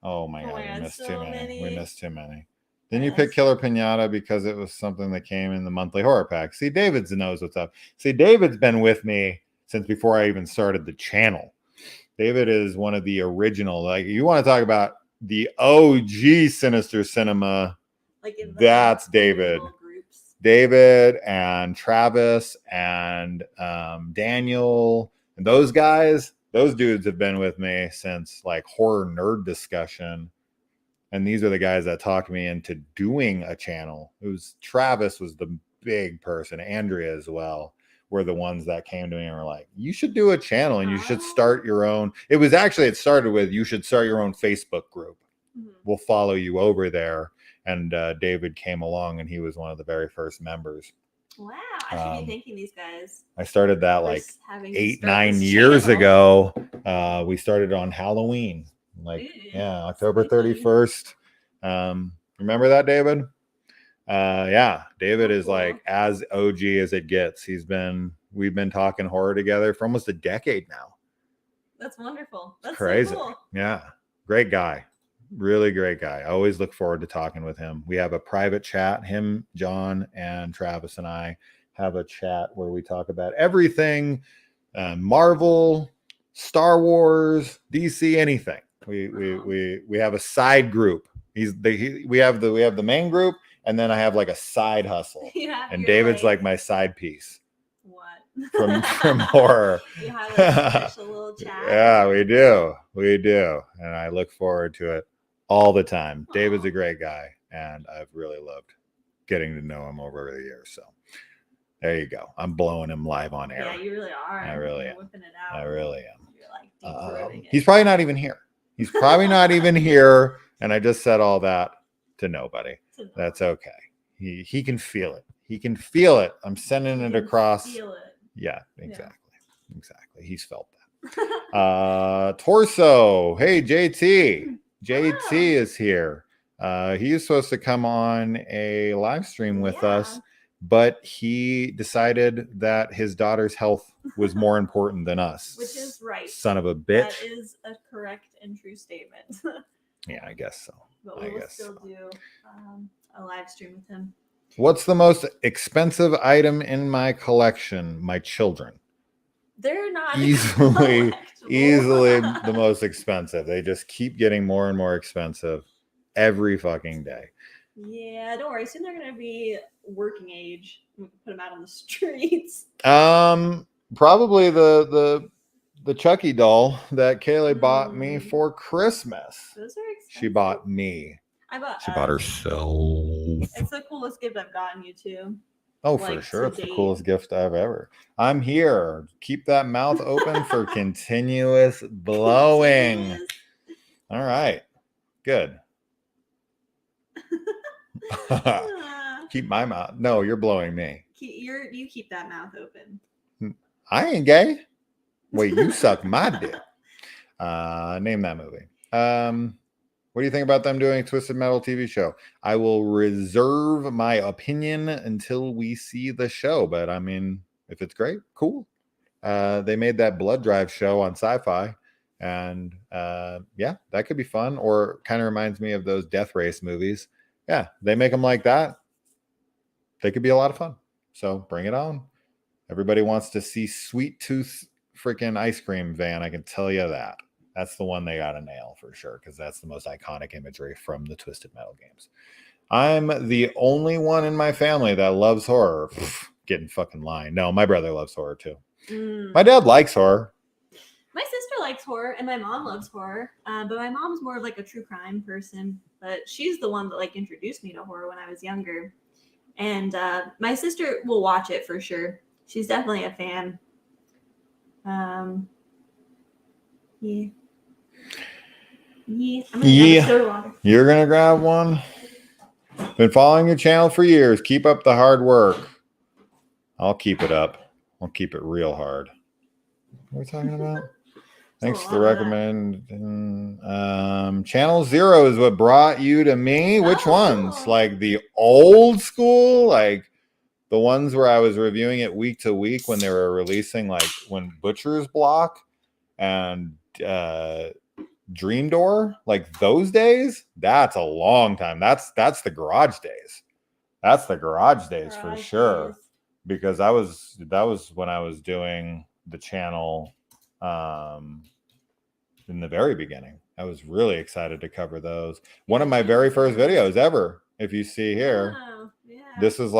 Speaker 1: oh my god, we missed too many. We missed too many. Then you pick Killer Pinata because it was something that came in the monthly horror pack. See, David's knows what's up. See, David's been with me since before I even started the channel. David is one of the original. Like, you want to talk about the OG Sinister Cinema? Like that's David. David and Travis and Daniel and those guys. Those dudes have been with me since like horror nerd discussion. And these are the guys that talked me into doing a channel. Travis was the big person. Andrea as well were the ones that came to me and were like, you should do a channel and you should start your own. It started with, you should start your own Facebook group. Mm-hmm. We'll follow you over there. And David came along and he was one of the very first members. Wow. I should be thanking these guys. I started that like 8-9 years ago. We started on Halloween. October 31st. Remember that, David? David is like as OG as it gets. We've been talking horror together for almost a decade now. That's wonderful. That's crazy. So cool. Yeah. Great guy. Really great guy. I always look forward to talking with him. We have a private chat. Him, John, and Travis and I have a chat where we talk about everything, Marvel, Star Wars, DC, anything. We have a side group. We have the main group, and then I have like a side hustle. Yeah, and David's like my side piece. What? From horror. You have a special little chat. Yeah, we do. And I look forward to it all the time. Aww. David's a great guy, and I've really loved getting to know him over the years. So there you go. I'm blowing him live on air. Yeah, you really are. I really am. Whipping it out. I really am. You're like he's probably not even here. He's probably not even here. And I just said all that to nobody. That's okay. He can feel it. He can feel it. I'm sending it across. Feel it. Yeah, exactly. Yeah. Exactly. He's felt that. Torso. Hey, JT. JT is here. He was supposed to come on a live stream with us, but he decided that his daughter's health was more important than us. Which is right. Son of a bitch. That is a correct and true statement. Yeah, I guess so. But we will still do a live stream with him. What's the most expensive item in my collection? My children. They're not easily the most expensive. They just keep getting more and more expensive every fucking day. Yeah, don't worry. Soon they're going to be working age. We can put them out on the streets. Probably the Chucky doll that Kaylee bought me for Christmas. Those are expensive. She bought me. She bought herself. It's the coolest gift I've gotten you too. Oh, for
Speaker 2: like,
Speaker 1: sure.
Speaker 2: to
Speaker 1: It's the
Speaker 2: date.
Speaker 1: coolest gift I've ever. I'm here. Keep that mouth open for continuous blowing.
Speaker 2: Continuous.
Speaker 1: All right. Good.
Speaker 2: Ah.
Speaker 1: Keep my mouth. No, you're blowing me.
Speaker 2: You keep that mouth open.
Speaker 1: I ain't gay. Wait, you suck my dick. Name that movie. What do you think about them doing a Twisted Metal TV show? I will reserve my opinion until we see the show, but I mean, if it's great, cool. They made that Blood Drive show on Sci-Fi, and yeah, that could be fun. Or kind of reminds me of those Death Race movies. Yeah, they make them like that. They could be a lot of fun. So bring it on. Everybody wants to see Sweet Tooth freaking ice cream van. I can tell you that. That's the one they got to nail for sure, because that's the most iconic imagery from the Twisted Metal games. I'm the only one in my family that loves horror. Getting fucking lying. No, my brother loves horror too. My dad likes horror.
Speaker 2: My sister likes horror, and my mom loves horror. But my mom's more of like a true crime person. But she's the one that like introduced me to horror when I was younger. And my sister will watch it for sure. She's definitely a fan. Yeah. Yeah. I'm gonna grab a soda water.
Speaker 1: You're gonna grab one. Been following your channel for years. Keep up the hard work. I'll keep it up. I'll keep it real hard. What are we talking about? Thanks for the recommend. Channel 0 is what brought you to me. Which ones?
Speaker 2: Cool.
Speaker 1: Like the old school, like the ones where I was reviewing it week to week when they were releasing, like when Butcher's Block and Dream Door, like those days. That's a long time. That's the garage days. That's the garage days for sure.
Speaker 2: Days.
Speaker 1: Because that was when I was doing the channel in the very beginning. I was really excited to cover those. One of my very first videos ever, if you see here.
Speaker 2: Oh, yeah.
Speaker 1: This was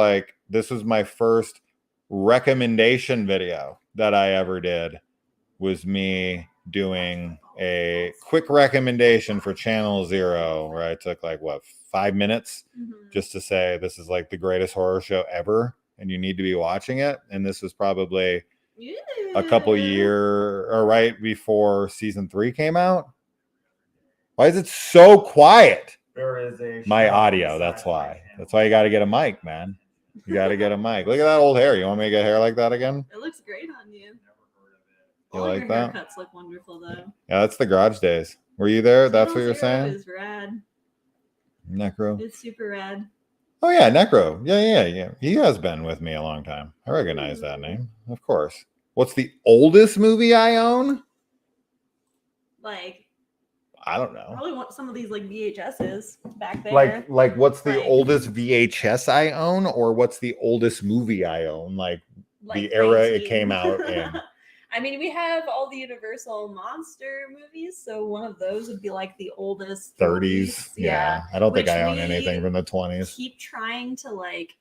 Speaker 1: my first recommendation video that I ever did, was me doing a quick recommendation for Channel 0, where I took like 5 minutes just to say this is like the greatest horror show ever and you need to be watching it. And this was probably a couple year or right before season 3 came out. Why is it so quiet?
Speaker 6: There is a
Speaker 1: My audio, that's why. That's why you got to get a mic, man. You got to get a mic. Look at that old hair. You want me to get hair like that again?
Speaker 2: It looks great on you.
Speaker 1: You
Speaker 2: All
Speaker 1: like
Speaker 2: your
Speaker 1: that?
Speaker 2: haircuts look wonderful though.
Speaker 1: Yeah, that's the garage days. Were you there? That's what
Speaker 2: Channel
Speaker 1: you're
Speaker 2: 0
Speaker 1: saying?
Speaker 2: is rad.
Speaker 1: Necro.
Speaker 2: It's super rad.
Speaker 1: Oh yeah, Necro. Yeah. He has been with me a long time. I recognize that name, of course. What's the oldest movie I own?
Speaker 2: Like,
Speaker 1: I don't know.
Speaker 2: probably want some of these like VHSs back there.
Speaker 1: Like what's the
Speaker 2: Like-
Speaker 1: oldest VHS I own, or what's the oldest movie I own? Like the era it
Speaker 2: 19.
Speaker 1: came out in.
Speaker 2: I mean, we have all the Universal monster movies, so one of those would be like the oldest
Speaker 1: 30s. Yeah. I don't think
Speaker 2: Which
Speaker 1: I own
Speaker 2: we
Speaker 1: anything from the 20s.
Speaker 2: Keep trying to like.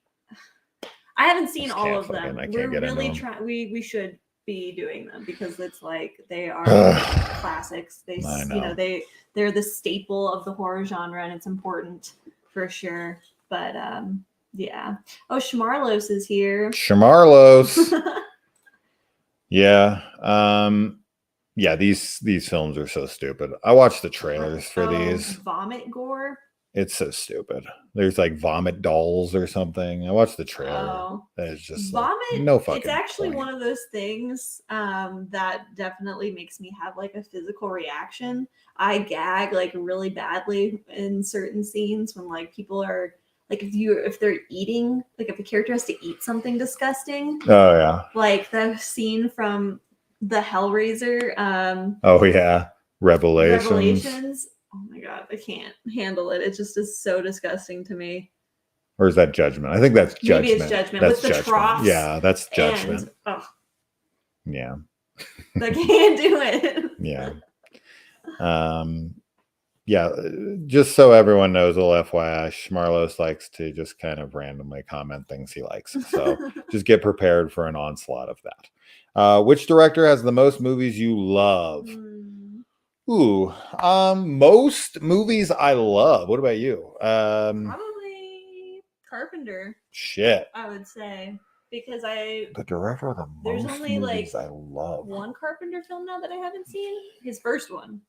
Speaker 2: I haven't seen
Speaker 1: Just
Speaker 2: all
Speaker 1: can't
Speaker 2: of them.
Speaker 1: fucking- I can't
Speaker 2: We're
Speaker 1: get into
Speaker 2: really
Speaker 1: them.
Speaker 2: trying. We should be doing them because it's like they are
Speaker 1: Ugh.
Speaker 2: classics. They
Speaker 1: I
Speaker 2: you
Speaker 1: know.
Speaker 2: know they're the staple of the horror genre, and it's important for sure. But yeah. Oh, Schmarlos is here.
Speaker 1: Shamarlos. Yeah. Yeah, these films are so stupid. I watched the trailers for these.
Speaker 2: Vomit gore.
Speaker 1: It's so stupid. There's like vomit dolls or something. I watched the trailer.
Speaker 2: Oh.
Speaker 1: It's just
Speaker 2: Vomit.
Speaker 1: like, no fucking
Speaker 2: It's actually
Speaker 1: point.
Speaker 2: one of those things that definitely makes me have like a physical reaction. I gag like really badly in certain scenes when like people are like if they're eating, like if the character has to eat something disgusting.
Speaker 1: Oh yeah.
Speaker 2: Like the scene from the Hellraiser
Speaker 1: Oh yeah. Revelations.
Speaker 2: Oh my god, I can't handle it. It just is so disgusting to me.
Speaker 1: Or is that Judgment? I think that's Judgment.
Speaker 2: Maybe it's Judgment
Speaker 1: That's
Speaker 2: with the troughs.
Speaker 1: Yeah, that's Judgment.
Speaker 2: And, oh,
Speaker 1: Yeah.
Speaker 2: I can't do it.
Speaker 1: Yeah. Yeah, just so everyone knows, a little FYI, Schmarlos likes to just kind of randomly comment things he likes. So just get prepared for an onslaught of that. Which director has the most movies you love? Ooh, most movies I love. What about you?
Speaker 2: Probably Carpenter,
Speaker 1: Shit.
Speaker 2: I would say, because
Speaker 1: The director of the
Speaker 2: There's
Speaker 1: most
Speaker 2: only,
Speaker 1: movies
Speaker 2: like,
Speaker 1: I love.
Speaker 2: one Carpenter film now that I haven't seen. His first one.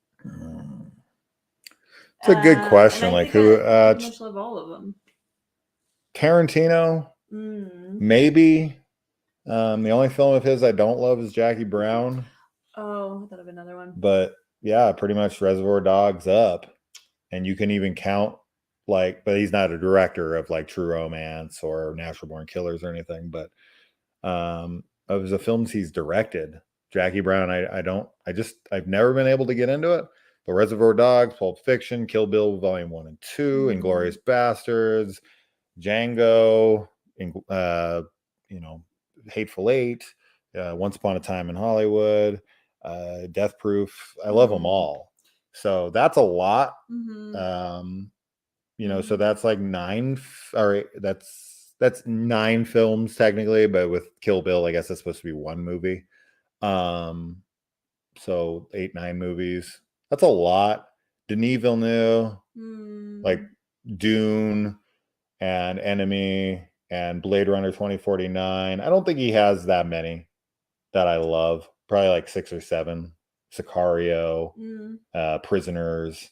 Speaker 1: It's a good
Speaker 2: And
Speaker 1: question.
Speaker 2: I
Speaker 1: Like
Speaker 2: think
Speaker 1: who?
Speaker 2: I pretty much love all of them.
Speaker 1: Tarantino, maybe. The only film of his I don't love is Jackie Brown.
Speaker 2: Oh, I thought of another one.
Speaker 1: But yeah, pretty much Reservoir Dogs up, and you can even count like, but he's not a director of like True Romance or Natural Born Killers or anything. But of the films he's directed, Jackie Brown, I've never been able to get into it. But Reservoir Dogs, Pulp Fiction, Kill Bill Volume 1 and 2, Inglourious Bastards, Django, Hateful Eight, Once Upon a Time in Hollywood, Death Proof. I love them all. So that's a lot. So that's like 9. All right, that's 9 films technically, but with Kill Bill, I guess it's supposed to be one movie. So 8, 9 movies. That's a lot. Denis Villeneuve, like Dune and Enemy and Blade Runner 2049. I don't think he has that many that I love. Probably like 6 or 7. Sicario, Prisoners.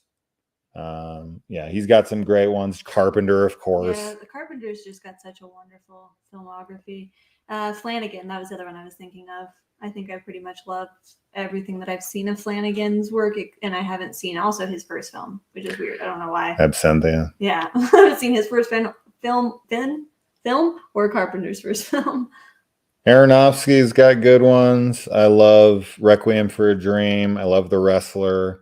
Speaker 1: Yeah, he's got some great ones. Carpenter, of course.
Speaker 2: Yeah, the Carpenter's just got such a wonderful filmography. Flanagan, that was the other one I was thinking of. I think I pretty much loved everything that I've seen of Flanagan's work, and I haven't seen also his first film, which is weird. I don't know why.
Speaker 1: Absentia.
Speaker 2: Yeah, I haven't seen his first film or Carpenter's first film.
Speaker 1: Aronofsky's got good ones. I love Requiem for a Dream. I love The Wrestler.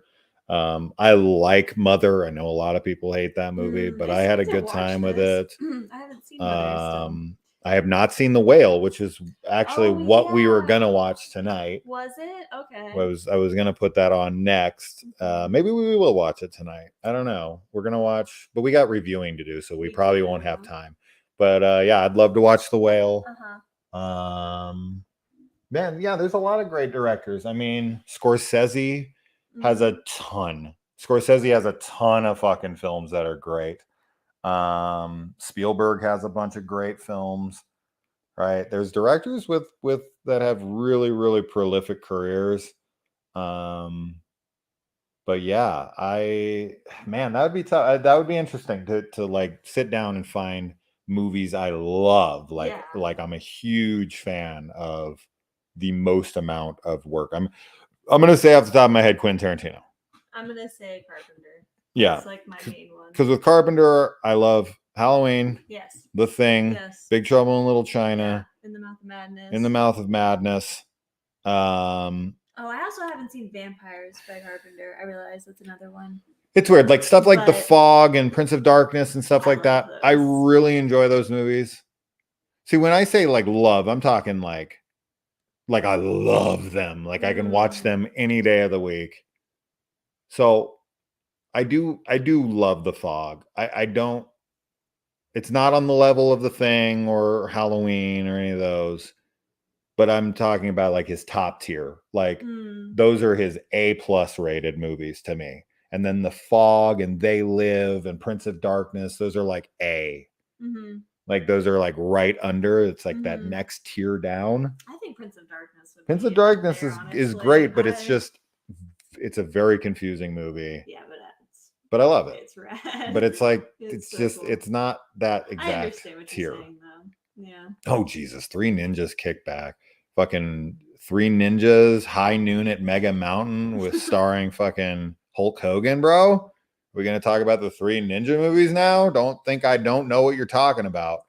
Speaker 1: I like Mother. I know a lot of people hate that movie, but I had a good time with it.
Speaker 2: I haven't seen Mother still.
Speaker 1: I have not seen The Whale, which is actually what we were gonna watch tonight.
Speaker 2: Was it? Okay.
Speaker 1: I was gonna put that on next. Maybe we will watch it tonight. I don't know. We're gonna watch, but we got reviewing to do, so we probably won't have time. But yeah, I'd love to watch The Whale. Man, yeah, there's a lot of great directors. I mean, Scorsese has a ton. Scorsese has a ton of fucking films that are great. Spielberg has a bunch of great films, right? There's directors with that have really, really prolific careers. But yeah, that would be tough. That would be interesting to like sit down and find movies I love. Like I'm a huge fan of the most amount of work. I'm gonna say off the top of my head, Quentin Tarantino.
Speaker 2: I'm gonna say Carpenter.
Speaker 1: Yeah,
Speaker 2: it's like my main one.
Speaker 1: Because with Carpenter, I love Halloween.
Speaker 2: Yes.
Speaker 1: The Thing.
Speaker 2: Yes.
Speaker 1: Big Trouble in Little China.
Speaker 2: Yeah. In the Mouth of Madness.
Speaker 1: In the Mouth of Madness.
Speaker 2: Oh, I also haven't seen Vampires by Carpenter. I realize that's another one.
Speaker 1: It's weird, like stuff like The Fog and Prince of Darkness and stuff like that. Those. I really enjoy those movies. See, when I say like love, I'm talking like I love them. Like I can watch them any day of the week. So I do love The Fog. I don't. It's not on the level of The Thing or Halloween or any of those. But I'm talking about like his top tier. Like those are his A+ rated movies to me. And then The Fog and They Live and Prince of Darkness, those are like A. Like those are like right under. It's like that next tier down.
Speaker 2: I think Prince of Darkness.
Speaker 1: Prince of Darkness is great, but it's a very confusing movie.
Speaker 2: Yeah,
Speaker 1: but I love it.
Speaker 2: It's rad.
Speaker 1: But it's like it's not that exact
Speaker 2: I understand what
Speaker 1: tier.
Speaker 2: You're saying, though. Yeah.
Speaker 1: Oh Jesus! 3 Ninjas Kickback. Fucking 3 Ninjas High Noon at Mega Mountain with starring fucking Hulk Hogan, bro. We're gonna talk about the 3 Ninja movies now. Don't think I don't know what you're talking about.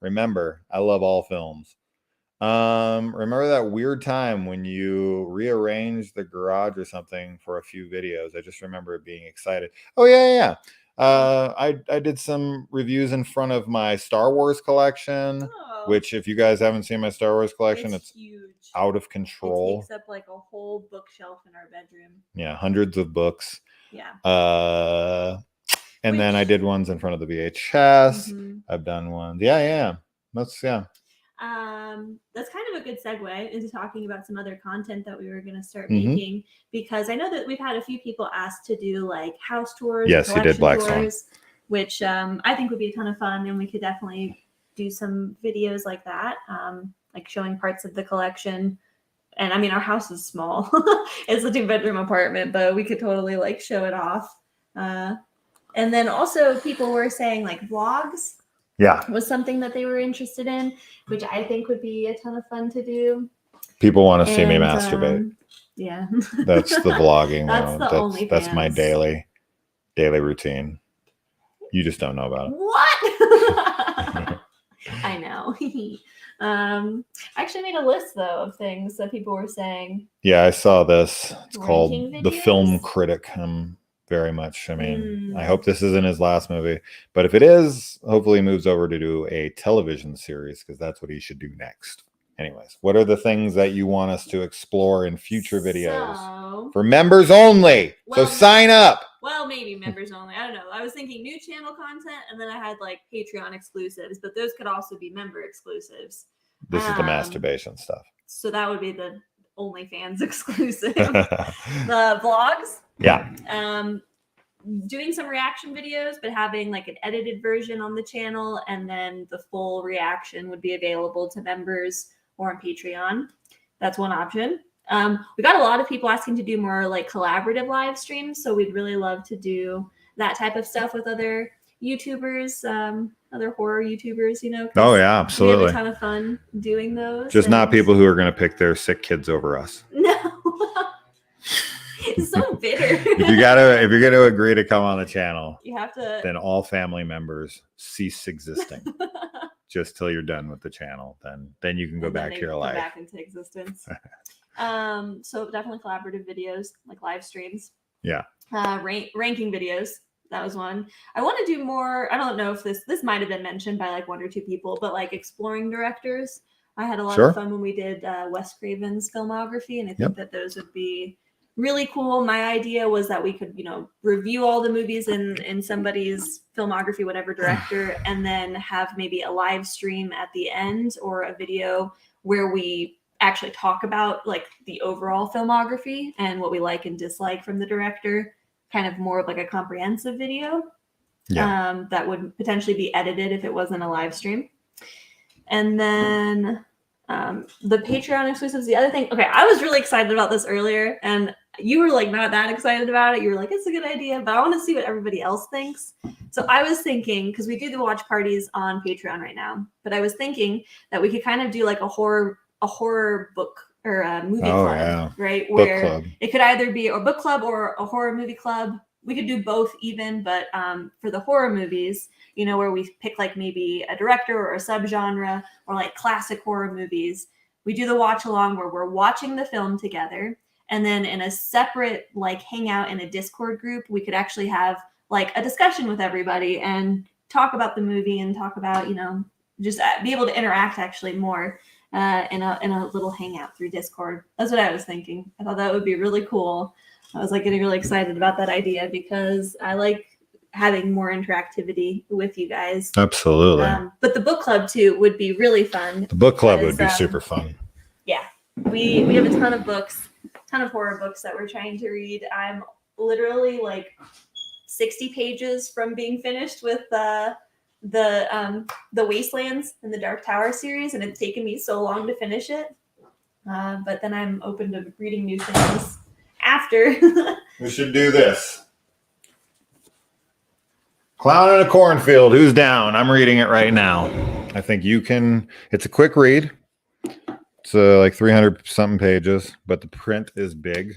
Speaker 1: Remember, I love all films. Remember that weird time when you rearranged the garage or something for a few videos? I just remember being excited. Oh yeah. I did some reviews in front of my Star Wars collection, which if you guys haven't seen my Star Wars collection, it's huge, out of control.
Speaker 2: It takes up like a whole bookshelf in our bedroom.
Speaker 1: Yeah, hundreds of books.
Speaker 2: Yeah.
Speaker 1: And then I did ones in front of the VHS. I've done ones. Yeah. That's
Speaker 2: kind of a good segue into talking about some other content that we were going to start making, because I know that we've had a few people ask to do like house tours.
Speaker 1: Yes, you did Black Swan.
Speaker 2: which I think would be a ton of fun, and we could definitely do some videos like that, like showing parts of the collection. And I mean, our house is small. It's a 2-bedroom apartment, but we could totally like show it off. And then also people were saying like vlogs was something that they were interested in, which I think would be a ton of fun to do.
Speaker 1: People want to see me masturbate.
Speaker 2: Yeah.
Speaker 1: That's the vlogging.
Speaker 2: That's
Speaker 1: that's my daily routine. You just don't know about it.
Speaker 2: What? I know. I actually made a list though of things that people were saying.
Speaker 1: Yeah, I saw this. It's called
Speaker 2: Ranking
Speaker 1: The
Speaker 2: videos?
Speaker 1: Film Critic. Very much. I mean, I hope this isn't his last movie, but if it is, hopefully he moves over to do a television series because that's what he should do next. Anyways, what are the things that you want us to explore in future videos for members only?
Speaker 2: Well,
Speaker 1: so sign up.
Speaker 2: Well, maybe members only. I don't know. I was thinking new channel content, and then I had like Patreon exclusives, but those could also be member exclusives.
Speaker 1: This is the masturbation stuff.
Speaker 2: So that would be the OnlyFans exclusive. The vlogs.
Speaker 1: Yeah.
Speaker 2: Doing some reaction videos, but having like an edited version on the channel, and then the full reaction would be available to members or on Patreon. That's one option. We got a lot of people asking to do more like collaborative live streams, so we'd really love to do that type of stuff with other YouTubers, other horror YouTubers, you know.
Speaker 1: Oh yeah, absolutely.
Speaker 2: We have a ton of fun doing those.
Speaker 1: Just not people who are going to pick their sick kids over us.
Speaker 2: No. It's so bitter.
Speaker 1: if you're going to agree to come on the channel,
Speaker 2: you have to.
Speaker 1: Then all family members cease existing. Just till you're done with the channel, then you can go back to your life.
Speaker 2: Back into existence. So definitely collaborative videos, like live streams.
Speaker 1: Yeah.
Speaker 2: Ranking videos. That was one. I want to do more. I don't know if this might have been mentioned by like 1 or 2 people, but like exploring directors. I had a lot of fun when we did Wes Craven's filmography, and I think that those would be really cool. My idea was that we could, review all the movies in somebody's filmography, whatever director, and then have maybe a live stream at the end or a video where we actually talk about like the overall filmography and what we like and dislike from the director, kind of more of like a comprehensive video. That would potentially be edited if it wasn't a live stream. And then the Patreon exclusives, the other thing. Okay, I was really excited about this earlier, and you were like not that excited about it. You were like, it's a good idea, but I want to see what everybody else thinks. So I was thinking, because we do the watch parties on Patreon right now, but I was thinking that we could kind of do like a horror book or a movie club, right? Where it could either be a book club or a horror movie club. We could do both even, but for the horror movies, where we pick like maybe a director or a subgenre or like classic horror movies, we do the watch along where we're watching the film together. And then in a separate like hangout in a Discord group, we could actually have like a discussion with everybody and talk about the movie and talk about, just be able to interact actually more in a little hangout through Discord. That's what I was thinking. I thought that would be really cool. I was like getting really excited about that idea because I like having more interactivity with you guys.
Speaker 1: Absolutely.
Speaker 2: But the book club too would be really fun.
Speaker 1: The book club would be super fun.
Speaker 2: Yeah. We have a ton of books, ton of horror books that we're trying to read. I'm literally like 60 pages from being finished with the Wastelands and the Dark Tower series, and it's taken me so long to finish it. But then I'm open to reading new things after.
Speaker 1: We should do this. Clown in a Cornfield. Who's down? I'm reading it right now. I think you can. It's a quick read. It's like 300 something pages, but the print is big.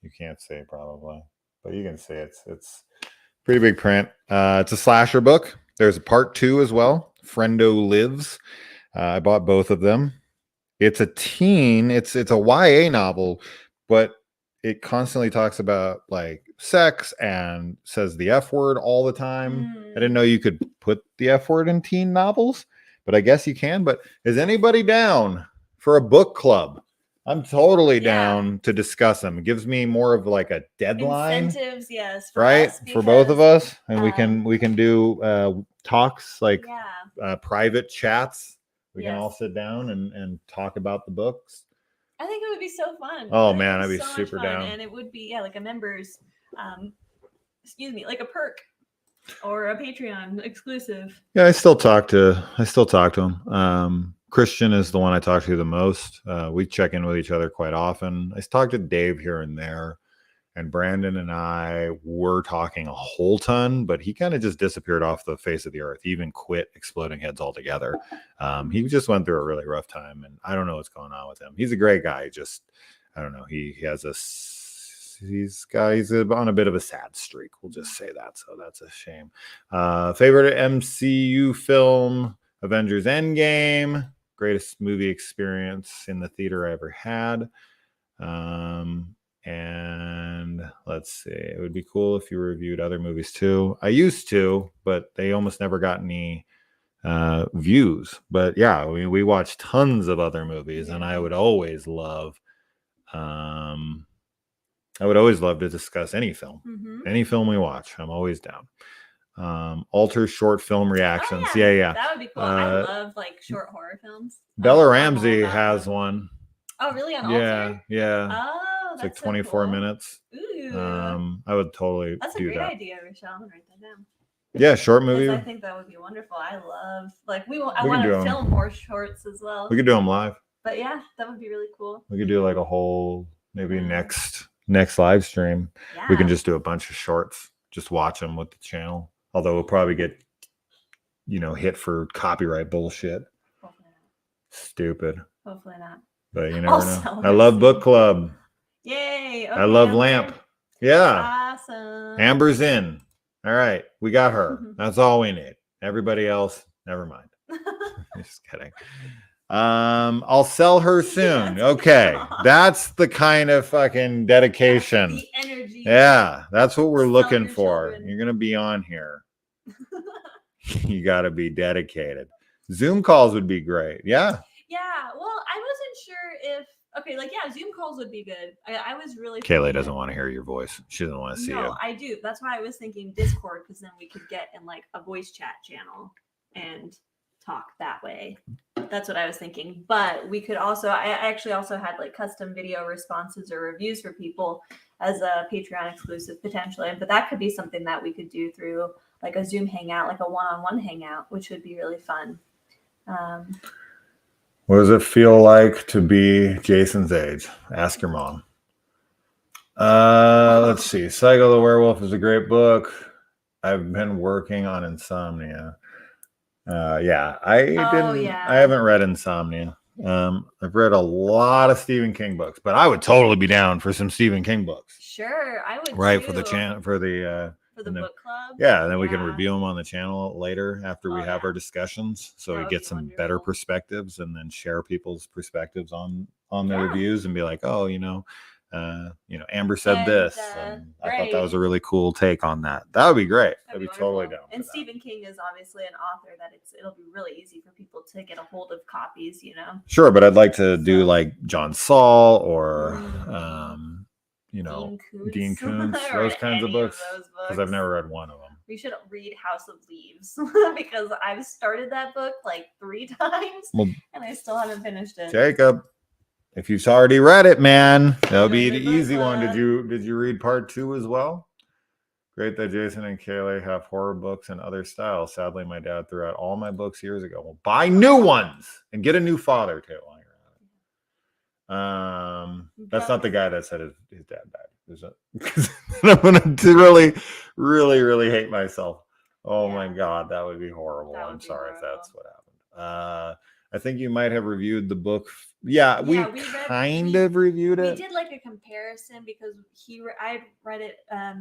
Speaker 1: You can't see probably, but you can see it's pretty big print. It's a slasher book. There's a part 2 as well. Friendo Lives. I bought both of them. It's a teen. It's a YA novel, but it constantly talks about like sex and says the F word all the time. I didn't know you could put the F word in teen novels, but I guess you can. But is anybody down for a book club? I'm totally down to discuss them. It gives me more of like a deadline.
Speaker 2: Incentives, yes.
Speaker 1: For both of us. And we can do talks, like private chats. We can all sit down and talk about the books.
Speaker 2: I think it would be so fun.
Speaker 1: Oh man, I'd be super down.
Speaker 2: And it would be like a member's like a perk or a Patreon exclusive.
Speaker 1: Yeah, I still talk to him. Christian is the one I talk to the most. We check in with each other quite often. I talk to Dave here and there, and Brandon and I were talking a whole ton, but he kind of just disappeared off the face of the earth. He even quit Exploding Heads altogether. He just went through a really rough time, and I don't know what's going on with him. He's a great guy. Just I don't know. He's on a bit of a sad streak. We'll just say that. So that's a shame. Favorite MCU film: Avengers Endgame. Greatest movie experience in the theater I ever had. And let's see, it would be cool if you reviewed other movies too. I used to, but they almost never got any views. But yeah, we watched tons of other movies, and I would always love to discuss any film. Any film we watch, I'm always down. Alter short film reactions.
Speaker 2: Oh,
Speaker 1: yeah.
Speaker 2: That would be cool. I love like short horror films.
Speaker 1: Bella Ramsey has one.
Speaker 2: Oh, really? On
Speaker 1: Yeah,
Speaker 2: Alter?
Speaker 1: yeah.
Speaker 2: Oh,
Speaker 1: It's
Speaker 2: that's
Speaker 1: like 24
Speaker 2: so cool.
Speaker 1: minutes.
Speaker 2: Ooh.
Speaker 1: I would totally
Speaker 2: That's a
Speaker 1: do
Speaker 2: great
Speaker 1: that.
Speaker 2: idea, Rochelle. I'm gonna write that down.
Speaker 1: Yeah, short movie.
Speaker 2: I think that would be wonderful. I love I
Speaker 1: We
Speaker 2: want
Speaker 1: can do
Speaker 2: to
Speaker 1: 'em.
Speaker 2: film more shorts as well.
Speaker 1: We could do them live.
Speaker 2: But yeah, that would be really cool.
Speaker 1: We could do like a whole maybe next live stream.
Speaker 2: Yeah.
Speaker 1: We can just do a bunch of shorts. Just watch them with the channel. Although we'll probably get hit for copyright bullshit.
Speaker 2: Hopefully not.
Speaker 1: Stupid.
Speaker 2: Hopefully not.
Speaker 1: But you never know.
Speaker 2: Also,
Speaker 1: I love book club.
Speaker 2: Yay. Okay,
Speaker 1: I love
Speaker 2: Amber.
Speaker 1: Lamp. Yeah.
Speaker 2: Awesome.
Speaker 1: Amber's in. All right. We got her. That's all we need. Everybody else, never mind. Just kidding. I'll sell her soon. Okay. That's the kind of fucking dedication.
Speaker 2: The energy.
Speaker 1: Yeah. That's what we're
Speaker 2: Sell
Speaker 1: looking
Speaker 2: your
Speaker 1: for.
Speaker 2: children.
Speaker 1: You're going to be on here. You got to be dedicated. Zoom calls would be great. Yeah.
Speaker 2: Yeah. Well, I wasn't sure if Zoom calls would be good. I was really
Speaker 1: Kaylee doesn't want to hear your voice. She doesn't want to see you.
Speaker 2: No, I do. That's why I was thinking Discord, because then we could get in like a voice chat channel and talk that way. That's what I was thinking. But we could also, I actually also had like custom video responses or reviews for people as a Patreon exclusive potentially. But that could be something that we could do through like a Zoom hangout, like a one-on-one hangout, which would be really fun.
Speaker 1: What does it feel like to be Jason's age? Ask your mom. Let's see. Psycho the Werewolf is a great book. I've been working on Insomnia. I haven't read Insomnia. I've read a lot of Stephen King books, but I would totally be down for some Stephen King books.
Speaker 2: Sure, I would.
Speaker 1: Right,
Speaker 2: too.
Speaker 1: for the channel, for the
Speaker 2: book club.
Speaker 1: Yeah, and then we can review them on the channel later after we have
Speaker 2: yeah.
Speaker 1: our discussions, so
Speaker 2: That
Speaker 1: we
Speaker 2: would
Speaker 1: get
Speaker 2: be
Speaker 1: some better
Speaker 2: wonderful.
Speaker 1: perspectives, and then share people's perspectives on the
Speaker 2: Yeah.
Speaker 1: reviews and be like, oh, Amber said
Speaker 2: And,
Speaker 1: this, and I thought
Speaker 2: right.
Speaker 1: that was a really cool take on that. That would be great.
Speaker 2: That'd
Speaker 1: I'd be
Speaker 2: wonderful.
Speaker 1: totally down.
Speaker 2: And
Speaker 1: for that.
Speaker 2: Stephen King is obviously an author that it'll be really easy for people to get a hold of copies,
Speaker 1: Sure, but I'd like to do
Speaker 2: So-
Speaker 1: like John Saul or Dean Koontz,
Speaker 2: or
Speaker 1: those kinds of
Speaker 2: any
Speaker 1: books,
Speaker 2: those
Speaker 1: because I've never read one of them.
Speaker 2: We should read House of Leaves because I've started that book like 3 times
Speaker 1: Well,
Speaker 2: and I still haven't finished it.
Speaker 1: Jacob, if you've already read it, man, that'll be
Speaker 2: Join
Speaker 1: the
Speaker 2: the book
Speaker 1: easy one.
Speaker 2: club.
Speaker 1: Did you read part 2 as well? Great that Jason and Kaylee have horror books and other styles. Sadly, my dad threw out all my books years ago. Well, buy new ones and get a new father too while you're at it. That's not the guy that said his dad died. Because I'm gonna really, really, really hate myself. Oh my god, that would be horrible.
Speaker 2: That would
Speaker 1: I'm
Speaker 2: be
Speaker 1: sorry if
Speaker 2: horrible.
Speaker 1: that's what happened. I think you might have reviewed the book. Yeah, we kind of reviewed
Speaker 2: We
Speaker 1: it.
Speaker 2: did like a comparison because I'd read it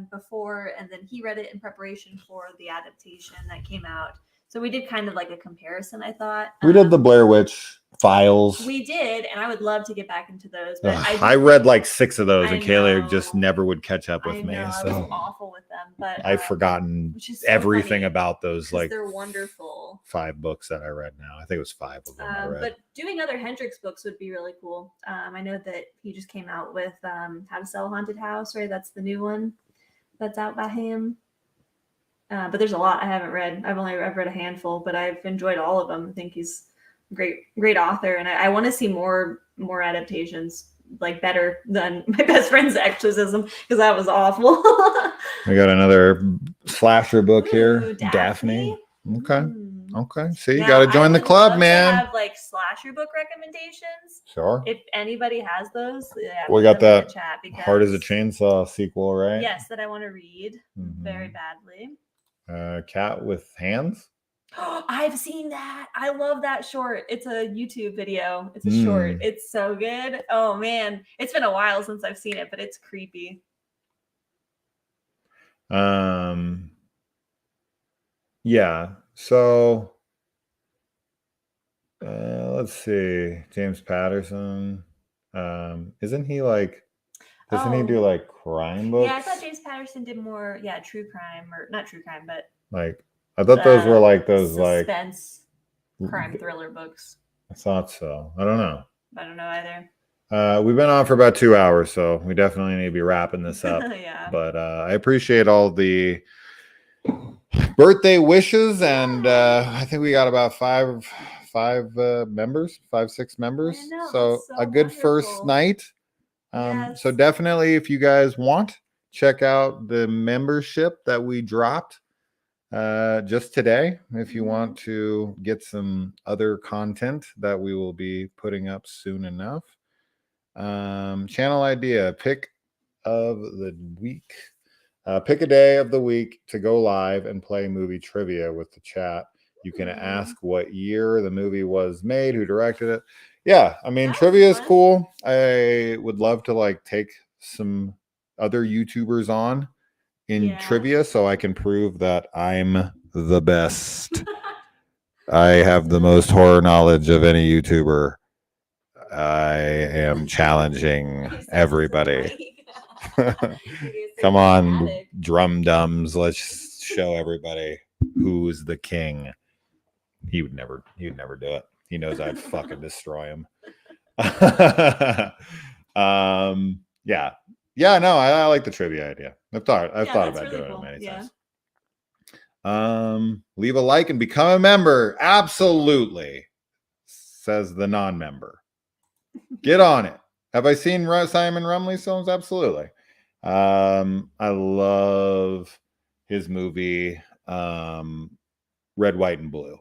Speaker 2: before, and then he read it in preparation for the adaptation that came out. So we did kind of like a comparison, I thought.
Speaker 1: We did the Blair Witch Files.
Speaker 2: We did, and I would love to get back into those. But
Speaker 1: I read like 6 of those,
Speaker 2: I
Speaker 1: and Kaylee
Speaker 2: know.
Speaker 1: just never would catch up with
Speaker 2: I
Speaker 1: me.
Speaker 2: know, I was
Speaker 1: So
Speaker 2: awful with them, but
Speaker 1: I've forgotten
Speaker 2: which is so
Speaker 1: everything
Speaker 2: funny,
Speaker 1: about those
Speaker 2: 'cause
Speaker 1: like
Speaker 2: they're wonderful.
Speaker 1: 5 books that I read now. I think it was 5 of them I read.
Speaker 2: But doing other Hendrix books would be really cool. I know that he just came out with How to Sell a Haunted House, right? That's the new one that's out by him. But there's a lot I haven't read. I've read a handful, but I've enjoyed all of them. I think he's a great author, and I want to see more adaptations like better than my best friend's exorcism because that was awful.
Speaker 1: We got another slasher book here.
Speaker 2: Ooh,
Speaker 1: Daphne. Okay.
Speaker 2: Hmm.
Speaker 1: Okay. See, you
Speaker 2: Now,
Speaker 1: got to join
Speaker 2: I
Speaker 1: the
Speaker 2: would
Speaker 1: club,
Speaker 2: love
Speaker 1: man.
Speaker 2: To have like slasher book recommendations.
Speaker 1: Sure.
Speaker 2: If anybody has those, yeah,
Speaker 1: We
Speaker 2: put
Speaker 1: got
Speaker 2: them in
Speaker 1: that
Speaker 2: the chat because
Speaker 1: Hard as a Chainsaw sequel, right?
Speaker 2: yes, that I want to read very
Speaker 1: Mhm.
Speaker 2: badly.
Speaker 1: Cat with hands.
Speaker 2: I've seen that. I love that short. It's a YouTube video. It's a short. It's so good. Oh man, it's been a while since I've seen it, but it's creepy.
Speaker 1: Yeah. So let's see. James Patterson. Isn't he like? Doesn't he do like crime books?
Speaker 2: Yeah, I thought James Patterson did more. Yeah, true crime or not true crime, but
Speaker 1: like I thought those were like those
Speaker 2: suspense crime thriller books.
Speaker 1: I thought so. I don't know.
Speaker 2: I don't know either.
Speaker 1: We've been on for about 2 hours, so we definitely need to be wrapping this up.
Speaker 2: Yeah.
Speaker 1: But I appreciate all the birthday wishes, and I think we got about five members, 5-6 members.
Speaker 2: I know,
Speaker 1: So
Speaker 2: that's so
Speaker 1: a good first
Speaker 2: wonderful.
Speaker 1: night.
Speaker 2: Yes.
Speaker 1: So definitely, if you guys want, check out the membership that we dropped just today. If you want to get some other content that we will be putting up soon enough. Channel idea, pick of the week. Pick a day of the week to go live and play movie trivia with the chat. You can ask what year the movie was made, who directed it. Yeah, I mean, trivia is cool. I would love to like take some other YouTubers on in trivia so I can prove that I'm the best. I have the most horror knowledge of any YouTuber. I am challenging everybody. Come on, drum dums. Let's show everybody who's the king. He would never do it. He knows I'd fucking destroy him. Yeah. Yeah, no, I like the trivia idea. I've thought about really doing it many times. Leave a like and become a member. Absolutely, says the non-member. Get on it. Have I seen Simon Rumley's films? Absolutely. I love his movie Red, White, and Blue.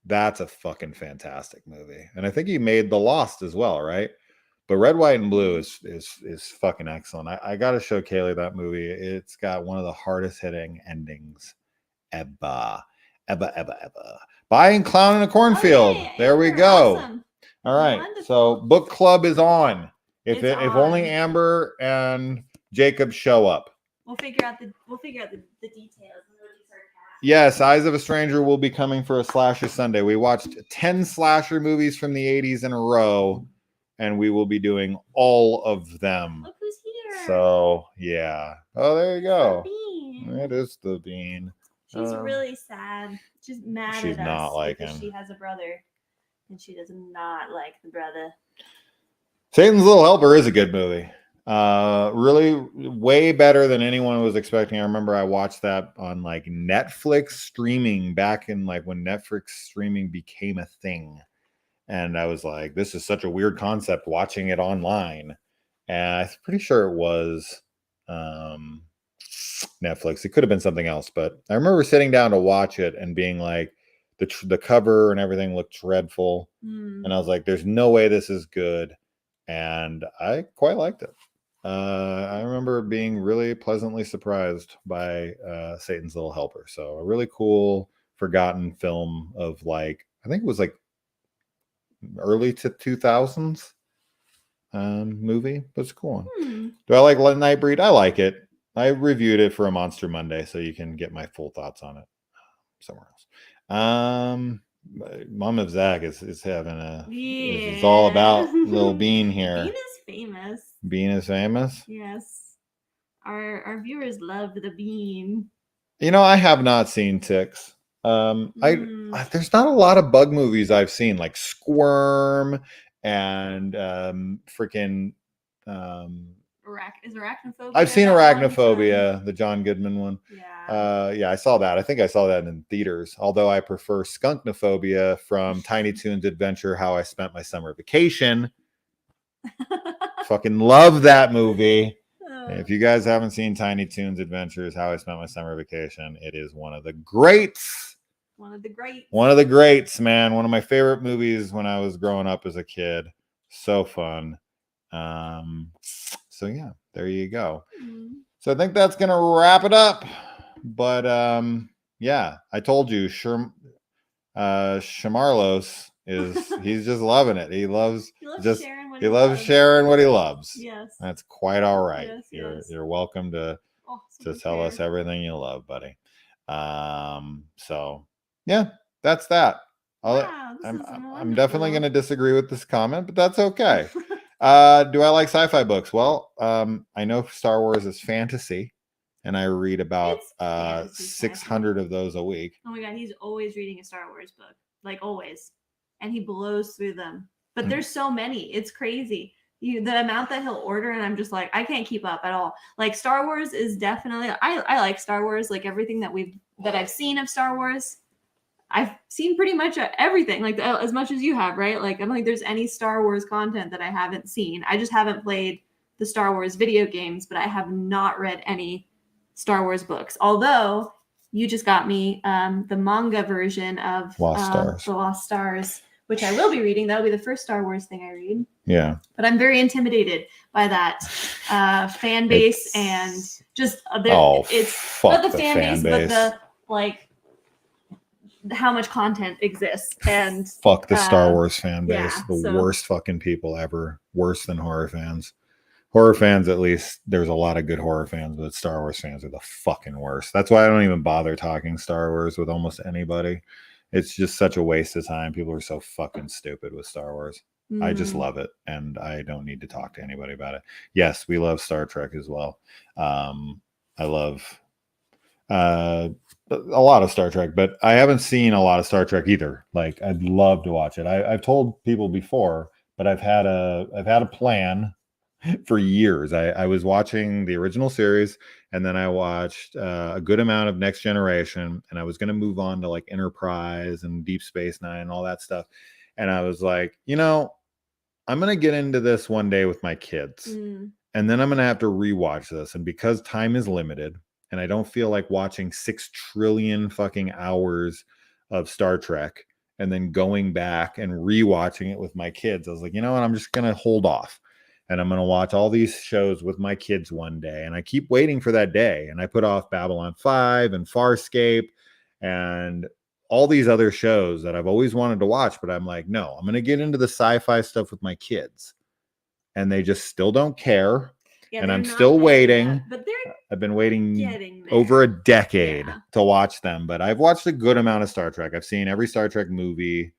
Speaker 1: That's a fucking fantastic movie. And I think he made The Lost as well, right? But Red, White, and Blue is fucking excellent. I got to show Kaylee that movie. It's got one of the hardest hitting endings ever. Buying Clown in a Cornfield. There we go. Awesome. All right. Wonderful. So book club is on. If only Amber and Jacob show up.
Speaker 2: We'll figure out the details.
Speaker 1: Yes, Eyes of a Stranger will be coming for a slasher Sunday. We watched 10 slasher movies from the 80s in a row, and we will be doing all of them.
Speaker 2: Look who's here.
Speaker 1: So, yeah. Oh, there you go.
Speaker 2: The Bean.
Speaker 1: It is the Bean.
Speaker 2: She's really sad. She's mad at us.
Speaker 1: She's not like
Speaker 2: because
Speaker 1: him.
Speaker 2: She has a brother, and she does not like the brother.
Speaker 1: Satan's Little Helper is a good movie. Really way better than anyone was expecting. I remember I watched that on like Netflix streaming back in like when Netflix streaming became a thing. And I was like, this is such a weird concept watching it online. And I'm pretty sure it was Netflix. It could have been something else, but I remember sitting down to watch it and being like, the cover and everything looked dreadful. And I was like, there's no way this is good. And I quite liked it. I remember being really pleasantly surprised by Satan's Little Helper. So a really cool, forgotten film of like, I think it was like early to 2000s movie, but it's a cool one. Do I like Nightbreed? I like it. I reviewed it for a Monster Monday, so you can get my full thoughts on it somewhere else. Mom of Zach is having a it's all about little Bean here.
Speaker 2: Bean is famous.
Speaker 1: Bean is famous?
Speaker 2: Yes. Our viewers love the Bean.
Speaker 1: You know, I have not seen Ticks. There's not a lot of bug movies I've seen, like Squirm and freaking
Speaker 2: is Arachnophobia?
Speaker 1: I've seen Arachnophobia, the John Goodman one.
Speaker 2: Yeah.
Speaker 1: Yeah, I saw that. I think I saw that in theaters. Although I prefer Skunknophobia from Tiny Toons Adventure: How I Spent My Summer Vacation. Fucking love that movie.
Speaker 2: Oh.
Speaker 1: If you guys haven't seen Tiny Toons Adventures, How I Spent My Summer Vacation, it is one of the greats.
Speaker 2: One of the greats.
Speaker 1: One of the greats, man. One of my favorite movies when I was growing up as a kid. So fun. So yeah, there you go. So I think that's gonna wrap it up. But yeah, I told you, Shamarlos he's just loving it. He loves
Speaker 2: sharing what
Speaker 1: he loves sharing what he loves.
Speaker 2: Yes.
Speaker 1: That's quite all right.
Speaker 2: Yes,
Speaker 1: You're welcome to tell us everything you love, buddy. So yeah, that's that. I'm definitely going to disagree with this comment, but that's okay. Do I like sci-fi books? Well, I know Star Wars is fantasy, and I read about 600 of those a week.
Speaker 2: Oh my god, he's always reading a Star Wars book, like always, and he blows through them. But there's so many, it's crazy. The amount that he'll order, and I'm just like, I can't keep up at all. Like Star Wars is definitely, I like Star Wars, like everything that I've seen of Star Wars. I've seen pretty much everything, like as much as you have, right? Like I don't think there's any Star Wars content that I haven't seen. I just haven't played the Star Wars video games, but I have not read any Star Wars books. Although you just got me the manga version of The Lost Stars, which I will be reading. That'll be the first Star Wars thing I read.
Speaker 1: Yeah.
Speaker 2: But I'm very intimidated by that fan base and just it's not the fan base, but the how much content exists. And
Speaker 1: fuck the Star Wars fan base.
Speaker 2: Yeah,
Speaker 1: the worst fucking people ever. Worse than horror fans. Horror fans, at least, there's a lot of good horror fans, but Star Wars fans are the fucking worst. That's why I don't even bother talking Star Wars with almost anybody. It's just such a waste of time. People are so fucking stupid with Star Wars. I just love it, and I don't need to talk to anybody about it. Yes, we love Star Trek as well. I love a lot of Star Trek, but I haven't seen a lot of Star Trek either. Like, I'd love to watch it. I've told people before, but I've had a plan for years. I was watching the original series, and then I watched a good amount of Next Generation, and I was going to move on to like Enterprise and Deep Space Nine and all that stuff. And I was like, I'm going to get into this one day with my kids, and then I'm going to have to rewatch this. And because time is limited, and I don't feel like watching 6 trillion fucking hours of Star Trek and then going back and rewatching it with my kids, I was like, you know what? I'm just going to hold off. And I'm going to watch all these shows with my kids one day. And I keep waiting for that day. And I put off Babylon 5 and Farscape and all these other shows that I've always wanted to watch. But I'm like, no, I'm going to get into the sci-fi stuff with my kids. And they just still don't care. Yeah, and I'm still waiting. But I've been waiting over a decade to watch them. But I've watched a good amount of Star Trek. I've seen every Star Trek movie.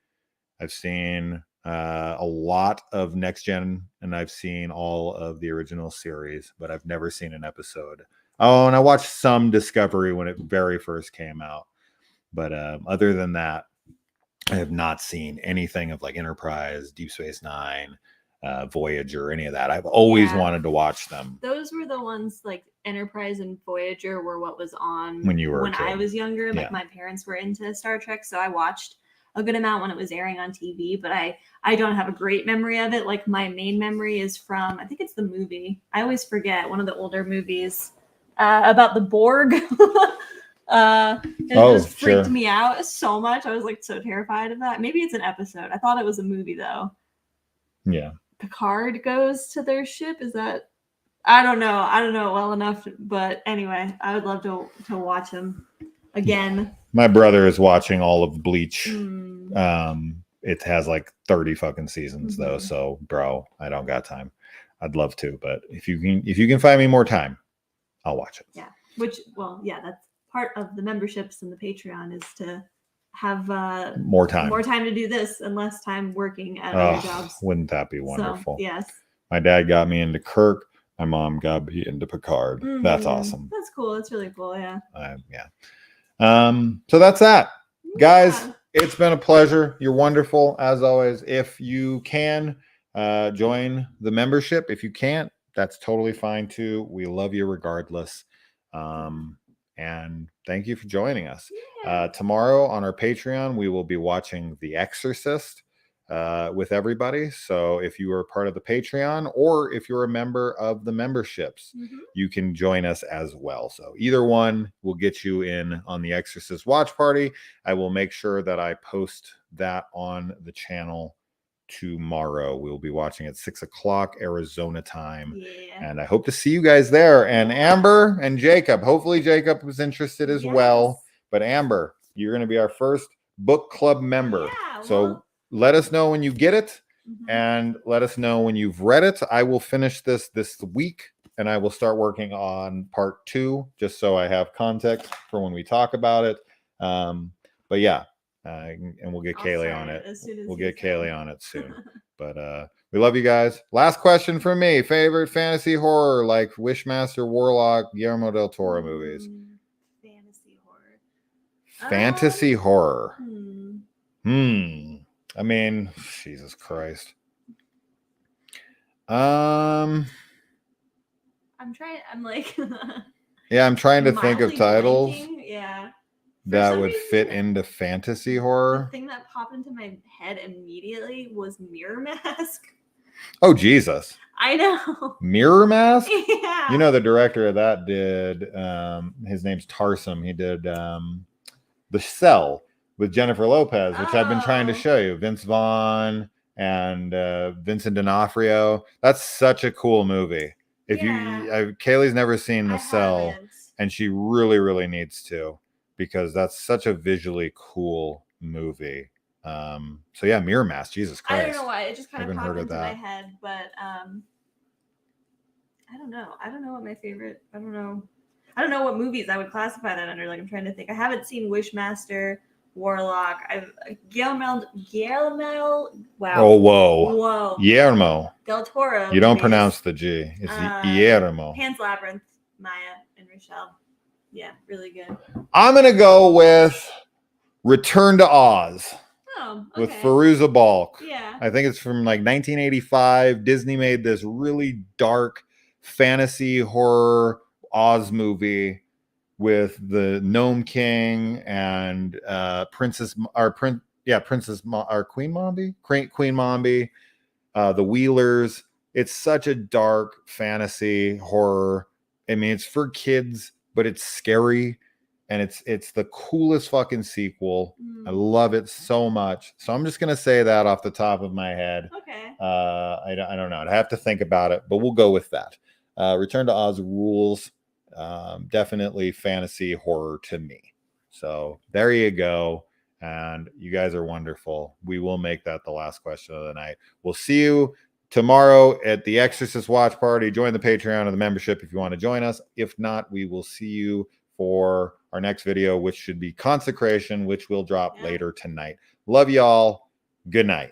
Speaker 1: I've seen a lot of Next Gen, and I've seen all of the original series, but I've never seen an episode. Oh, and I watched some Discovery when it very first came out. But other than that, I have not seen anything of like Enterprise, Deep Space Nine, Voyager, any of that. I've always wanted to watch them.
Speaker 2: Those were the ones, like Enterprise and Voyager were what was on
Speaker 1: when
Speaker 2: I was younger. Like my parents were into Star Trek, so I watched a good amount when it was airing on TV, but I don't have a great memory of it. Like my main memory is from, I think it's the movie. I always forget, one of the older movies about the Borg. It just freaked me out so much. I was like so terrified of that. Maybe it's an episode. I thought it was a movie though.
Speaker 1: Yeah.
Speaker 2: Picard goes to their ship. Is that? I don't know well enough, but anyway, I would love to watch him again. My
Speaker 1: brother is watching all of Bleach. It has like 30 fucking seasons though, so bro, I don't got time. I'd love to, but if you can find me more time, I'll watch it.
Speaker 2: Yeah. That's part of the memberships and the Patreon is to have more time to do this and less time working at other jobs.
Speaker 1: Wouldn't that be wonderful?
Speaker 2: So, yes.
Speaker 1: My dad got me into Kirk. My mom got me into Picard. That's awesome.
Speaker 2: That's cool. That's really cool. Yeah.
Speaker 1: So that's that, guys. It's been a pleasure. You're wonderful as always. If you can join the membership, if you can't, that's totally fine too. We love you regardless. And thank you for joining us. Tomorrow on our Patreon, we will be watching The Exorcist. with everybody. So if you are part of the Patreon or if you're a member of the memberships, you can join us as well. So either one will get you in on the Exorcist watch party. I will make sure that I post that on the channel tomorrow. We'll be watching at 6 o'clock Arizona time. And I hope to see you guys there. And Amber and Jacob, hopefully Jacob was interested as well. But Amber, you're going to be our first book club member. So let us know when you get it and let us know when you've read it. I will finish this week and I will start working on part 2 just so I have context for when we talk about it. But yeah, and we'll get Kaylee on it. We'll get Kaylee on it soon. But we love you guys. Last question from me. Favorite fantasy horror like Wishmaster, Warlock, Guillermo del Toro movies?
Speaker 2: Fantasy horror.
Speaker 1: Fantasy horror. I mean, Jesus Christ. I'm
Speaker 2: like
Speaker 1: yeah, I'm trying to think of titles
Speaker 2: yeah
Speaker 1: that would fit into fantasy horror.
Speaker 2: The thing that popped into my head immediately was Mirror Mask.
Speaker 1: Oh Jesus.
Speaker 2: I know.
Speaker 1: Mirror Mask?
Speaker 2: Yeah.
Speaker 1: You know the director of that did his name's Tarsum. He did The Cell with Jennifer Lopez, which I've been trying to show you. Vince Vaughn and Vincent D'Onofrio. That's such a cool movie. If Kaylee's never seen The Cell, and she really, really needs to, because that's such a visually cool movie. So yeah, Mirror Mask. Jesus Christ.
Speaker 2: I don't know why it just kind of popped into my head, but I don't know. I don't know what my favorite. I don't know what movies I would classify that under. Like I'm trying to think. I haven't seen Wishmaster, Warlock. Guillermo. Wow.
Speaker 1: Oh whoa. Guillermo
Speaker 2: del Toro.
Speaker 1: You don't pronounce the G. It's Guillermo.
Speaker 2: Pan's Labyrinth, Maya and Rochelle. Yeah, really good.
Speaker 1: I'm gonna go with Return to Oz.
Speaker 2: Oh, okay.
Speaker 1: With Fairuza Balk.
Speaker 2: Yeah.
Speaker 1: I think it's from like 1985. Disney made this really dark fantasy horror Oz movie with the Gnome King and Queen Mombi, the Wheelers. It's such a dark fantasy horror. I mean, it's for kids, but it's scary, and it's the coolest fucking sequel. I love it so much. So I'm just gonna say that off the top of my head.
Speaker 2: Okay.
Speaker 1: I don't know. I have to think about it, but we'll go with that. Return to Oz rules. Definitely fantasy horror to me. So there you go. And you guys are wonderful. We will make that the last question of the night. We'll see you tomorrow at the Exorcist watch party. Join the Patreon or the membership if you want to join us. If not, we will see you for our next video, which should be Consecration, which will drop later tonight. Love y'all. Good night.